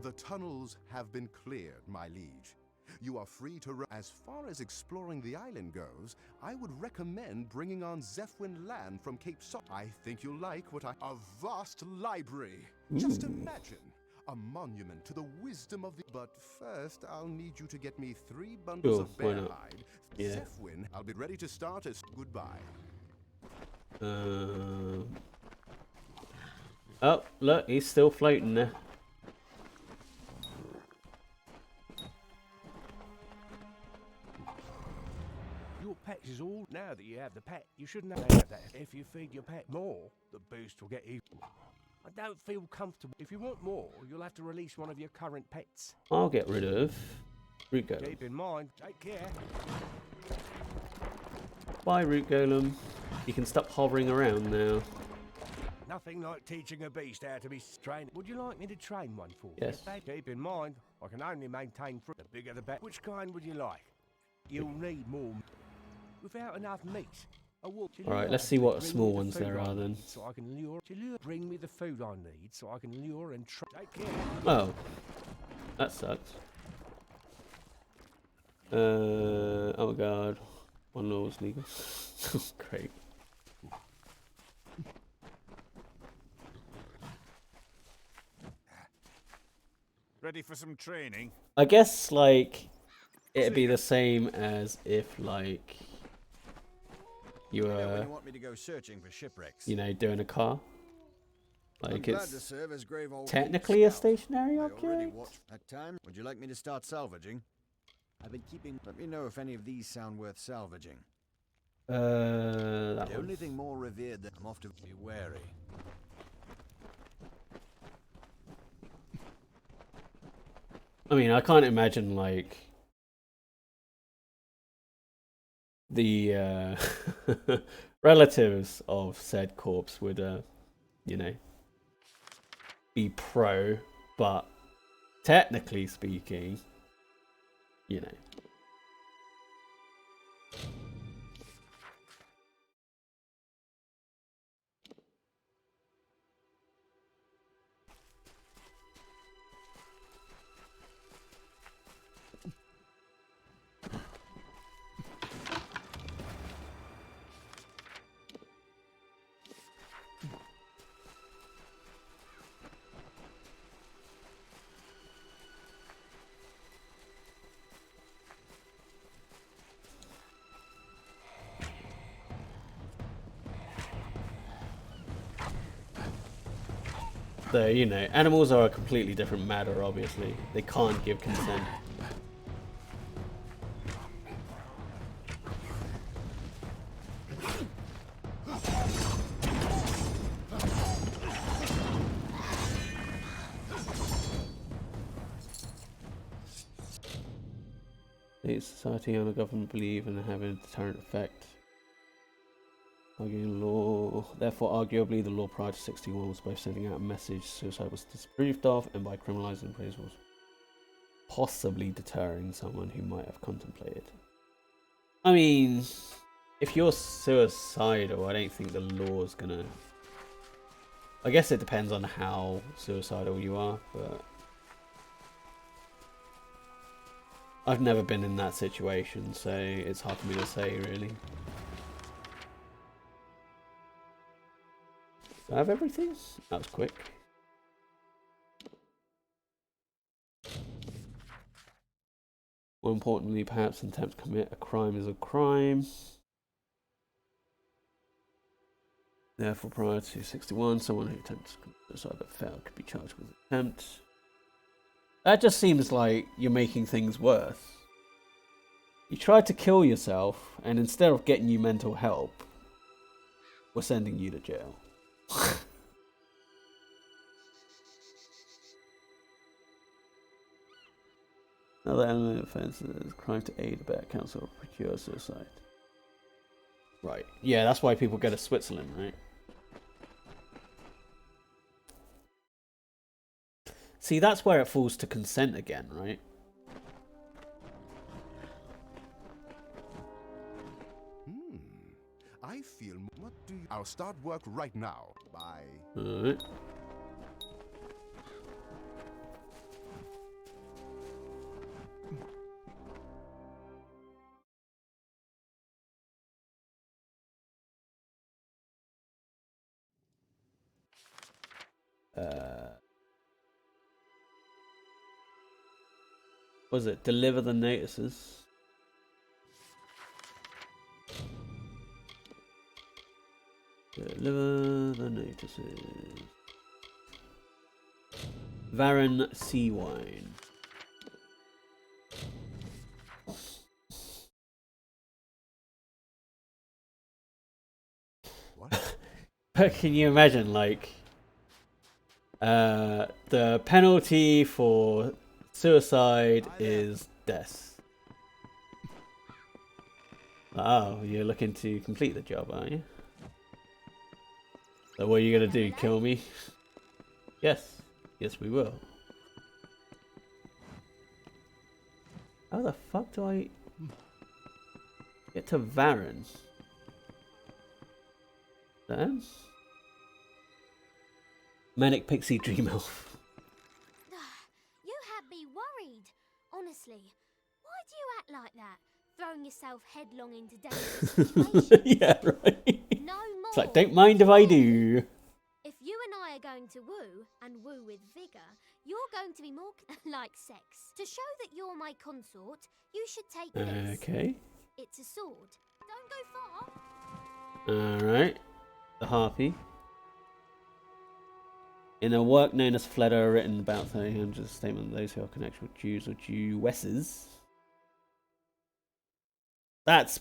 The tunnels have been cleared, my liege. You are free to As far as exploring the island goes, I would recommend bringing on Zephwin land from Cape Salt. I think you'll like what A vast library! Just imagine! A monument to the wisdom of the... But first, I'll need you to get me 3 bundles of bear hide. Yeah. Zephwin, I'll be ready to start as... Goodbye. Oh, look, he's still floating there. Your pets is all... Now that you have the pet, you shouldn't have that. If you feed your pet more, the boost will get even. I don't feel comfortable. If you want more, you'll have to release one of your current pets. I'll get rid of Root Golem. Keep in mind, take care. Bye, Root Golem. You can stop hovering around now. Nothing like teaching a beast how to be trained. Would you like me to train one for you? Yes. Keep in mind, I can only maintain fruit. The bigger the better. Which kind would you like? You'll need more. Without enough meat. Alright, let's see what small ones there are then. So I can lure. Bring me the food I need so I can lure and take care. Oh. That sucks. Oh my god. One law was legal. Great. Ready for some training? I guess, like, it'd be the same as if, like, you were, when you want me to go searching for shipwrecks. you know, doing a car. Like, I'm glad to it's serve as grave old technically a scout. stationary I already object. watched that time. Would you like me to start salvaging? I've been keeping. Let me know if any of these sound worth salvaging. That The one. only thing more revered than I'm off to be wary. I mean, I can't imagine, like, the relatives of said corpse would, you know, be pro, but technically speaking, you know. So, you know, animals are a completely different matter, obviously. They can't give consent. The society and the government believe in having a deterrent effect. Arguing law. Therefore, arguably, the law prior to 61 was both sending out a message suicide was disapproved of, and by criminalizing praise was possibly deterring someone who might have contemplated. I mean, if you're suicidal, I don't think the law's gonna... I guess it depends on how suicidal you are, but... I've never been in that situation, so it's hard for me to say, really. Do I have everything? That was quick. More importantly, perhaps an attempt to commit a crime is a crime. Therefore, prior to 61, someone who attempts to commit suicide but failed could be charged with attempt. That just seems like you're making things worse. You tried to kill yourself, and instead of getting you mental help, we're sending you to jail. Another element of offence is crime to aid, abet, counsel, or procure suicide. Right. Yeah, that's why people go to Switzerland, right? See, that's where it falls to consent again, right? I feel... What do you... I'll start work right now. Bye. Alright. What was it? Deliver the notices. Deliver the notices. Varan Sea Wine. What? But can you imagine, like, the penalty for suicide is death. Oh, you're looking to complete the job, aren't you? So what are you gonna do? Kill me? Yes. Yes, we will. How the fuck do I get to Varan? Then? Manic Pixie Dream Elf. You had me worried. Honestly, why do you act like that? Throwing yourself headlong into dangerous situations. Yeah, right. No more. It's like, don't mind if I do. If you and I are going to woo, and woo with vigour, you're going to be more like sex. To show that you're my consort, you should take this. Okay. It's a sword. Don't go far. Alright. The Harpy. In a work known as Fleda, written about 1300, statement of those who are connected with Jews or Jewesses. That's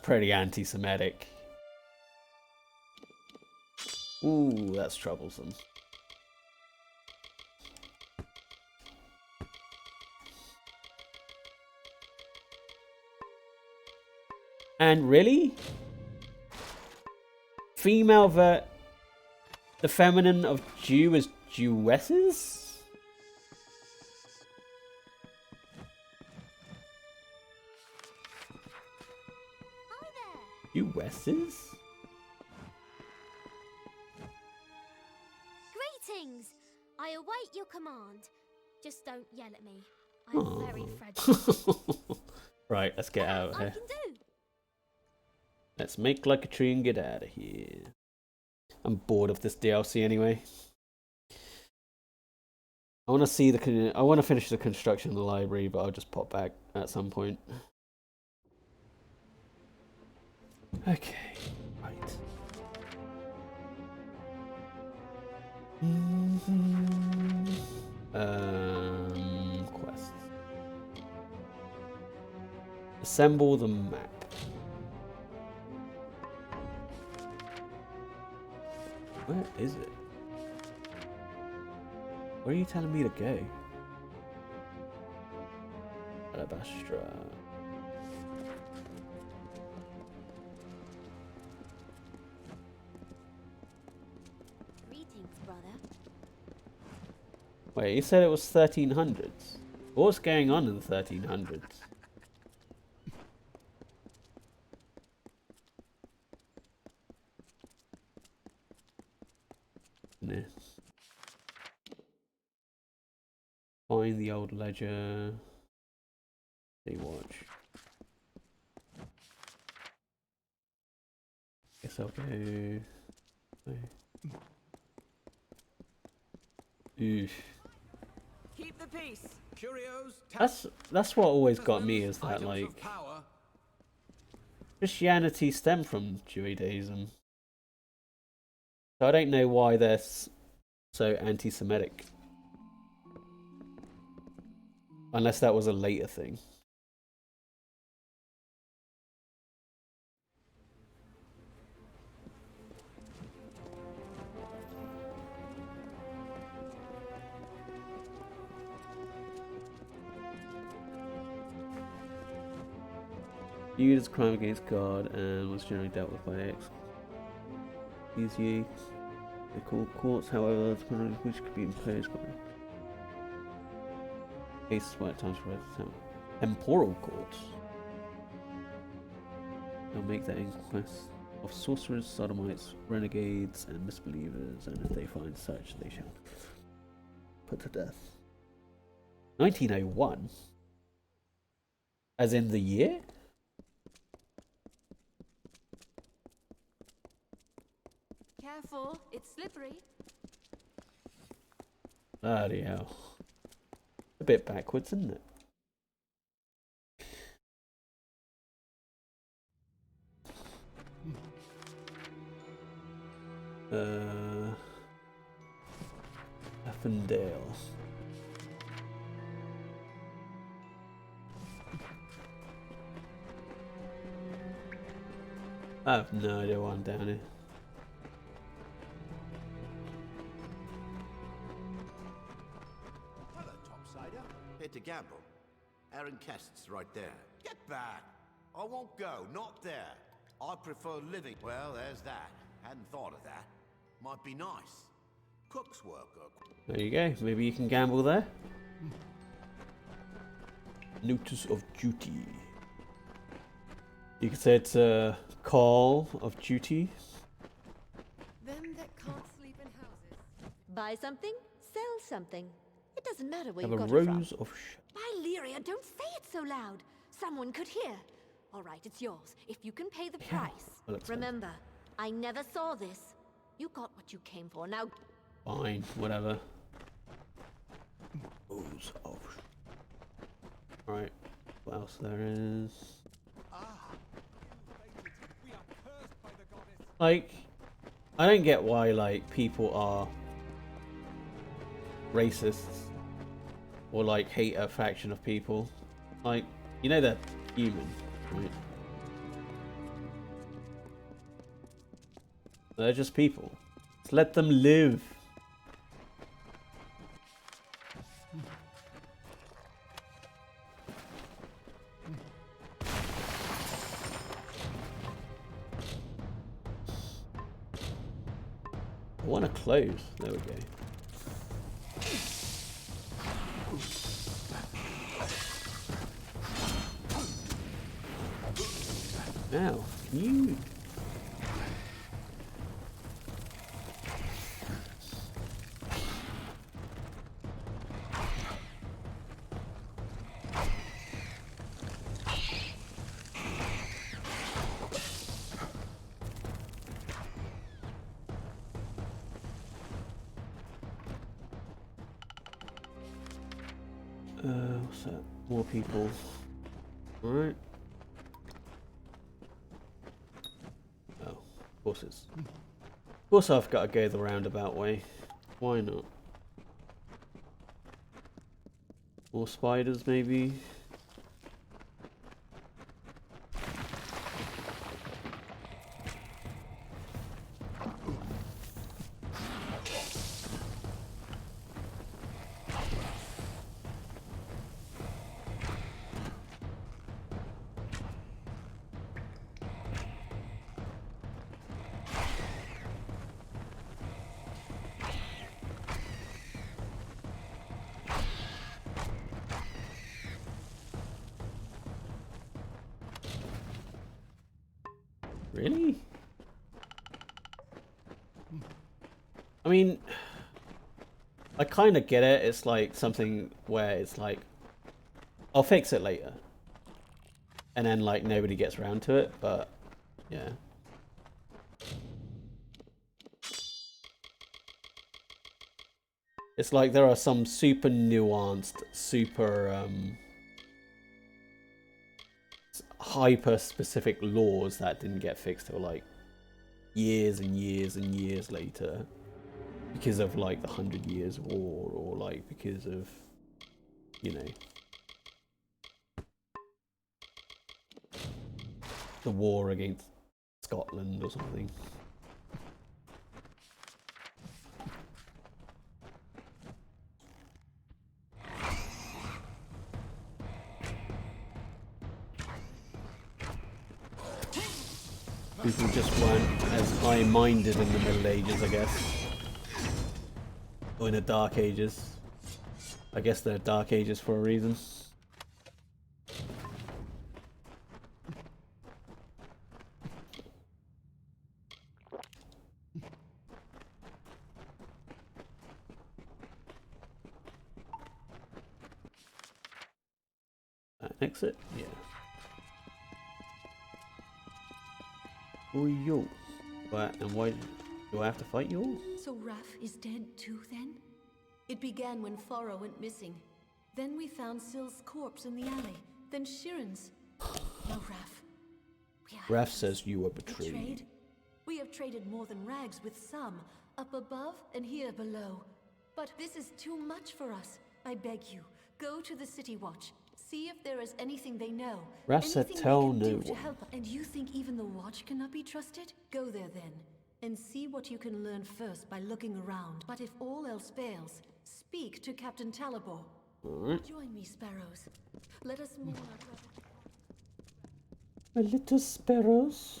pretty anti-Semitic. Ooh, that's troublesome. And really? Female the feminine of Jew is Jewesses? Hi there. Jewesses? Greetings. I await your command. Just don't yell at me. I'm Aww. very fragile. Right, let's get out of I here. can do. Let's make like a tree and get out of here. I'm bored of this DLC anyway. I want to see I want to finish the construction of the library, but I'll just pop back at some point. Okay, right. Quests. Assemble the map. Where is it? Where are you telling me to go? Alabastra. Greetings, brother. Wait, you said it was 1300s. What's going on in the 1300s? Nah. Find the old ledger. They watch. Guess I'll go. Oof. Keep the peace. Curios. That's what always got me, is that like Christianity stemmed from Judaism. So I don't know why they're so anti-Semitic. Unless that was a later thing. Viewed as a crime against God and was generally dealt with by ecclesiastical courts, however, which could be imposed by cases by times for temporal courts. They'll make their inquest of sorcerers, sodomites, renegades, and misbelievers, and if they find such, they shall put to death. 1901? As in the year? Careful, it's slippery. Bloody hell. A bit backwards, isn't it? Effendale. I have no idea why I'm down here. Hello, Topsider. Here to gamble. Aaron Kest's right there. Get back! I won't go, not there. I prefer living. Well, there's that. Hadn't thought of that. Might be nice. Cook's work. There you go. Maybe you can gamble there. Notice of duty. You could say it's a call of duty. Them that can't sleep in houses. Buy something, sell something. It doesn't matter where Have you a got it from. rose of Lyria, don't say it so loud. Someone could hear. All right, it's yours, if you can pay the price. Well, Remember, I never saw this. You got what you came for, now... fine, whatever. Rose of. Right, what else there is? Like, I don't get why, like, people are racists or, like, hate a faction of people. Like, you know they're human, right? They're just people. Just let them live. I want to close. There we go. Now, can you... what's that? More people. Alright. Oh, horses. Of course I've got to go the roundabout way. Why not? More spiders, maybe? Really? I mean, I kind of get it. It's like something where it's like, I'll fix it later. And then like nobody gets around to it, but yeah. It's like there are some super nuanced, super hyper specific laws that didn't get fixed till like years and years and years later because of like the 100 Years' War, or like because of, you know, the war against Scotland or something. People just weren't as high-minded in the Middle Ages, I guess. Or in the Dark Ages. I guess they're Dark Ages for a reason. Exit? Yeah. Oh, yo. What? And why do I have to fight you all? So Raf is dead too, then? It began when Farah went missing. Then we found Syl's corpse in the alley. Then Shiren's. Now Raf. Raf says you were betrayed. Betrayed? We have traded more than rags with some, up above and here below. But this is too much for us. I beg you, go to the City Watch. See if there is anything they know. Raf said tell no to one. help. And you think even the Watch cannot be trusted? Go there then, and see what you can learn first by looking around. But if all else fails, speak to Captain Talabor. Alright. Join me, sparrows. Let us mourn our brother. My little sparrows.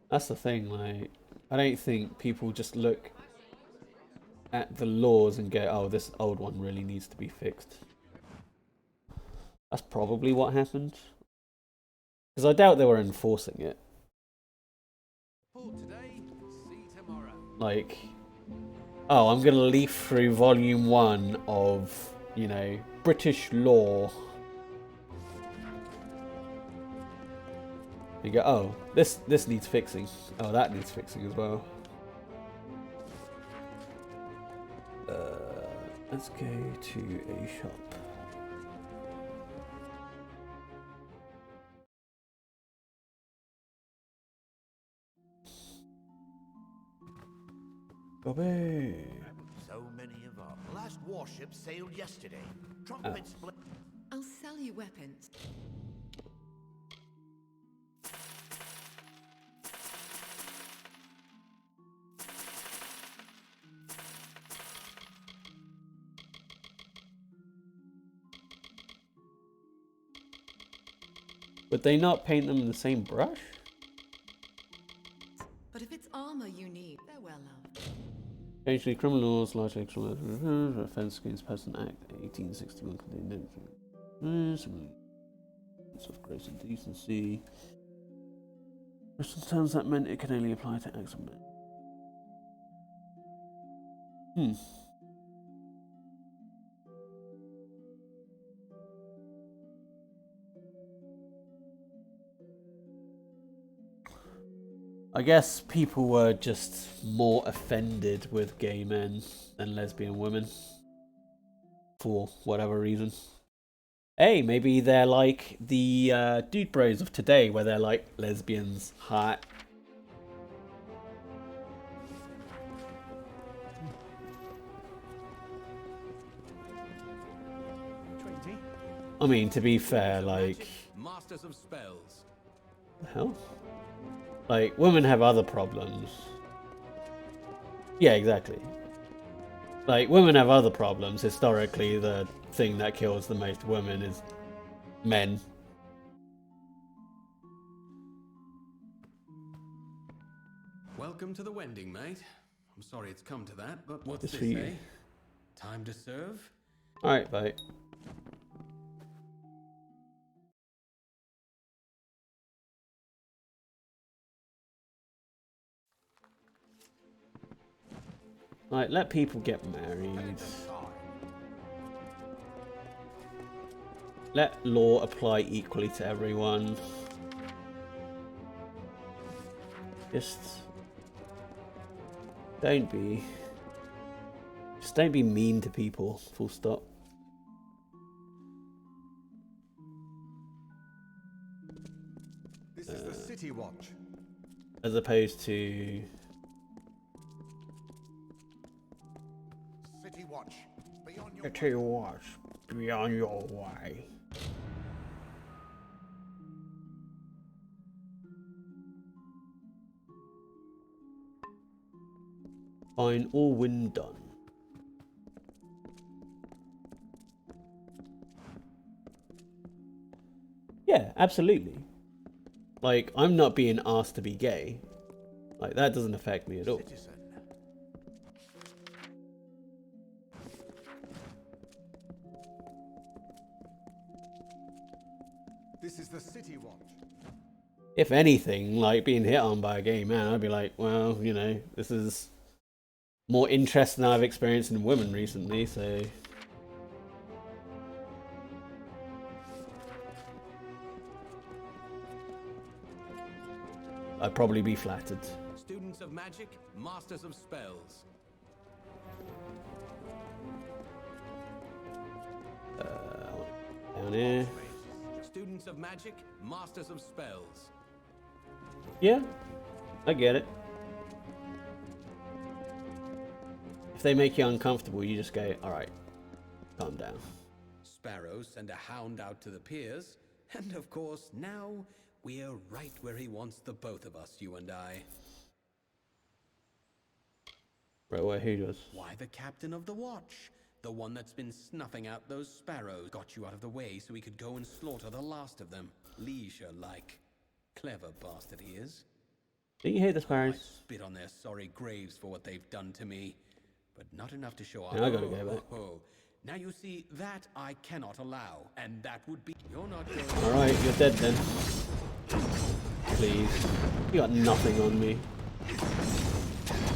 That's the thing, like, I don't think people just look at the laws and go, oh, this old one really needs to be fixed. That's probably what happened. Because I doubt they were enforcing it. Like, oh, I'm gonna leaf through volume 1 of, you know, British law. You go, oh, this needs fixing. Oh, that needs fixing as well. Let's go to a shop. Bobby. So many of our last warship sailed yesterday. Trumpets split. I'll sell you weapons. Would they not paint them in the same brush? But if it's armor you need, they're well loved. Ancient criminal laws, largely offense against person act 1861 contained of grace and decency. Sometimes that meant it could only apply to acts of men. I guess people were just more offended with gay men than lesbian women. For whatever reason. Hey, maybe they're like the dude bros of today, where they're like lesbians, hot. I mean, to be fair, like... Masters of spells. The hell? Like, women have other problems. Yeah, exactly. Like, women have other problems. Historically, the thing that kills the most women is men. Welcome to the Wending, mate. I'm sorry it's come to that, but what's It's this, for you. eh? Time to serve? Alright, vote. Like, let people get married. Let law apply equally to everyone. Just don't be mean to people, full stop. This is the City Watch. As opposed to City Watch. City Watch, be on your way. Fine, all wind done. Yeah, absolutely. Like, I'm not being asked to be gay. Like, that doesn't affect me at all. This is the City Watch. If anything, like, being hit on by a gay man, I'd be like, well, you know, this is more interest than I've experienced in women recently, so... I'd probably be flattered. Students of magic, masters of spells. Down here. Students of magic, masters of spells. Yeah, I get it. If they make you uncomfortable, you just go, alright, calm down. Sparrow send a hound out to the piers, and of course, now we're right where he wants the both of us, you and I. Right, where who does? Why, the captain of the watch. The one that's been snuffing out those sparrows. Got you out of the way so we could go and slaughter the last of them. Leisure-like. Clever bastard he is. Do you hate the sparrows? I spit on their sorry graves for what they've done to me. But not enough to show Yeah, I gotta go back. Now you see, that I cannot allow. And that would be... You're not going... Alright, you're dead then. Please. You got nothing on me.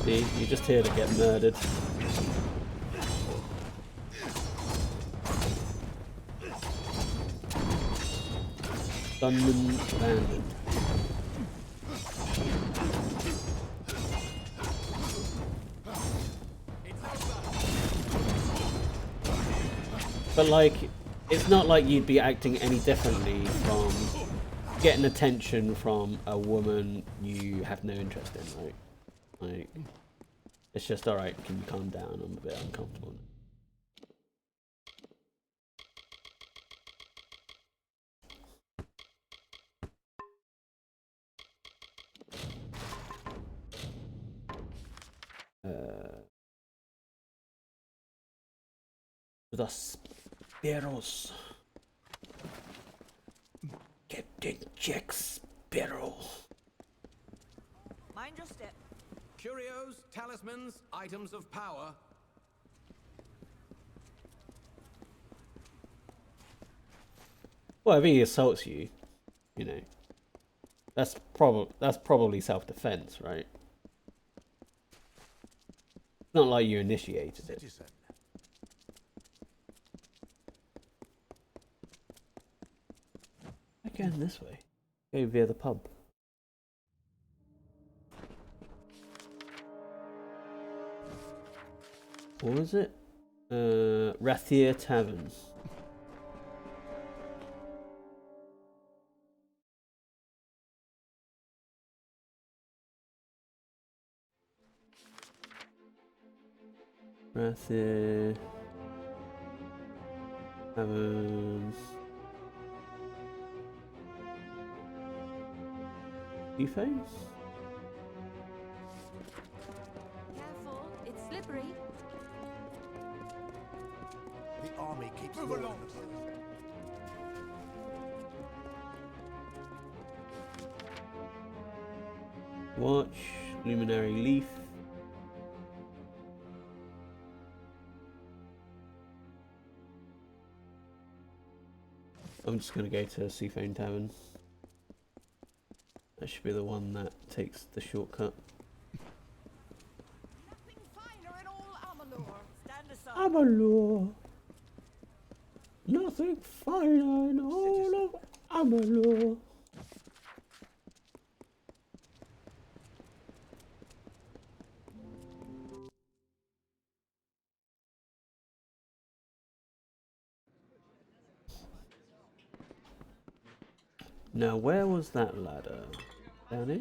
See, you're just here to get murdered. Gunman abandoned. But like, it's not like you'd be acting any differently from getting attention from a woman you have no interest in, right? Like, it's just, alright, can you calm down? I'm a bit uncomfortable. The sparrows. Captain Jack Sparrow. Mind your step. Curios, talismans, items of power. Well, if he assaults you, you know, that's probably self-defense, right? It's not like you initiated it. Again, this way. Go via the pub. What was it? Rathier Tavern. Rathier Tavern. Phones? Careful, it's slippery. The army keeps Move along. Watch, Luminary Leaf. just going to go to Seafoam Tavern. That should be the one that takes the shortcut. Amalur. Nothing finer in all of Amalur. Now, where was that ladder? Down here?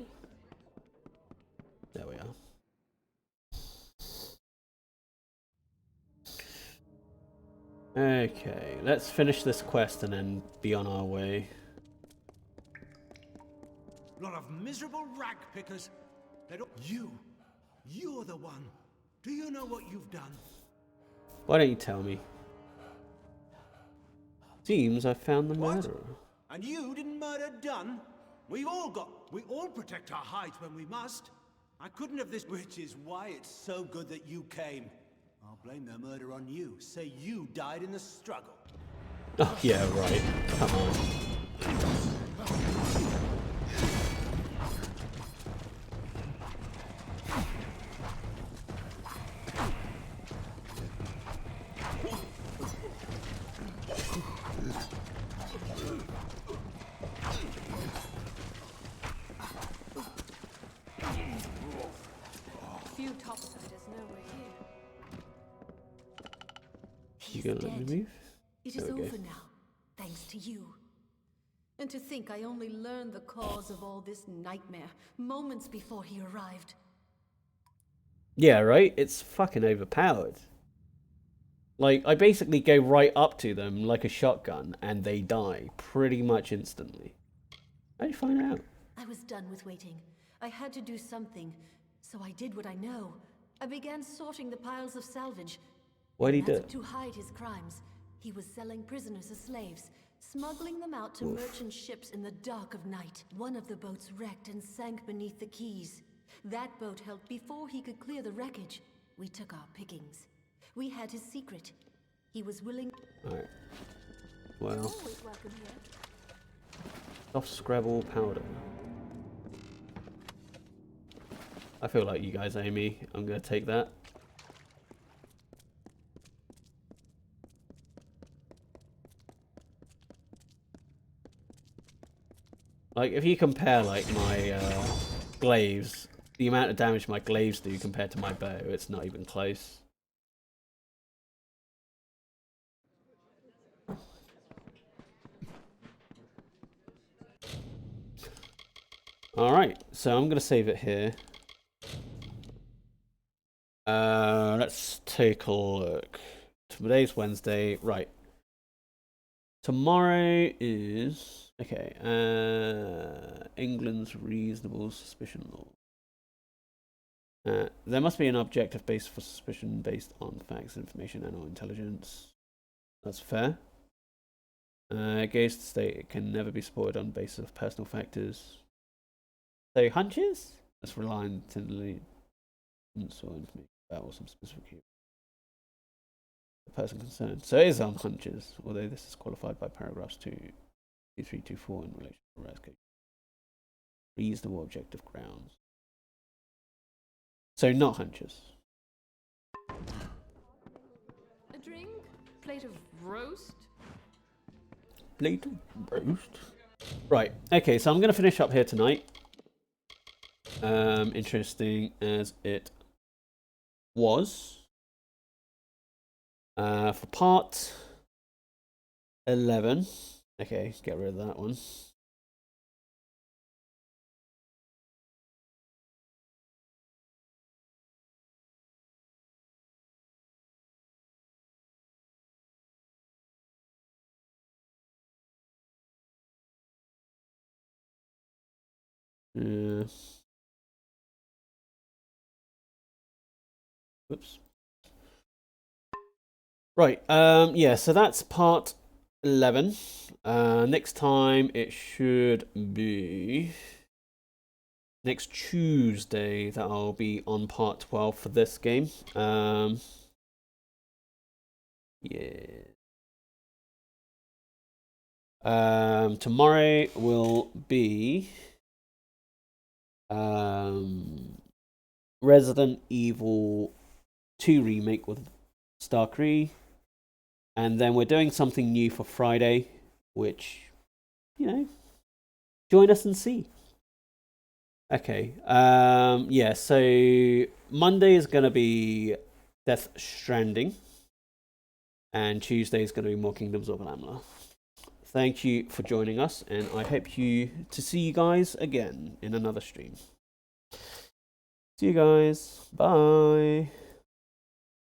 There we are. Okay, let's finish this quest and then be on our way. Lot of miserable rag pickers. You're the one. Do you know what you've done? Why don't you tell me? Seems I found the murderer. And you didn't murder Dunn? We all protect our hides when we must. I couldn't have this, which is why it's so good that you came. I'll blame their murder on you. Say you died in the struggle. Oh, yeah, right. Come on. Few topsiders know we're here. You gonna let me move? It is over now, thanks to you. And to think I only learned the cause of all this nightmare moments before he arrived. Yeah, right? It's fucking overpowered. Like, I basically go right up to them like a shotgun and they die pretty much instantly. How'd you find out? I was done with waiting. I had to do something, so I did what I know. I began sorting the piles of salvage. Why'd he do it? To hide his crimes. He was selling prisoners as slaves, smuggling them out to merchant ships in the dark of night. One of the boats wrecked and sank beneath the quays. That boat helped before he could clear the wreckage. We took our pickings. We had his secret. He was willing. Alright. Well. Soft Scrabble powder. I feel like you guys owe me. I'm gonna take that. Like, if you compare, like, my glaives, the amount of damage my glaives do compared to my bow, it's not even close. Alright, so I'm going to save it here. Let's take a look. Today's Wednesday. Right. Tomorrow is... Okay. England's reasonable suspicion law. There must be an objective basis for suspicion based on facts, information, and or intelligence. That's fair. It goes to state it can never be supported on the basis of personal factors. So hunches? Let's rely on intelligence or information about some specific the person concerned. So it is on hunches, although this is qualified by paragraphs 2, 3, 2, 4 in relation to rare case. Reasonable objective grounds. So not hunches. A drink? Plate of roast? Plate of roast? Right, okay, so I'm going to finish up here tonight. Interesting as it was. For part 11. Okay, get rid of that one. Whoops. Right, yeah, so that's part 11. Next time it should be next Tuesday that I'll be on part 12 for this game. Yeah. Tomorrow will be Resident Evil 2 remake with Starkree, and then we're doing something new for Friday, which, you know, join us and see. Okay, yeah, so Monday is going to be Death Stranding, and Tuesday is going to be more Kingdoms of Amalur. Thank you for joining us, and I hope to see you guys again in another stream. See you guys. Bye.